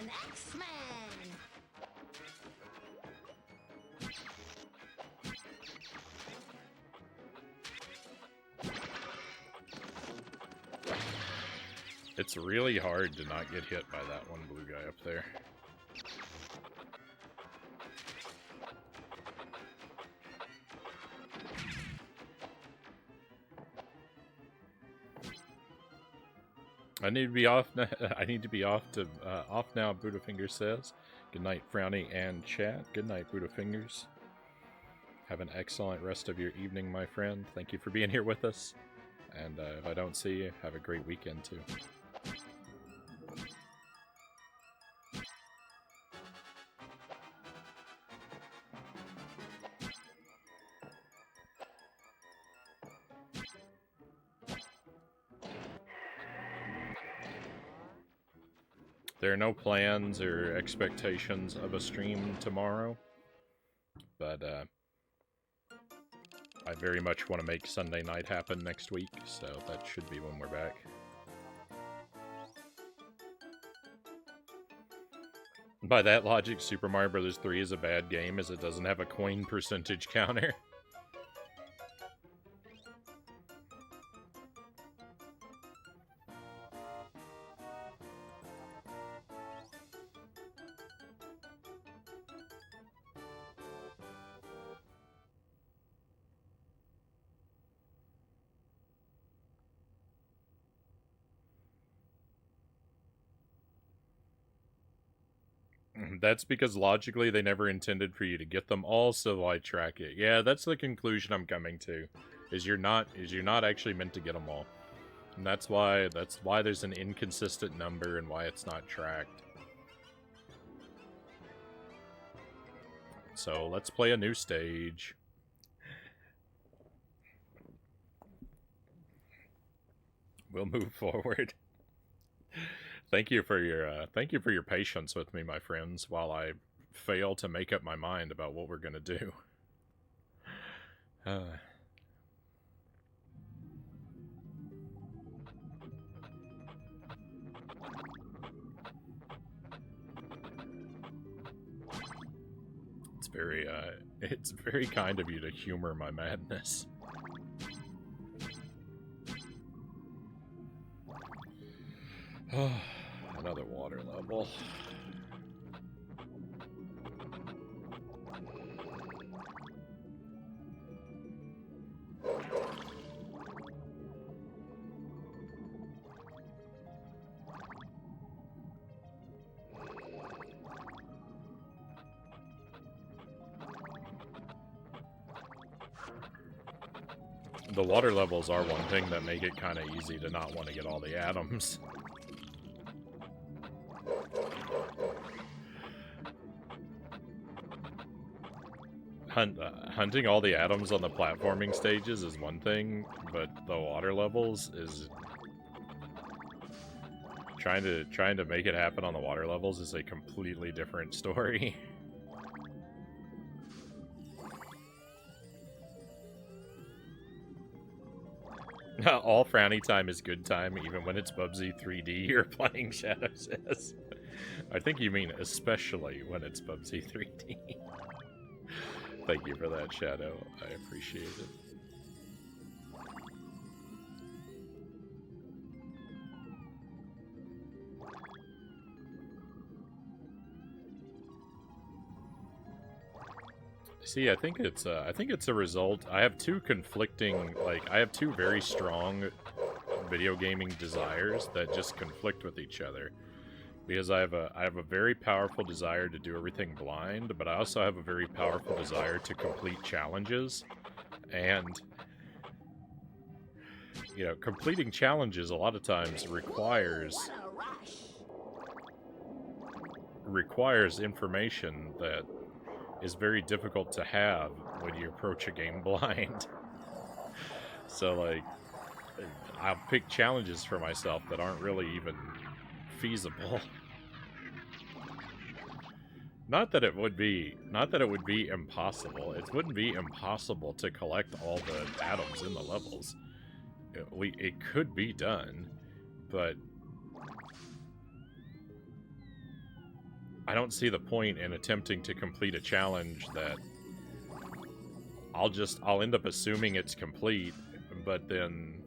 An X-Man. It's really hard to not get hit by that one blue guy up there. I need to be off. I need to be off now. Buddhafinger says. Good night, Frownie and chat. Good night, Buddhafingers. Have an excellent rest of your evening, my friend. Thank you for being here with us. And if I don't see you, have a great weekend too. There are no plans or expectations of a stream tomorrow, but I very much want to make Sunday night happen next week, so that should be when we're back. By that logic, Super Mario Bros. 3 is a bad game as it doesn't have a coin percentage counter. That's because logically they never intended for you to get them all, so why track it? Yeah, that's the conclusion I'm coming to. Is you're not actually meant to get them all. And that's why there's an inconsistent number and why it's not tracked. So let's play a new stage. We'll move forward. Thank you for your patience with me, my friends, while I fail to make up my mind about what we're gonna do. It's very kind of you to humor my madness. Another water level. The water levels are one thing that make it kind of easy to not want to get all the atoms. Hunting all the atoms on the platforming stages is one thing, but the water levels is... Trying to make it happen on the water levels is a completely different story. All Frownie time is good time, even when it's Bubsy 3D you're playing, Shadow says. I think you mean especially when it's Bubsy 3D. Thank you for that, Shadow. I appreciate it. See, I think it's a result. I have two conflicting, I have two very strong video gaming desires that just conflict with each other. Because I have a very powerful desire to do everything blind, but I also have a very powerful desire to complete challenges. And, you know, completing challenges a lot of times requires information that is very difficult to have when you approach a game blind. So, like, I'll pick challenges for myself that aren't really even feasible. Not that it would be impossible. It wouldn't be impossible to collect all the atoms in the levels. It could be done, but I don't see the point in attempting to complete a challenge that I'll end up assuming it's complete, but then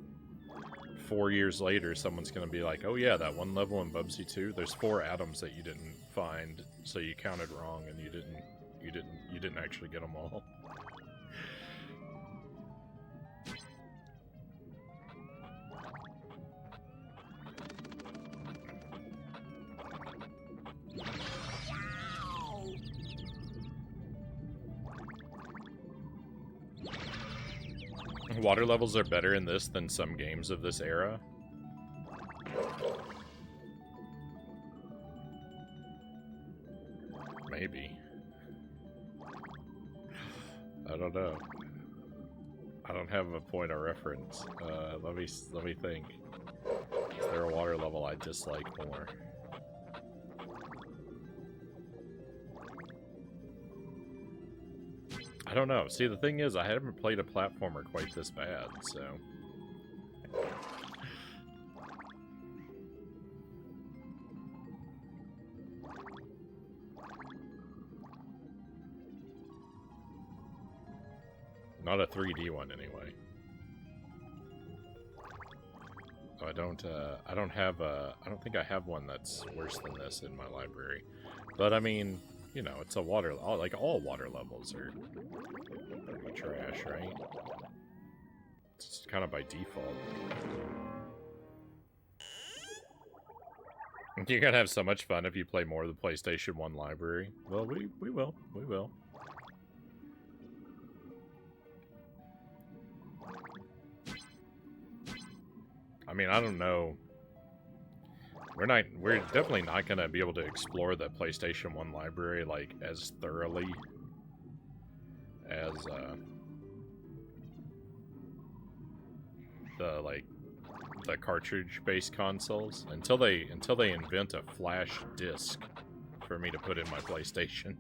4 years later someone's gonna be like, oh yeah, that one level in Bubsy 2, there's 4 atoms that you didn't find, so you counted wrong and you didn't actually get them all. Water levels are better in this than some games of this era. Maybe. I don't know. I don't have a point of reference. Let me think. Is there a water level I dislike more? I don't know. See, the thing is, I haven't played a platformer quite this bad, so... Not a 3D one, anyway. So I don't think I have one that's worse than this in my library. But, I mean, you know, it's a water... like, all water levels are pretty trash, right? It's kind of by default. You're gonna have so much fun if you play more of the PlayStation 1 library. Well, we will. We will. I mean, I don't know. We're definitely not gonna be able to explore the PlayStation 1 library, like, as thoroughly as, the cartridge-based consoles until they invent a flash disc for me to put in my PlayStation.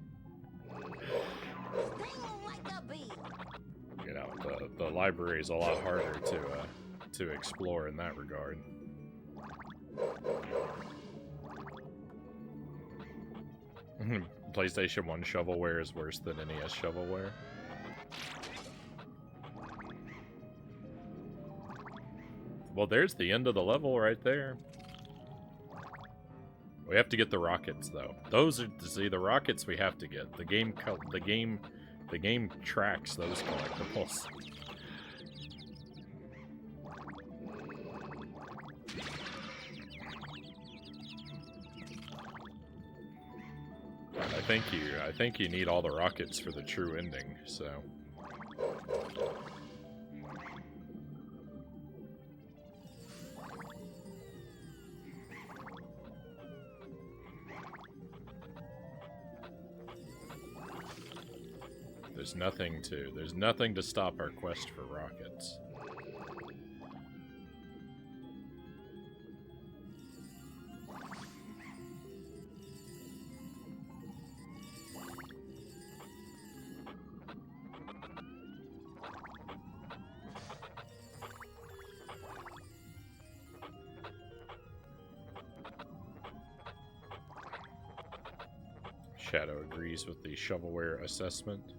You know, the library is a lot harder to explore in that regard. PlayStation 1 shovelware is worse than NES shovelware. Well, there's the end of the level right there. We have to get the rockets, though. Those are, see, the rockets we have to get. The game tracks those collectibles. I think you need all the rockets for the true ending, so. There's nothing to stop our quest for rockets. Shadow agrees with the shovelware assessment.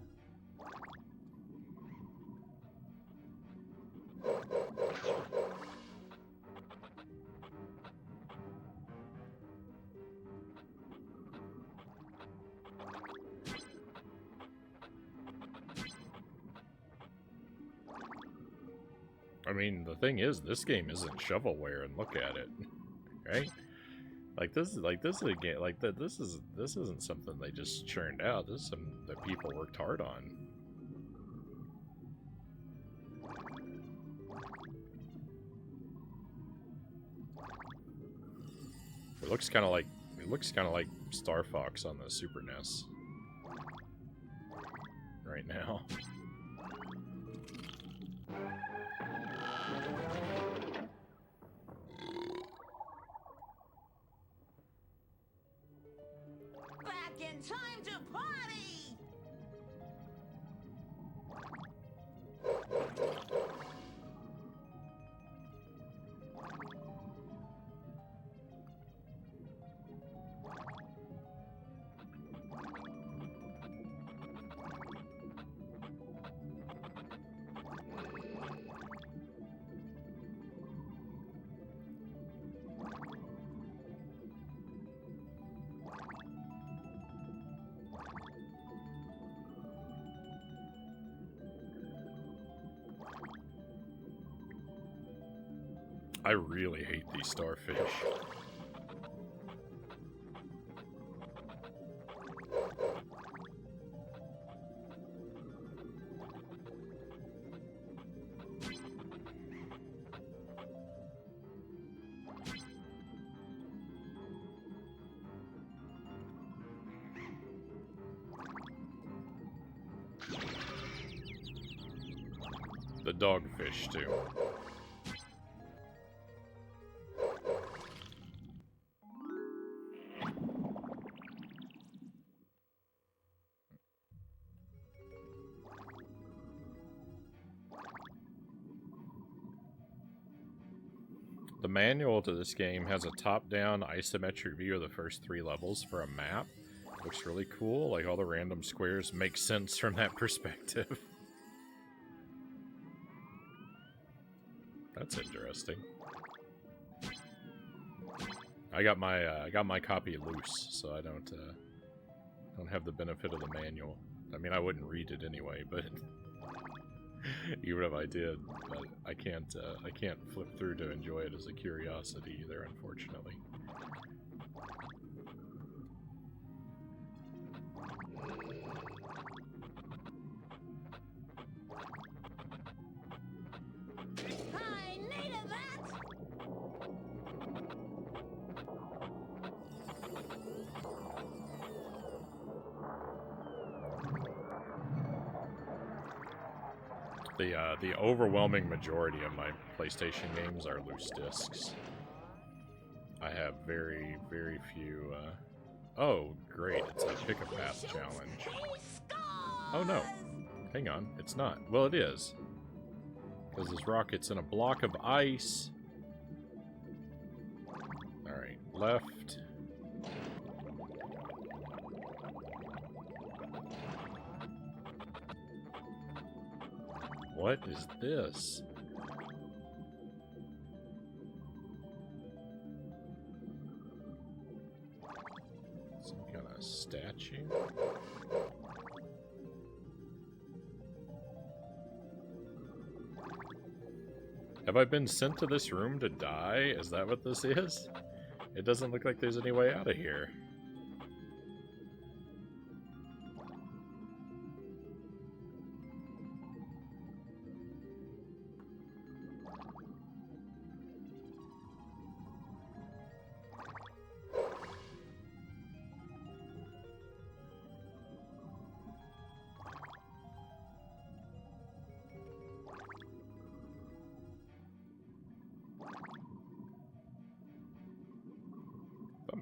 I mean, the thing is, this game isn't shovelware, and look at it, right? This is a game like that. This isn't something they just churned out. This is something that people worked hard on. It looks kind of like Star Fox on the Super NES right now. Time to party! I really hate these starfish. The dogfish, too. manual to this game has a top-down isometric view of the first 3 levels for a map. Looks really cool. Like, all the random squares make sense from that perspective. That's interesting. I got my copy loose, so I don't have the benefit of the manual. I mean, I wouldn't read it anyway, but even if I did, but I can't flip through to enjoy it as a curiosity either, unfortunately. I needed that. The overwhelming majority of my PlayStation games are loose discs. I have very, very few, Oh, great, it's a pick-a-path challenge. Oh no, hang on, it's not. Well, it is. Because this rocket's in a block of ice. Alright, left. What is this? Some kind of statue? Have I been sent to this room to die? Is that what this is? It doesn't look like there's any way out of here.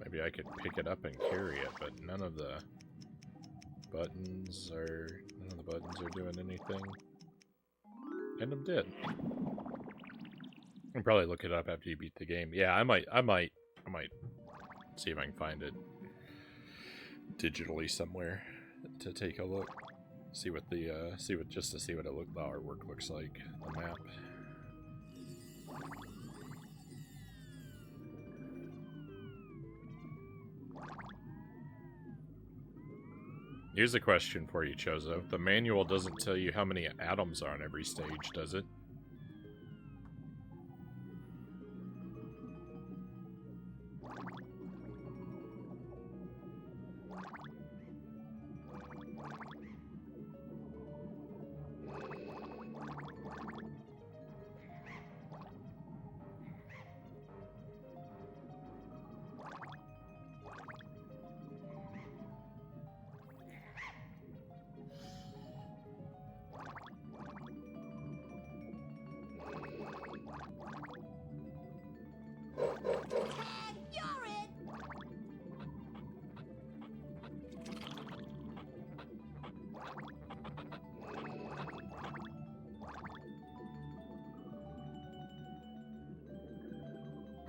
Maybe I could pick it up and carry it, but none of the buttons are doing anything. And I'm dead. I'll probably look it up after you beat the game. Yeah, I might see if I can find it digitally somewhere to take a look. See what the just to see what the artwork looks like, the map. Here's a question for you, Chozo. The manual doesn't tell you how many atoms are on every stage, does it?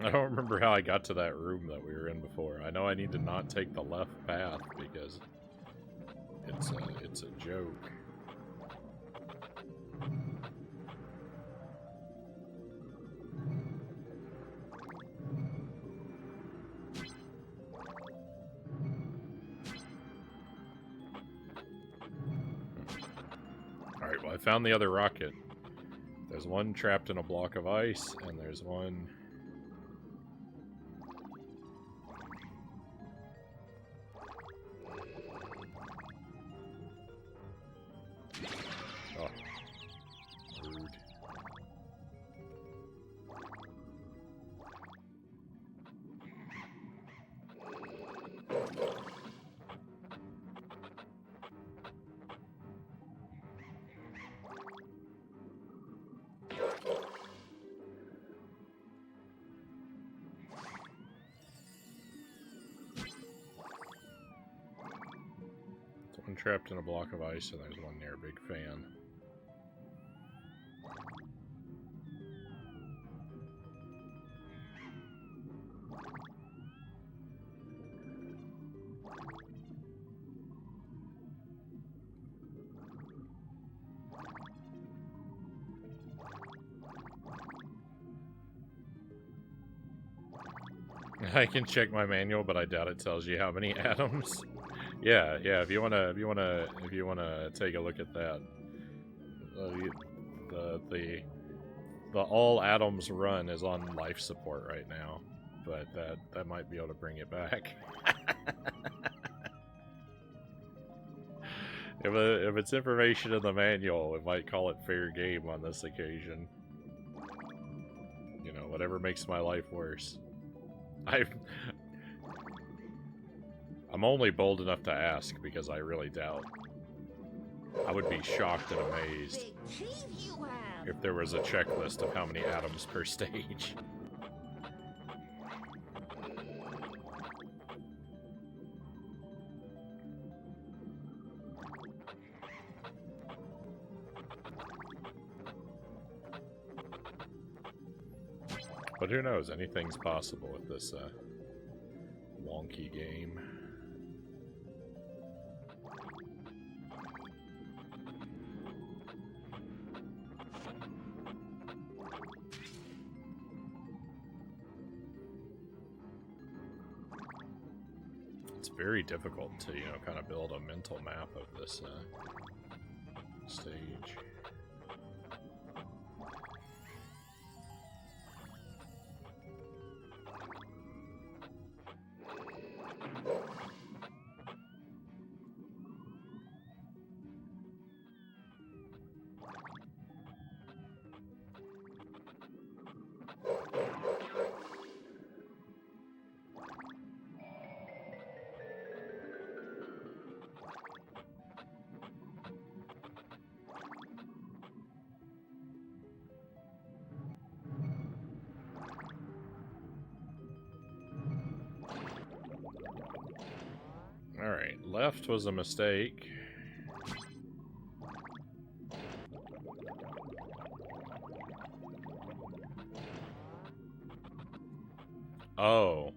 I don't remember how I got to that room that we were in before. I know I need to not take the left path because it's a joke. Alright, well I found the other rocket. There's one trapped in a block of ice, and there's one... One trapped in a block of ice, and there's one near a big fan. I can check my manual, but I doubt it tells you how many atoms. Yeah, if you wanna take a look at that, the all atoms run is on life support right now, but that might be able to bring it back. If it's information in the manual, we might call it fair game on this occasion. You know, whatever makes my life worse. I'm only bold enough to ask because I really doubt. I would be shocked and amazed Big teeth you have. if there was a checklist of how many atoms per stage. But who knows, anything's possible with this wonky game. It's very difficult to, you know, kind of build a mental map of this stage. Alright, left was a mistake. Oh.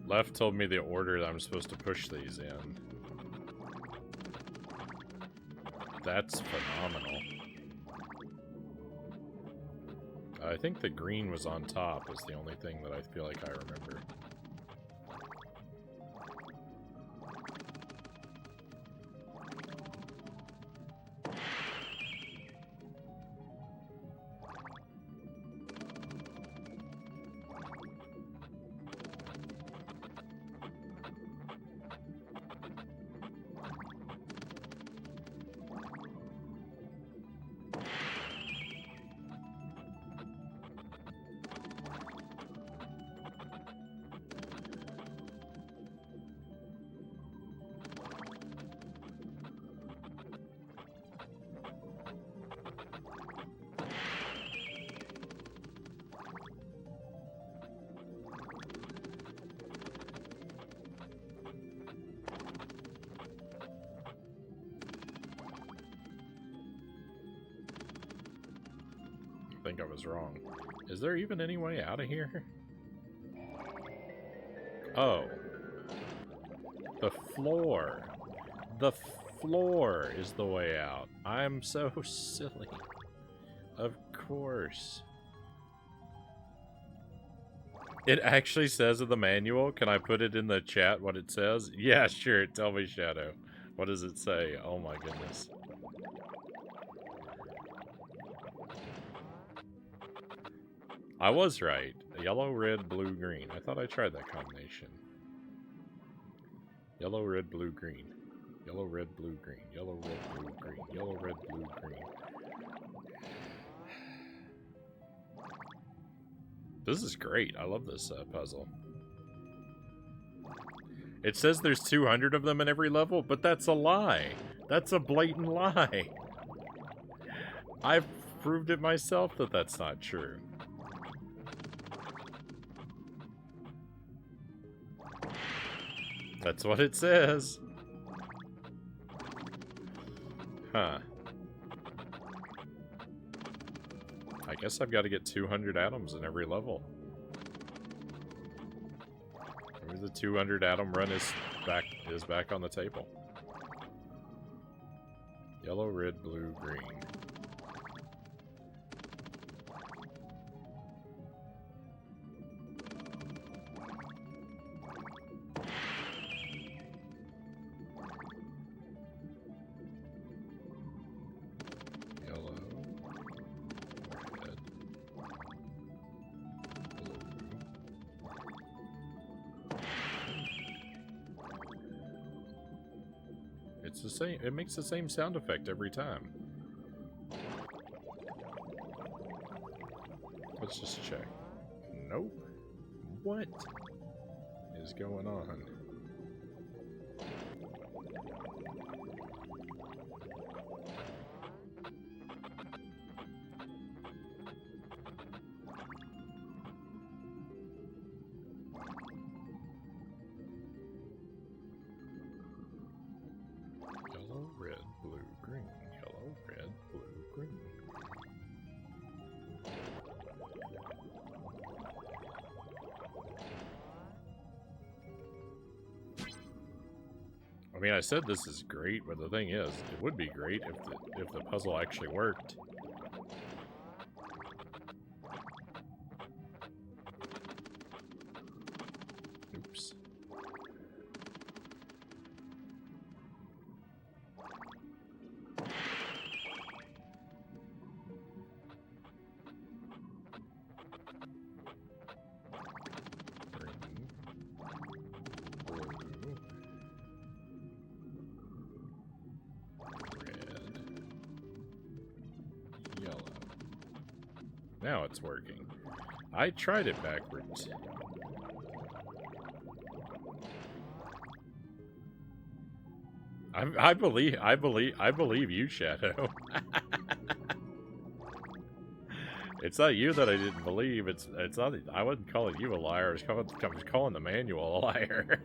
Left told me the order that I'm supposed to push these in. That's phenomenal. I think the green was on top is the only thing that I feel like I remember. I think I was wrong. Is there even any way out of here? Oh. The floor. The floor is the way out. I'm so silly. Of course. It actually says in the manual. Can I put it in the chat what it says? Yeah, sure. Tell me, Shadow. What does it say? Oh my goodness. I was right. Yellow, red, blue, green. I thought I tried that combination. Yellow, red, blue, green. Yellow, red, blue, green. Yellow, red, blue, green. Yellow, red, blue, green. This is great. I love this puzzle. It says there's 200 of them in every level, but that's a lie. That's a blatant lie. I've proved it myself that that's not true. That's what it says. Huh. I guess I've got to get 200 atoms in every level. Maybe the 200 atom run is back on the table. Yellow, red, blue, green. It's the same. It makes the same sound effect every time. Let's just check. Nope. What is going on? Yellow, red, blue, green. Yellow, red, blue, green. I mean, I said this is great, but the thing is, it would be great if the puzzle actually worked. Oops. Green. Blue. Yellow. Now it's working. I tried it backwards. I believe you, Shadow. It's not you that I didn't believe. It's not. I wasn't calling you a liar. I was calling the manual a liar.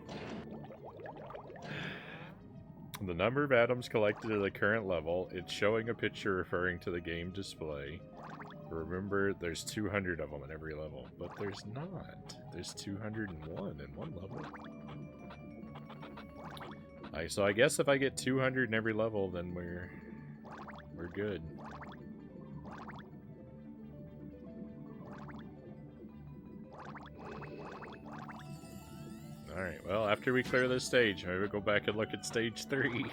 The number of atoms collected at the current level. It's showing a picture referring to the game display. Remember, there's 200 of them in every level, but there's not. There's 201 in one level. So I guess if I get 200 in every level, then we're good. Alright, well, after we clear this stage, maybe we'll go back and look at stage 3.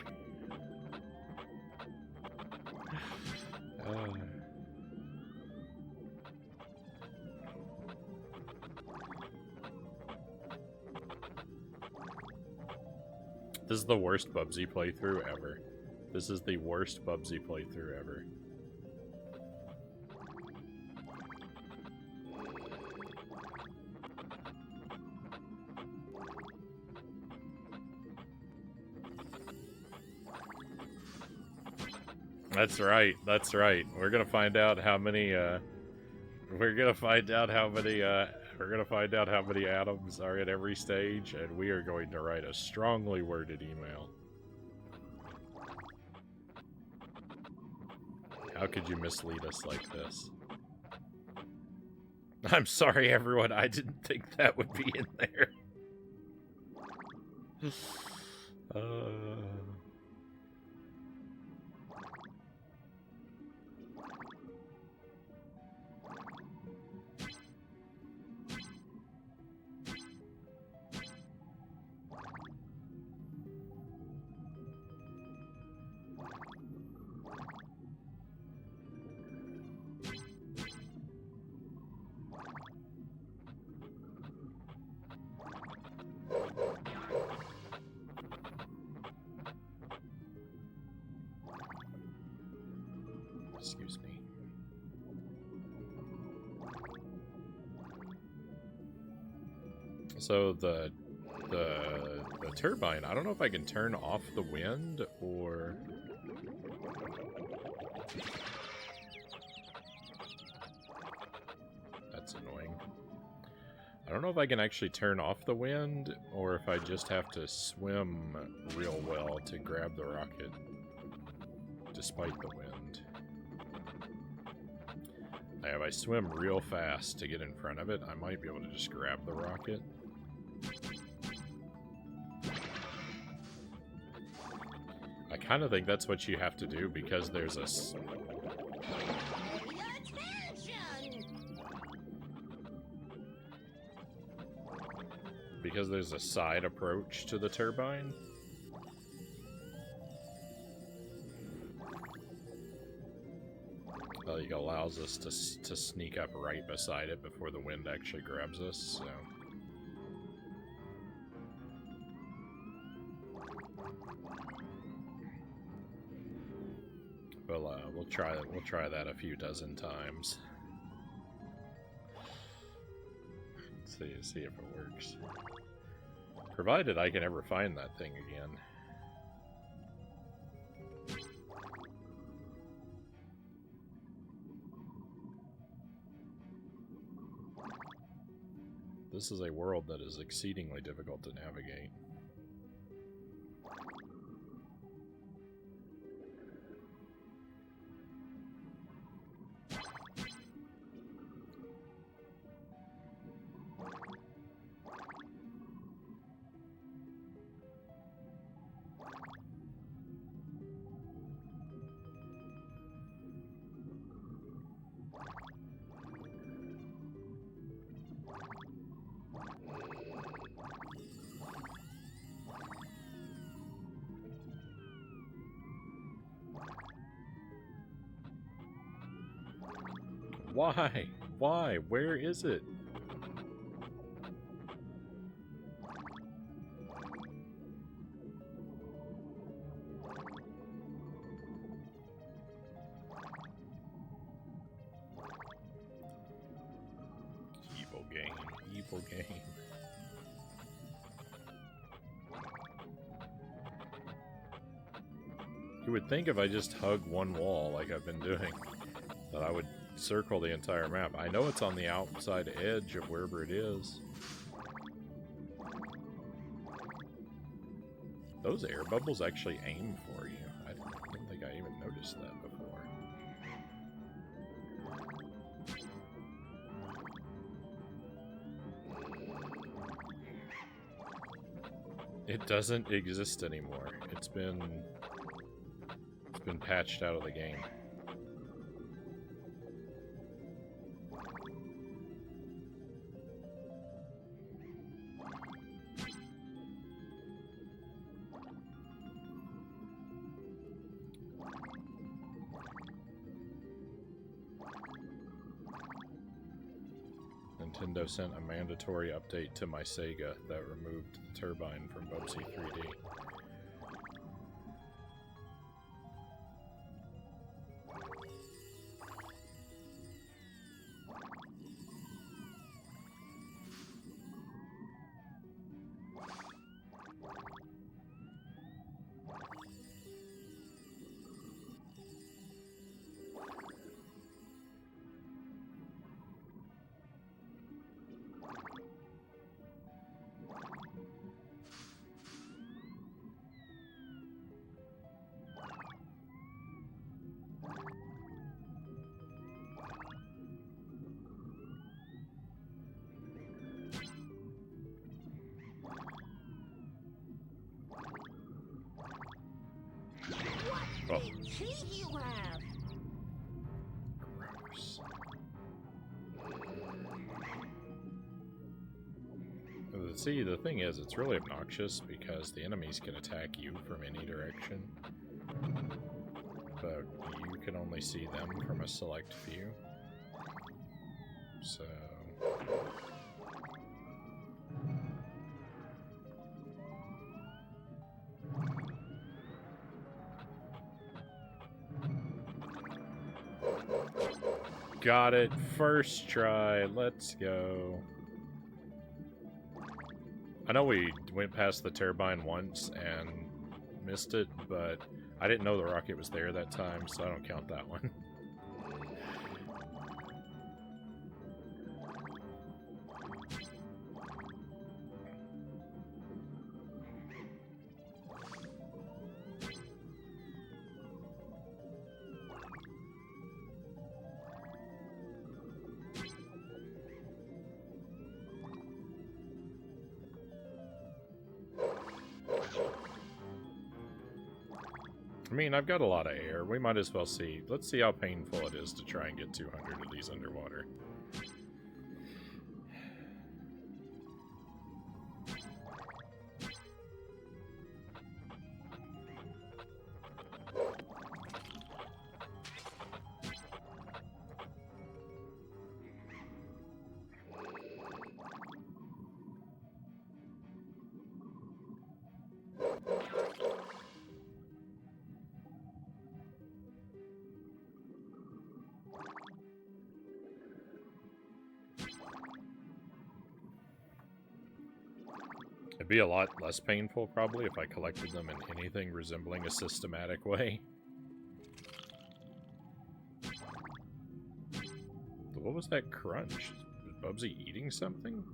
This is the worst Bubsy playthrough ever. This is the worst Bubsy playthrough ever. That's right. That's right. We're gonna find out how many. We're gonna find out how many. We're gonna find out how many atoms are in every stage, and we are going to write a strongly worded email. How could you mislead us like this? I'm sorry, everyone. I didn't think that would be in there. Excuse me. So the turbine, I don't know if I can turn off the wind or... That's annoying. I don't know if I can actually turn off the wind or if I just have to swim real well to grab the rocket despite the wind. Now, if I swim real fast to get in front of it, I might be able to just grab the rocket. I kind of think that's what you have to do because there's a... Because there's a side approach to the turbine. It allows us to sneak up right beside it before the wind actually grabs us, so... We'll try that a few dozen times. See if it works. Provided I can ever find that thing again. This is a world that is exceedingly difficult to navigate. Why? Why? Where is it? Evil game. Evil game. You would think if I just hug one wall like I've been doing, that I would circle the entire map. I know it's on the outside edge of wherever it is. Those air bubbles actually aim for you. I don't think I even noticed that before. It doesn't exist anymore. It's been patched out of the game. Nintendo sent a mandatory update to my Sega that removed the turbine from Bubsy 3D. Oh. Teeth you have. Gross. See, the thing is, it's really obnoxious because the enemies can attack you from any direction, but you can only see them from a select view. So... Got it. First try. Let's go. I know we went past the turbine once and missed it, but I didn't know the rocket was there that time, so I don't count that one. I mean, I've got a lot of air. We might as well see. Let's see how painful it is to try and get 200 of these underwater. It'd be a lot less painful, probably, if I collected them in anything resembling a systematic way. What was that crunch? Was Bubsy eating something?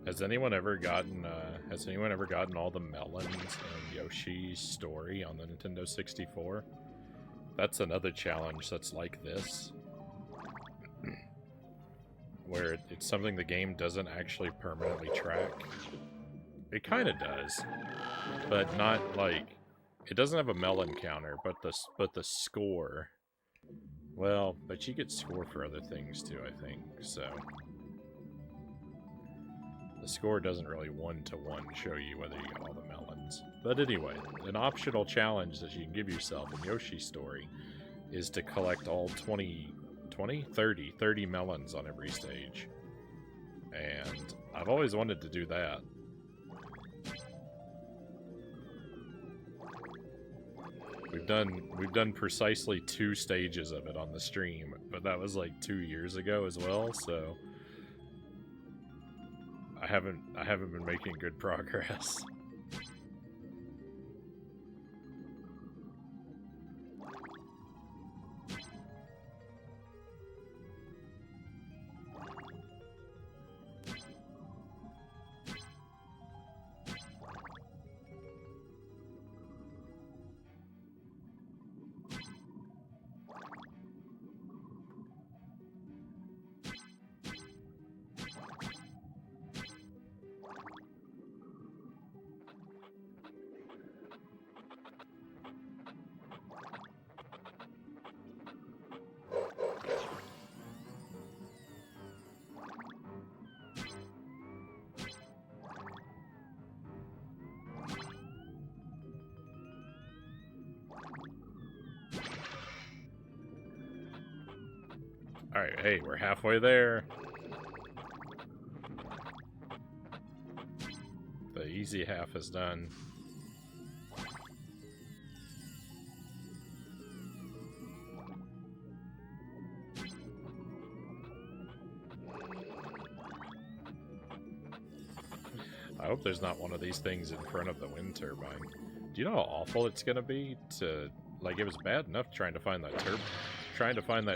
Has anyone ever gotten all the melons in Yoshi's Story on the Nintendo 64? That's another challenge that's like this. Where it's something the game doesn't actually permanently track. It kind of does, but not like... It doesn't have a melon counter, but the score... Well, but you get score for other things too, I think, so... The score doesn't really one-to-one show you whether you got all the melons. But anyway, an optional challenge that you can give yourself in Yoshi's Story is to collect all 30 melons on every stage. And I've always wanted to do that. We've done precisely 2 stages of it on the stream, but that was like 2 years ago as well, so I haven't been making good progress. Alright, hey, we're halfway there. The easy half is done. I hope there's not one of these things in front of the wind turbine. Do you know how awful it's gonna be to... Like, it was bad enough trying to find that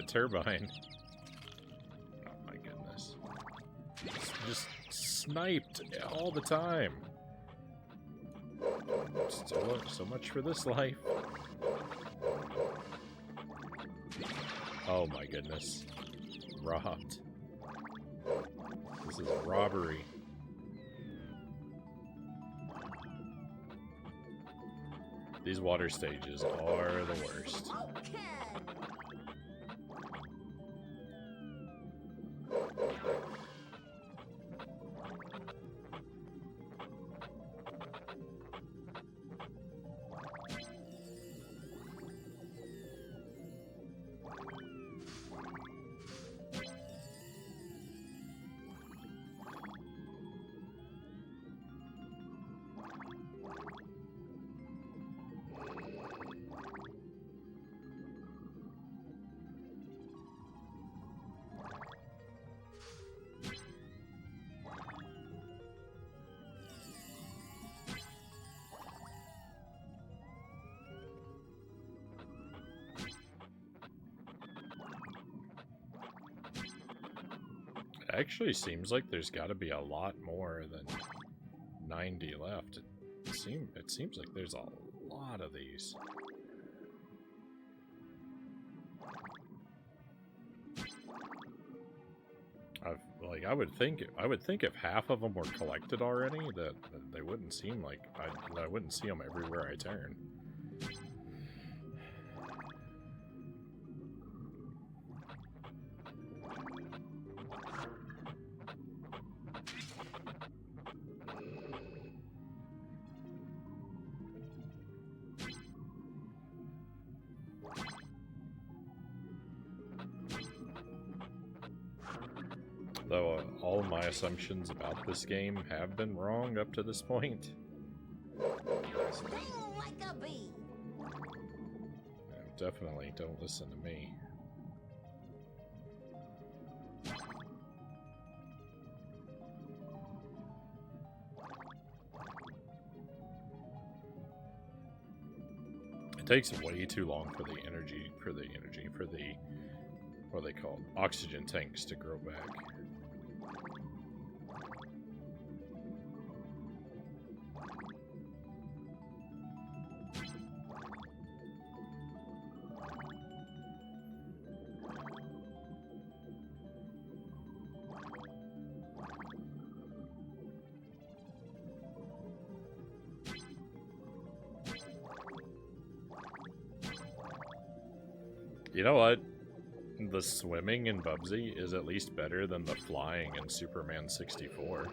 turbine. Oh my goodness. Just sniped all the time. So much for this life. Oh my goodness. Robbed. This is a robbery. These water stages are the worst. Actually seems like there's got to be a lot more than 90 left. It seems like there's a lot of these. I would think if half of them were collected already, that they wouldn't seem like I wouldn't see them everywhere I turn. Though all of my assumptions about this game have been wrong up to this point. Sting like a bee. Definitely don't listen to me. It takes way too long for the what are they called? Oxygen tanks to grow back. You know what? The swimming in Bubsy is at least better than the flying in Superman 64.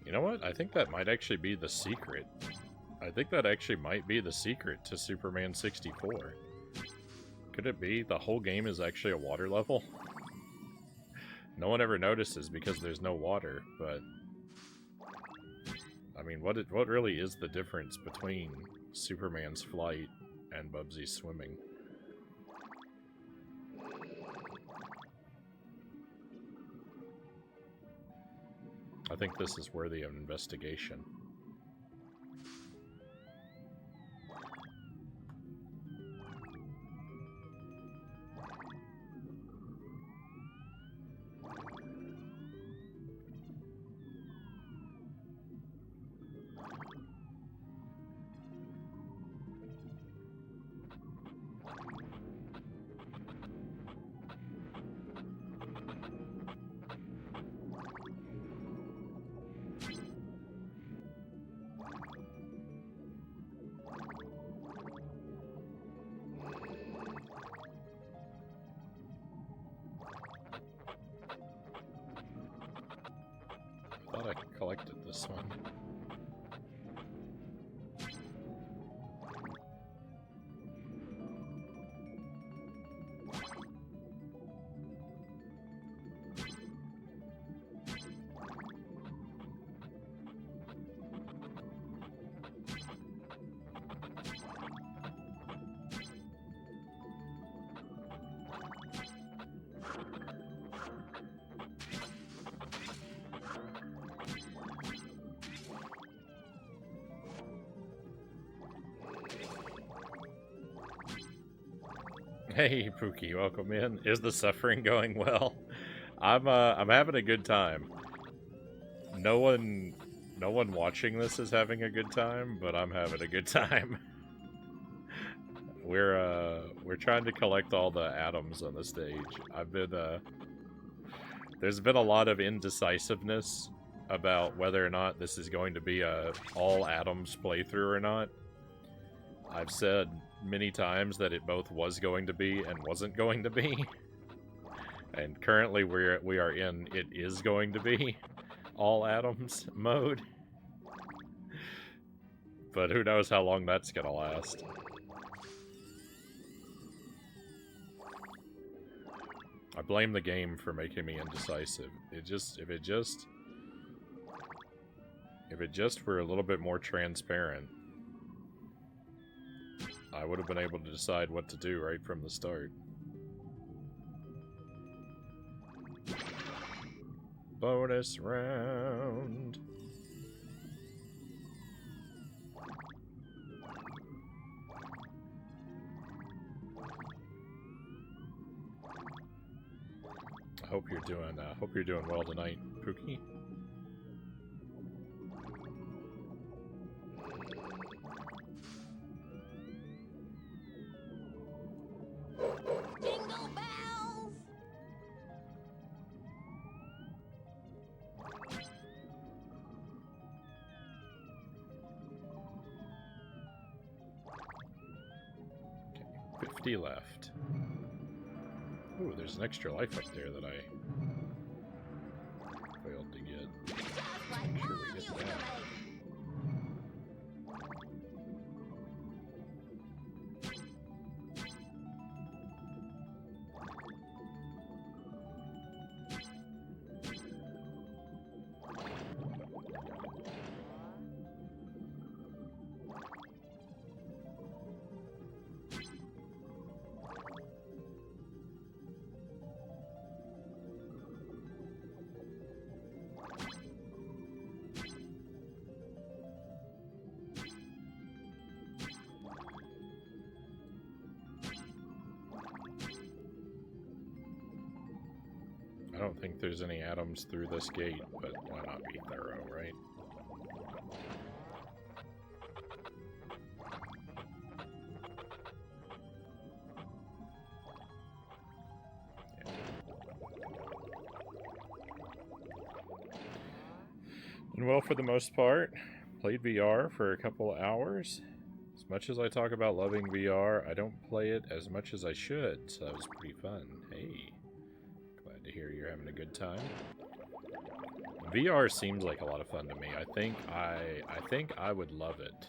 You know what? I think that might actually be the secret. I think that actually might be the secret to Superman 64. Could it be the whole game is actually a water level? No one ever notices because there's no water, but... I mean, what really is the difference between Superman's flight and Bubsy's swimming? I think this is worthy of investigation. I thought I collected this one. Hey, Pookie, welcome in. Is the suffering going well? I'm having a good time. No one watching this is having a good time, but I'm having a good time. We're trying to collect all the atoms on the stage. There's been a lot of indecisiveness about whether or not this is going to be a all atoms playthrough or not. I've said many times that it both was going to be and wasn't going to be. And currently we are in it is going to be all atoms mode. But who knows how long that's gonna last. I blame the game for making me indecisive. If it just were a little bit more transparent, I would have been able to decide what to do right from the start. Bonus round. I hope you're doing well tonight, Pookie. Jingle bells. Okay, 50 left. Ooh, there's an extra life up there that I like Make sure Mom we used get to that. make. I don't think there's any atoms through this gate, but why not be thorough, right? Yeah. And well, for the most part, played VR for a couple hours. As much as I talk about loving VR, I don't play it as much as I should, so that was pretty fun. Hey. To hear you're having a good time. VR seems like a lot of fun to me. I think I would love it.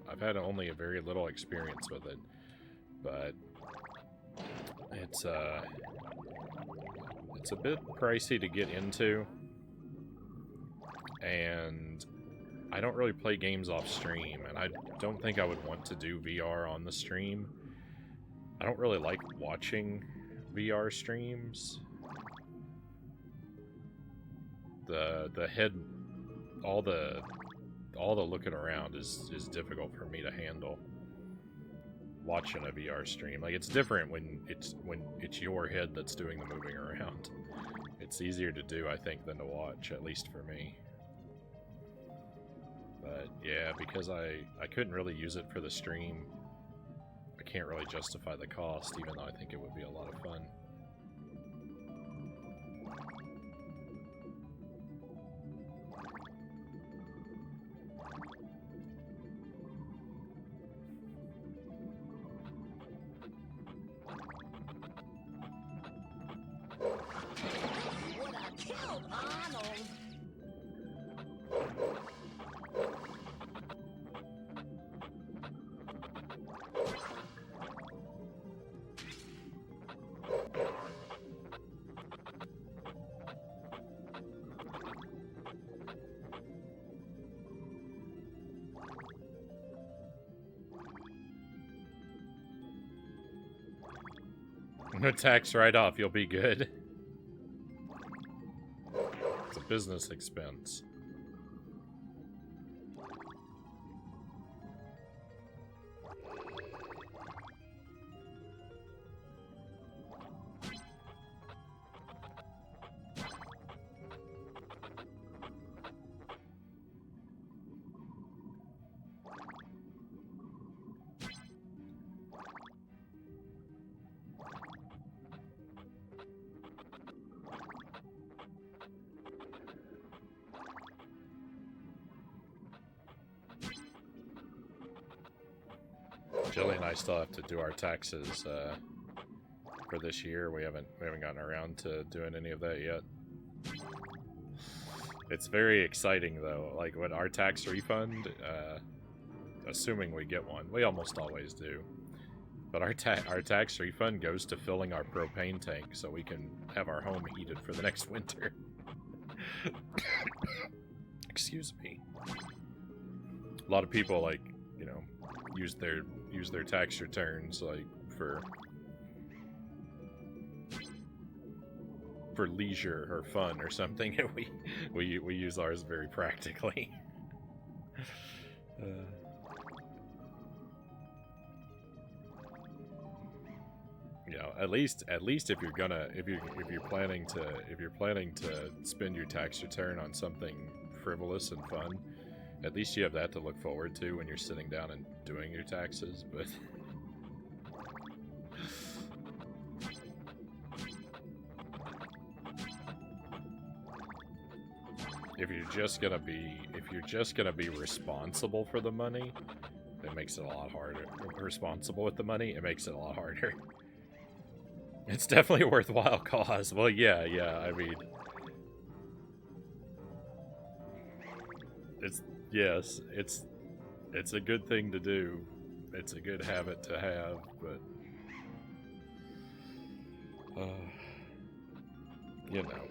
I've had only a very little experience with it, but it's a bit pricey to get into, and I don't really play games off stream, and I don't think I would want to do VR on the stream. I don't really like watching VR streams. The head, all the looking around is difficult for me to handle. Watching a VR stream, like, it's different when it's your head that's doing the moving around. It's easier to do, I think, than to watch, at least for me. But yeah, because I couldn't really use it for the stream, I can't really justify the cost, even though I think it would be a lot of fun. Would have killed Arnold. No tax write-off, you'll be good. It's a business expense. Jilly and I still have to do our taxes for this year. We haven't gotten around to doing any of that yet. It's very exciting though. Like, when our tax refund, assuming we get one, we almost always do. But our tax refund goes to filling our propane tank so we can have our home heated for the next winter. Excuse me. A lot of people, like, you know, use their tax returns, like, for leisure or fun or something, and we use ours very practically. You know, at least if you're planning to spend your tax return on something frivolous and fun, at least you have that to look forward to when you're sitting down and doing your taxes. But if you're just gonna be responsible for the money, it makes it a lot harder. Responsible with the money, it makes it a lot harder. It's definitely a worthwhile cause. Well, yeah, I mean, It's yes, it's a good thing to do. It's a good habit to have, but you know.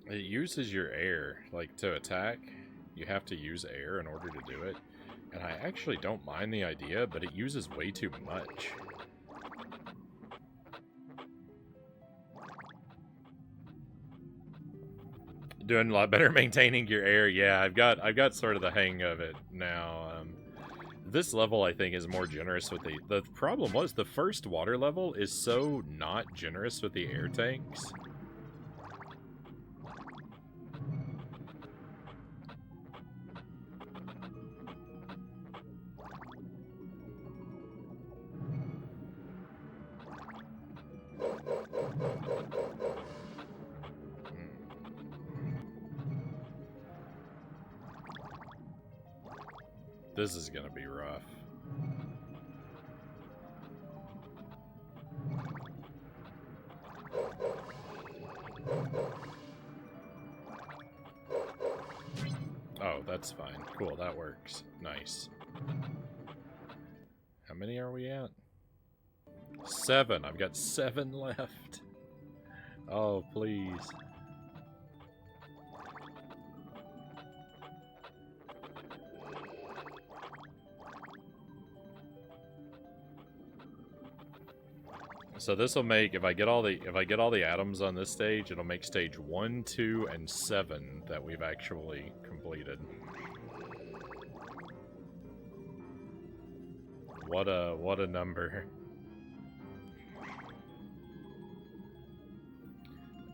It uses your air, like, to attack. You have to use air in order to do it. And I actually don't mind the idea, but it uses way too much. Doing a lot better maintaining your air. Yeah, I've got sort of the hang of it now. This level, I think, is more generous with the problem was the first water level is so not generous with the air tanks. This is gonna be rough. Oh, that's fine. Cool, that works. Nice. How many are we at? 7. I've got 7 left. Oh, please. So this will make, if I get all the atoms on this stage, it'll make stage 1, 2, and 7 that we've actually completed. What a number.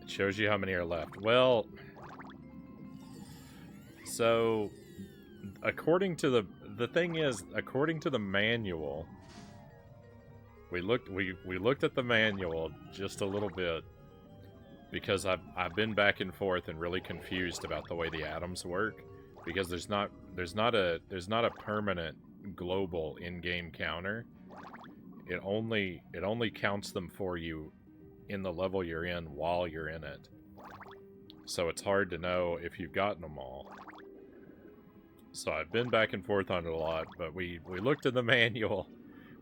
It shows you how many are left. Well, so according to the thing is, according to the manual, we looked at the manual just a little bit because I've been back and forth and really confused about the way the atoms work, because there's not a permanent global in-game counter. It only counts them for you in the level you're in while you're in it. So it's hard to know if you've gotten them all. So I've been back and forth on it a lot, but we looked in the manual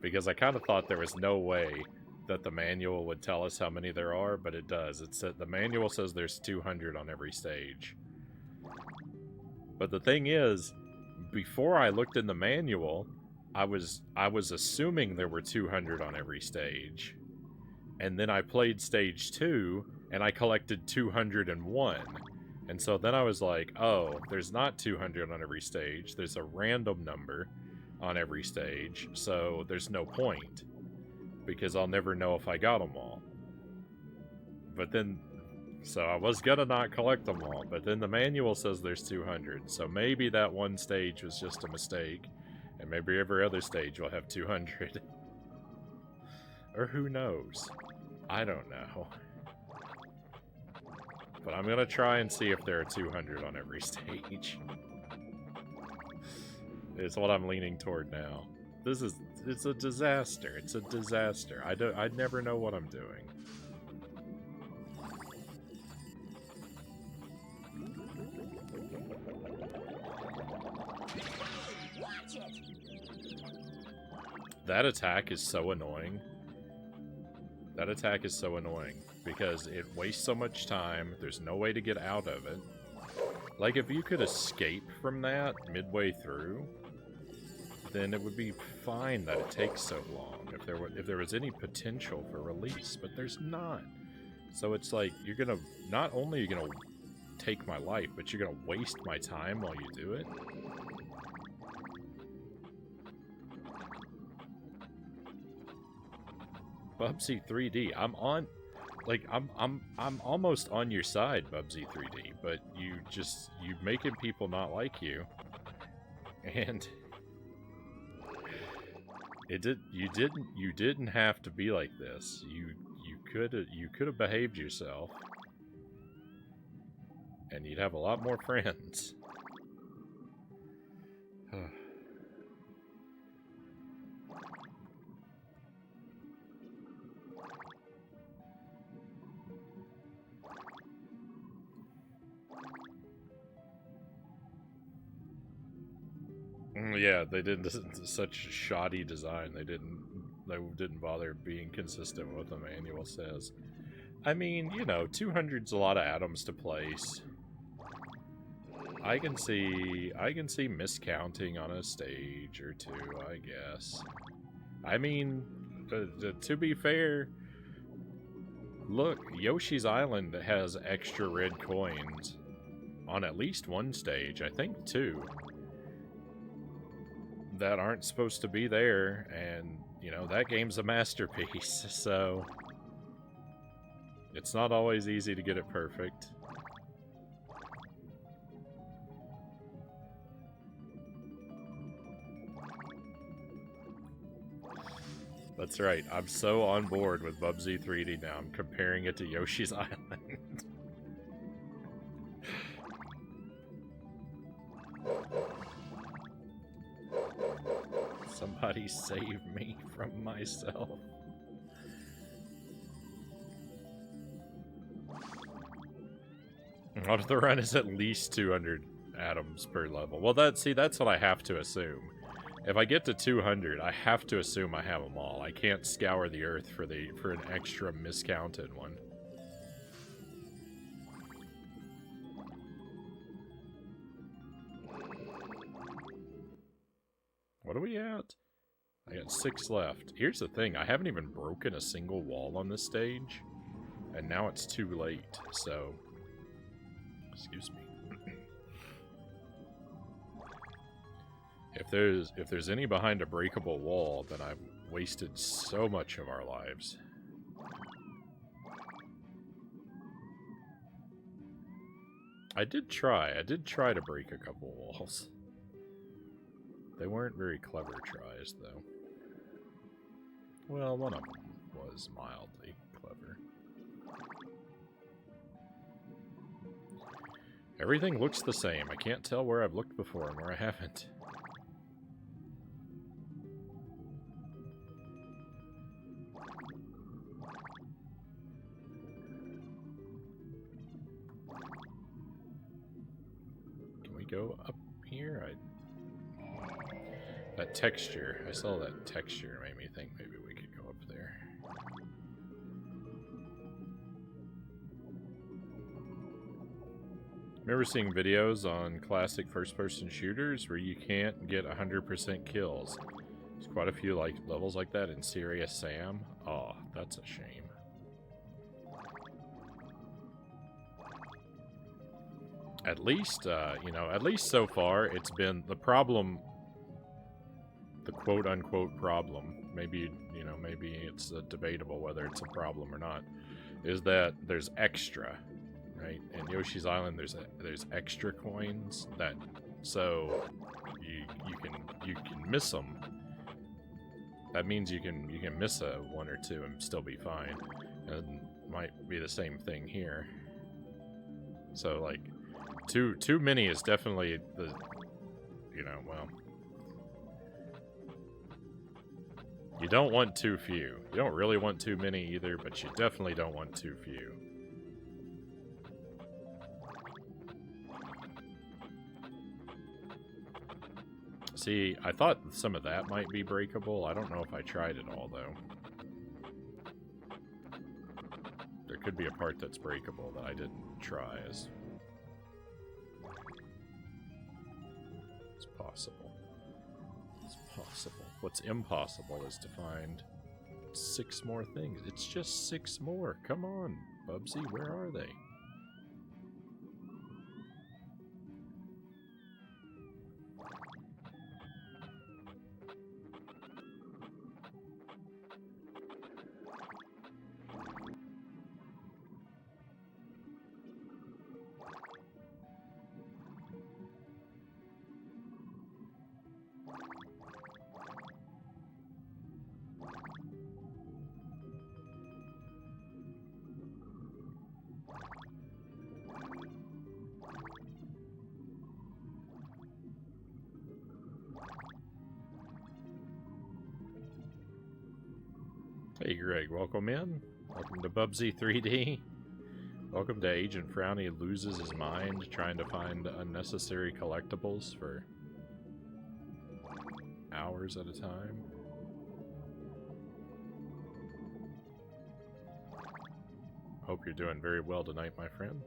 because I kind of thought there was no way that the manual would tell us how many there are, but it does. It said the manual says there's 200 on every stage. But the thing is, before I looked in the manual, I was assuming there were 200 on every stage. And then I played stage 2 and I collected 201. And so then I was like, oh, there's not 200 on every stage. There's a random number on every stage, so there's no point, because I'll never know if I got them all. But then, so I was gonna not collect them all, but then the manual says there's 200, so maybe that one stage was just a mistake, and maybe every other stage will have 200. Or who knows? I don't know. But I'm gonna try and see if there are 200 on every stage. It's what I'm leaning toward now. It's a disaster. It's a disaster. I never know what I'm doing. Watch it. That attack is so annoying. That attack is so annoying because it wastes so much time. There's no way to get out of it. Like, if you could escape from that midway through, then it would be fine that it takes so long, if there was any potential for release, but there's not. So it's like, you're gonna, not only are you gonna take my life, but you're gonna waste my time while you do it. Bubsy 3D, I'm on, Like, I'm almost on your side, Bubsy 3D, but you making people not like you. And you didn't have to be like this. You could have behaved yourself. And you'd have a lot more friends. Yeah, they did such shoddy design. They didn't bother being consistent with what the manual says. I mean, you know, 200's a lot of atoms to place. I can see miscounting on a stage or two, I guess. I mean, to be fair, look, Yoshi's Island has extra red coins on at least one stage, I think two, that aren't supposed to be there, and, you know, that game's a masterpiece, so it's not always easy to get it perfect. That's right, I'm so on board with Bubsy 3D now, I'm comparing it to Yoshi's Island. Somebody save me from myself. Out of the run is at least 200 atoms per level. Well, that's what I have to assume. If I get to 200, I have to assume I have them all. I can't scour the earth for an extra miscounted one. What are we at? I got 6 left. Here's the thing, I haven't even broken a single wall on this stage. And now it's too late, so... Excuse me. If there's any behind a breakable wall, then I've wasted so much of our lives. I did try to break a couple walls. They weren't very clever tries, though. Well, one of them was mildly clever. Everything looks the same. I can't tell where I've looked before and where I haven't. Can we go up here? That texture. I saw that texture. Made me think maybe we could go up there. Remember seeing videos on classic first-person shooters where you can't get 100% kills. There's quite a few levels like that in Serious Sam. Oh, that's a shame. At least, you know, at least so far, it's been the problem, the quote-unquote problem, maybe, you know, maybe it's debatable whether it's a problem or not, is that there's extra. Right, in Yoshi's Island, there's extra coins that, so you can miss them. That means you can miss a 1 or 2 and still be fine. And might be the same thing here. So like, too many is definitely the, you know, well, you don't want too few. You don't really want too many either, but you definitely don't want too few. See, I thought some of that might be breakable. I don't know if I tried it all, though. There could be a part that's breakable that I didn't try. It's possible. It's possible. What's impossible is to find 6 more things. It's just 6 more. Come on, Bubsy, where are they? Hey Greg, welcome in. Welcome to Bubsy 3D. Welcome to Agent Frownie loses his mind trying to find unnecessary collectibles for hours at a time. Hope you're doing very well tonight, my friend.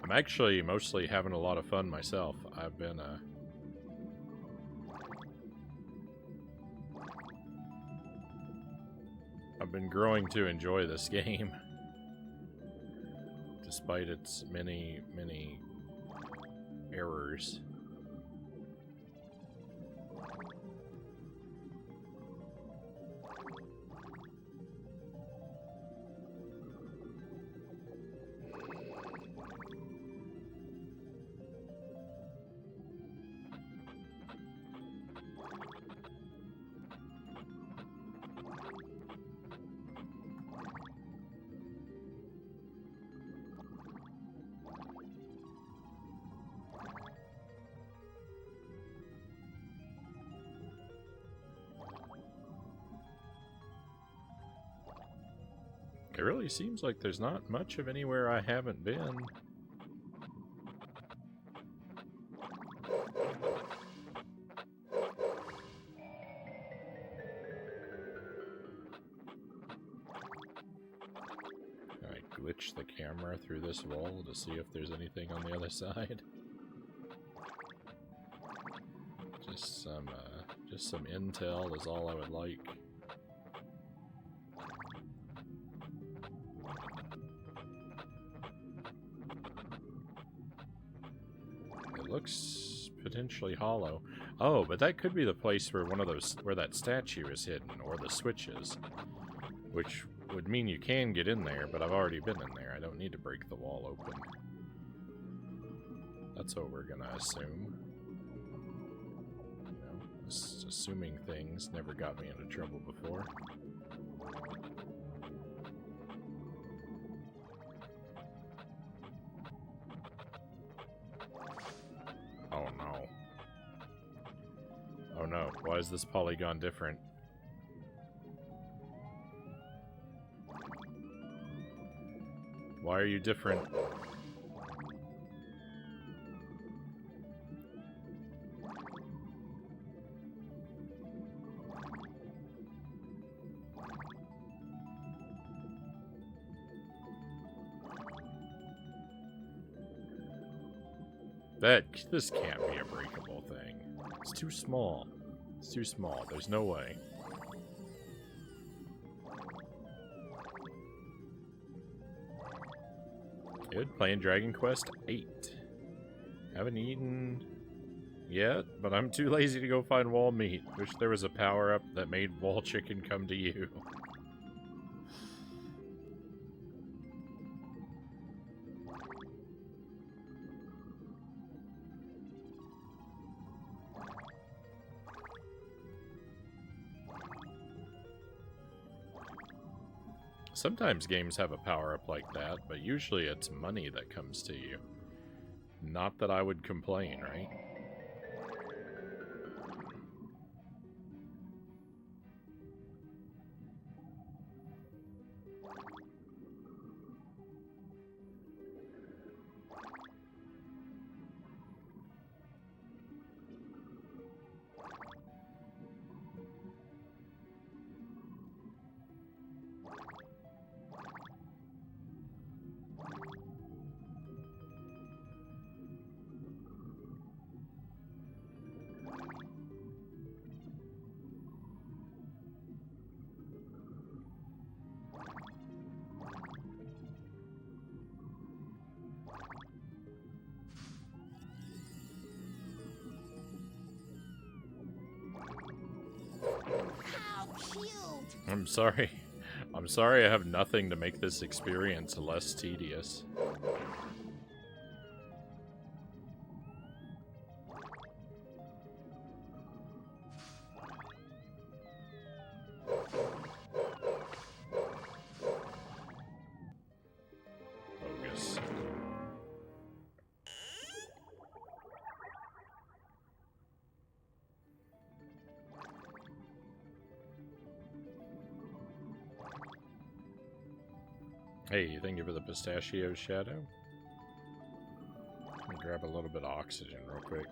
I'm actually mostly having a lot of fun myself. I've been growing to enjoy this game, despite its many errors. It really seems like there's not much of anywhere I haven't been. Can I glitch the camera through this wall to see if there's anything on the other side? Just some intel is all I would like. Looks potentially hollow. Oh, but that could be the place where where that statue is hidden, or the switch is. Which would mean you can get in there, but I've already been in there. I don't need to break the wall open. That's what we're gonna assume. You know, assuming things never got me into trouble before. Oh no. Oh no, why is this polygon different? Why are you different? This can't be a breakable thing. It's too small. It's too small. There's no way. Good. Playing Dragon Quest 8. Haven't eaten yet, but I'm too lazy to go find wall meat. Wish there was a power-up that made wall chicken come to you. Sometimes games have a power-up like that, but usually it's money that comes to you. Not that I would complain, right? How cute! I'm sorry. I'm sorry I have nothing to make this experience less tedious. Hey, thank you for the pistachio shadow. Let me grab a little bit of oxygen real quick.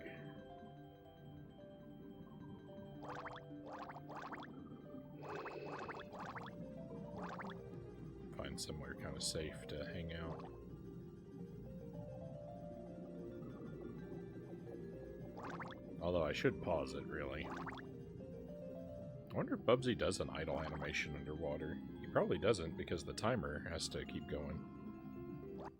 Find somewhere kind of safe to hang out. Although I should pause it, really. I wonder if Bubsy does an idle animation underwater. He probably doesn't, because the timer has to keep going. Have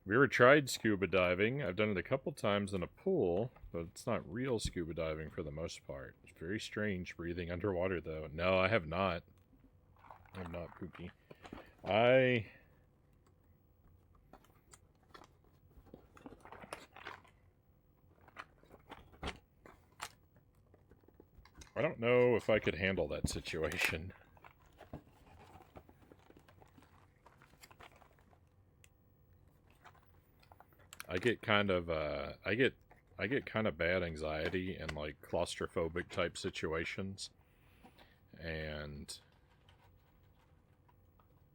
you ever tried scuba diving? I've done it a couple times in a pool, but it's not real scuba diving for the most part. It's very strange breathing underwater, though. No, I have not. I'm not, Pookie. I don't know if I could handle that situation. I get kind of I get kind of bad anxiety in like claustrophobic type situations, and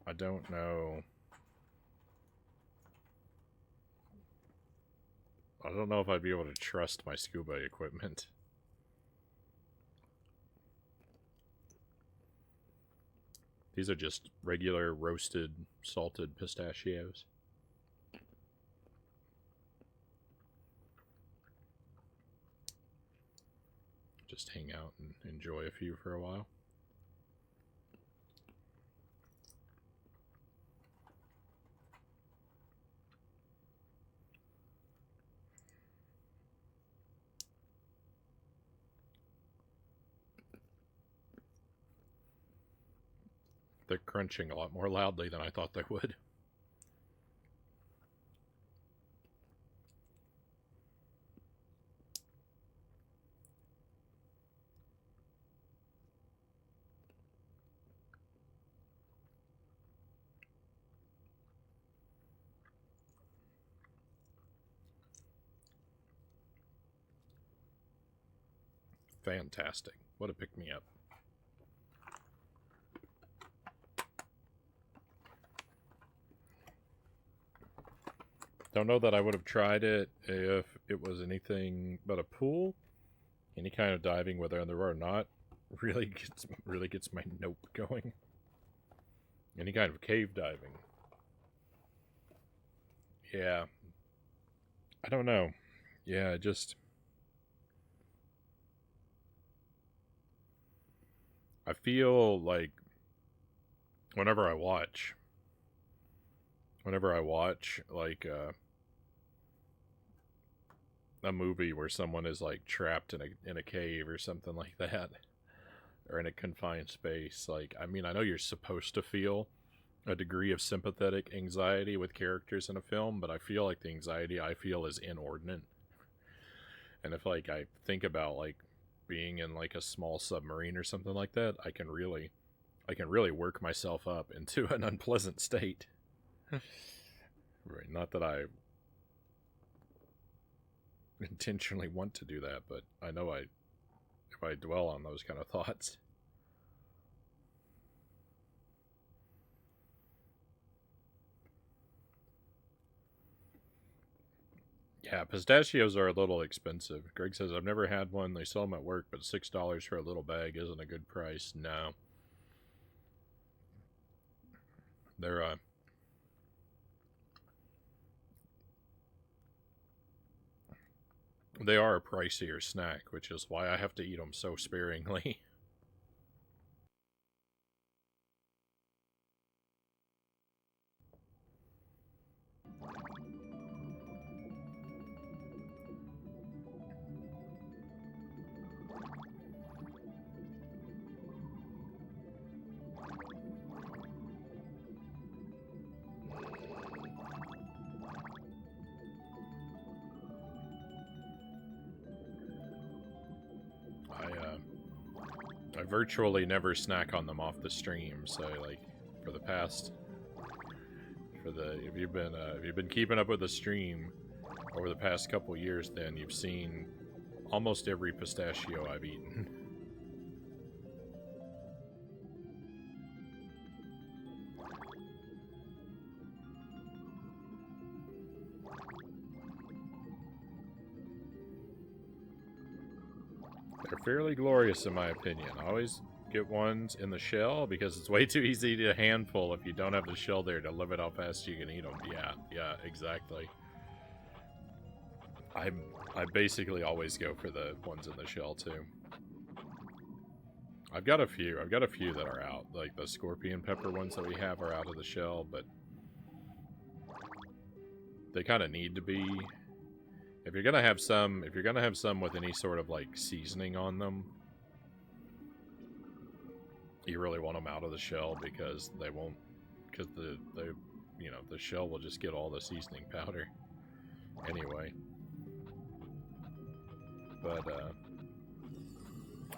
I don't know. I don't know if I'd be able to trust my scuba equipment. These are just regular roasted, salted pistachios. Just hang out and enjoy a few for a while. They're crunching a lot more loudly than I thought they would. Fantastic. What a pick-me-up. Don't know that I would have tried it if it was anything but a pool. Any kind of diving, whether underwater or not, really gets my nope going. Any kind of cave diving. Yeah. I don't know. Yeah, I feel like whenever I watch like a movie where someone is like trapped in a cave or something like that, or in a confined space, like, I mean, I know you're supposed to feel a degree of sympathetic anxiety with characters in a film, but I feel like the anxiety I feel is inordinate. And if like I think about like being in like a small submarine or something like that, I can really work myself up into an unpleasant state. Right, not that I intentionally want to do that, but I know if I dwell on those kind of thoughts. Yeah, pistachios are a little expensive. Greg says, I've never had one. They sell them at work, but $6 for a little bag isn't a good price. No. They're, they are a pricier snack, which is why I have to eat them so sparingly. I virtually never snack on them off the stream, so like for the past if you've been keeping up with the stream over the past couple years, then you've seen almost every pistachio I've eaten. fairly glorious in my opinion. I always get ones in the shell because it's way too easy to handful if you don't have the shell there to limit how fast you can eat them. Yeah, exactly. I basically always go for the ones in the shell too. I've got a few that are out. Like the scorpion pepper ones that we have are out of the shell, but they kind of need to be. If you're gonna have some with any sort of like seasoning on them, you really want them out of the shell because they won't, because the shell will just get all the seasoning powder anyway. But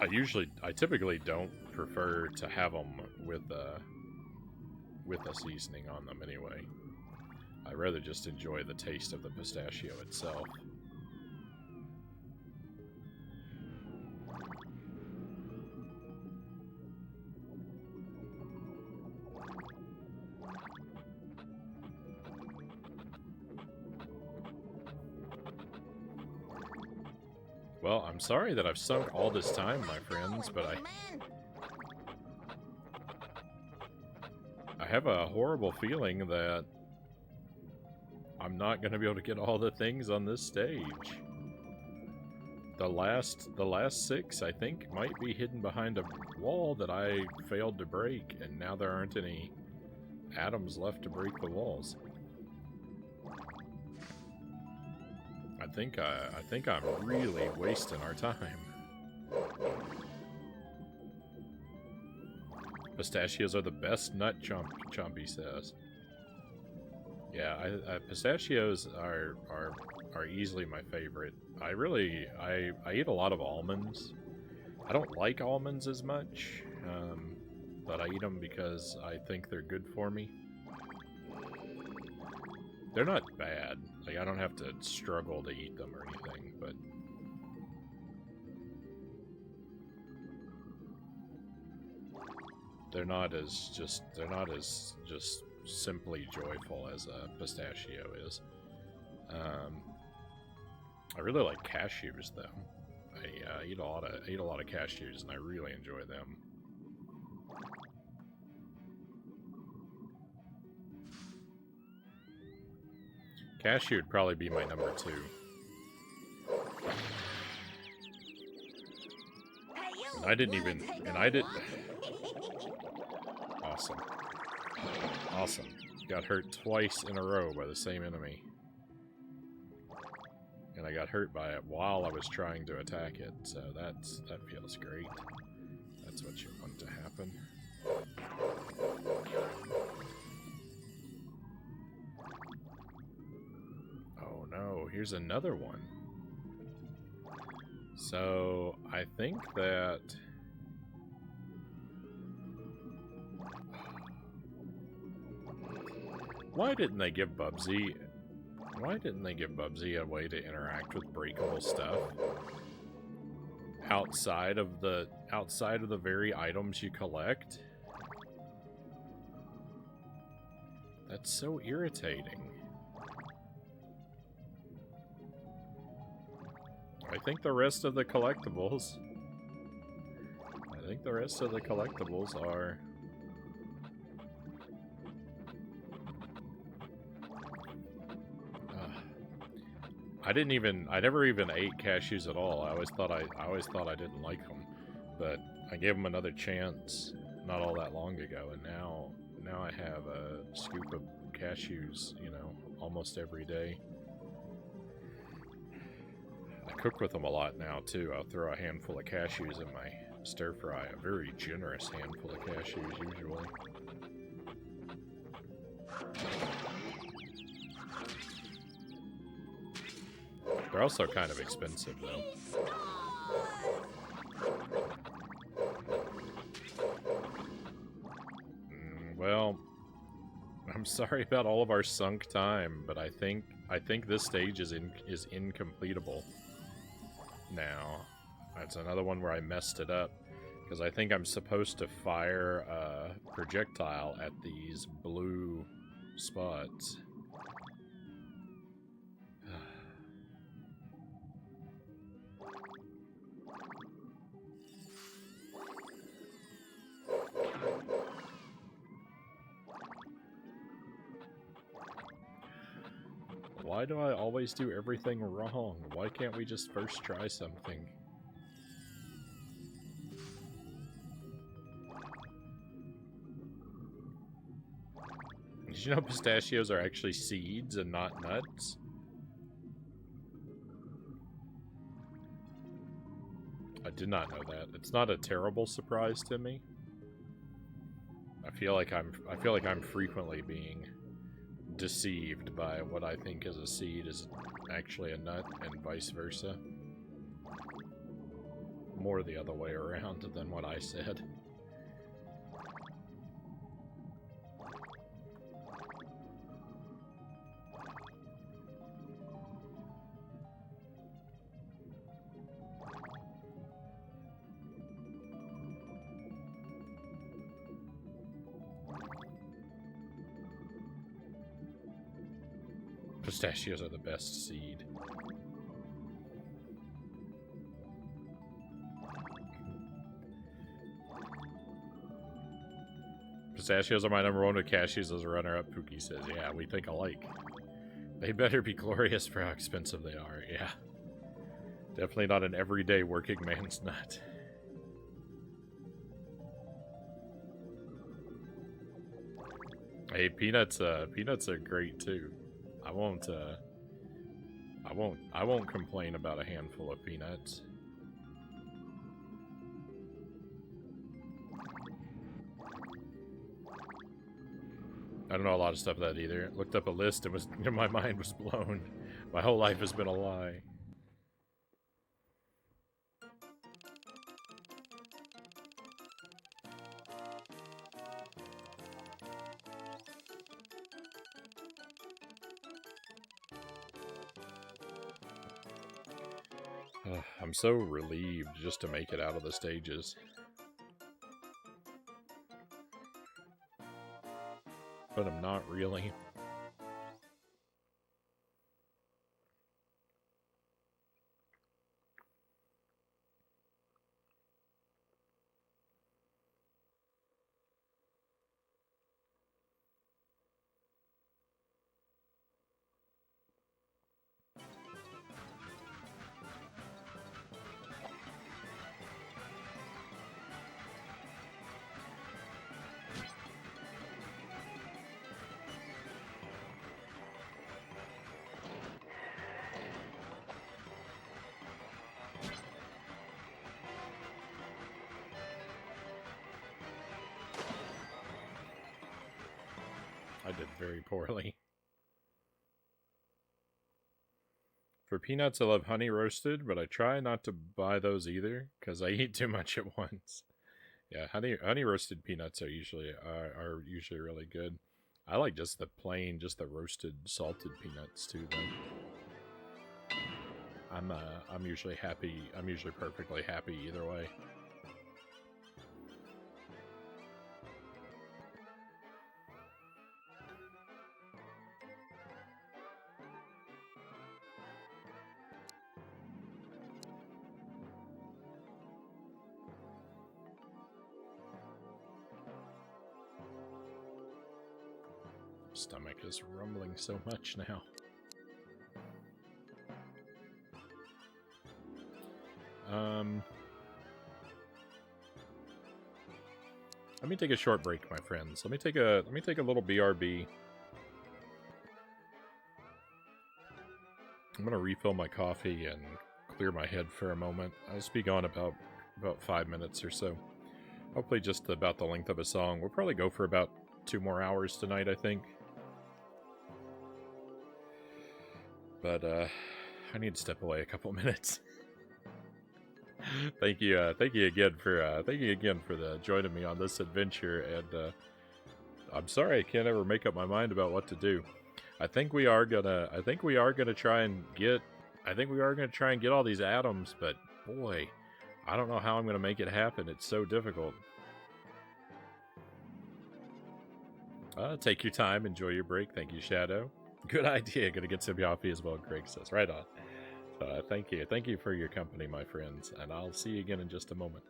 I typically don't prefer to have them with a seasoning on them anyway. I'd rather just enjoy the taste of the pistachio itself. Well, I'm sorry that I've sunk all this time, my friends, but I have a horrible feeling that I'm not going to be able to get all the things on this stage. The last 6, I think, might be hidden behind a wall that I failed to break, and now there aren't any atoms left to break the walls. I think I'm really wasting our time. Pistachios are the best nut, Chompy says. Yeah, pistachios are easily my favorite. I eat a lot of almonds. I don't like almonds as much, but I eat them because I think they're good for me. They're not bad. Like, I don't have to struggle to eat them or anything, but they're not as just simply joyful as a pistachio is. I really like cashews though. I eat a lot of cashews and I really enjoy them. Cashew would probably be my number 2. And I didn't even, Awesome. Awesome. Got hurt twice in a row by the same enemy. And I got hurt by it while I was trying to attack it, so that feels great. That's what you want to happen. Oh no, here's another one. So, I think that... Why didn't they give Bubsy a way to interact with breakable stuff outside of the very items you collect? That's so irritating. I think the rest of the collectibles are... I never even ate cashews at all. I always thought I didn't like them, but I gave them another chance not all that long ago, and now I have a scoop of cashews, almost every day. I cook with them a lot now too. I'll throw a handful of cashews in my stir fry, a very generous handful of cashews usually. They're also kind of expensive, though. Well, I'm sorry about all of our sunk time, but I think this stage is incompletable now. That's another one where I messed it up, because I think I'm supposed to fire a projectile at these blue spots. Why do I always do everything wrong? Why can't we just first try something? Did you know pistachios are actually seeds and not nuts? I did not know that. It's not a terrible surprise to me. I feel like I'm frequently being deceived by what I think is a seed is actually a nut, and vice versa. More the other way around than what I said. Pistachios are the best seed. Pistachios are my number one with cashews as a runner-up, Pookie says. Yeah, we think alike. They better be glorious for how expensive they are, yeah. Definitely not an everyday working man's nut. Hey, peanuts are great too. I won't complain about a handful of peanuts. I don't know a lot of stuff about that either. Looked up a list and my mind was blown. My whole life has been a lie. I'm so relieved just to make it out of the stages. But I'm not really. I did very poorly. For peanuts, I love honey roasted, but I try not to buy those either, because I eat too much at once. Yeah, honey roasted peanuts are usually really good. I like just the plain, just the roasted salted peanuts too, though. I'm usually happy. I'm usually perfectly happy either way. Stomach is rumbling so much now. Let me take a short break, my friends. Let me take a little BRB. I'm gonna refill my coffee and clear my head for a moment. I'll be gone about 5 minutes or so. Hopefully just about the length of a song. We'll probably go for about 2 more hours tonight, I think. But I need to step away a couple minutes. Thank you again for joining me on this adventure. And I'm sorry I can't ever make up my mind about what to do. I think we are gonna try and get all these atoms, but boy, I don't know how I'm gonna make it happen. It's so difficult. Take your time, enjoy your break. Thank you, Shadow. Good idea. Gonna get some coffee as well, Greg says. Right on. Thank you for your company, my friends, and I'll see you again in just a moment.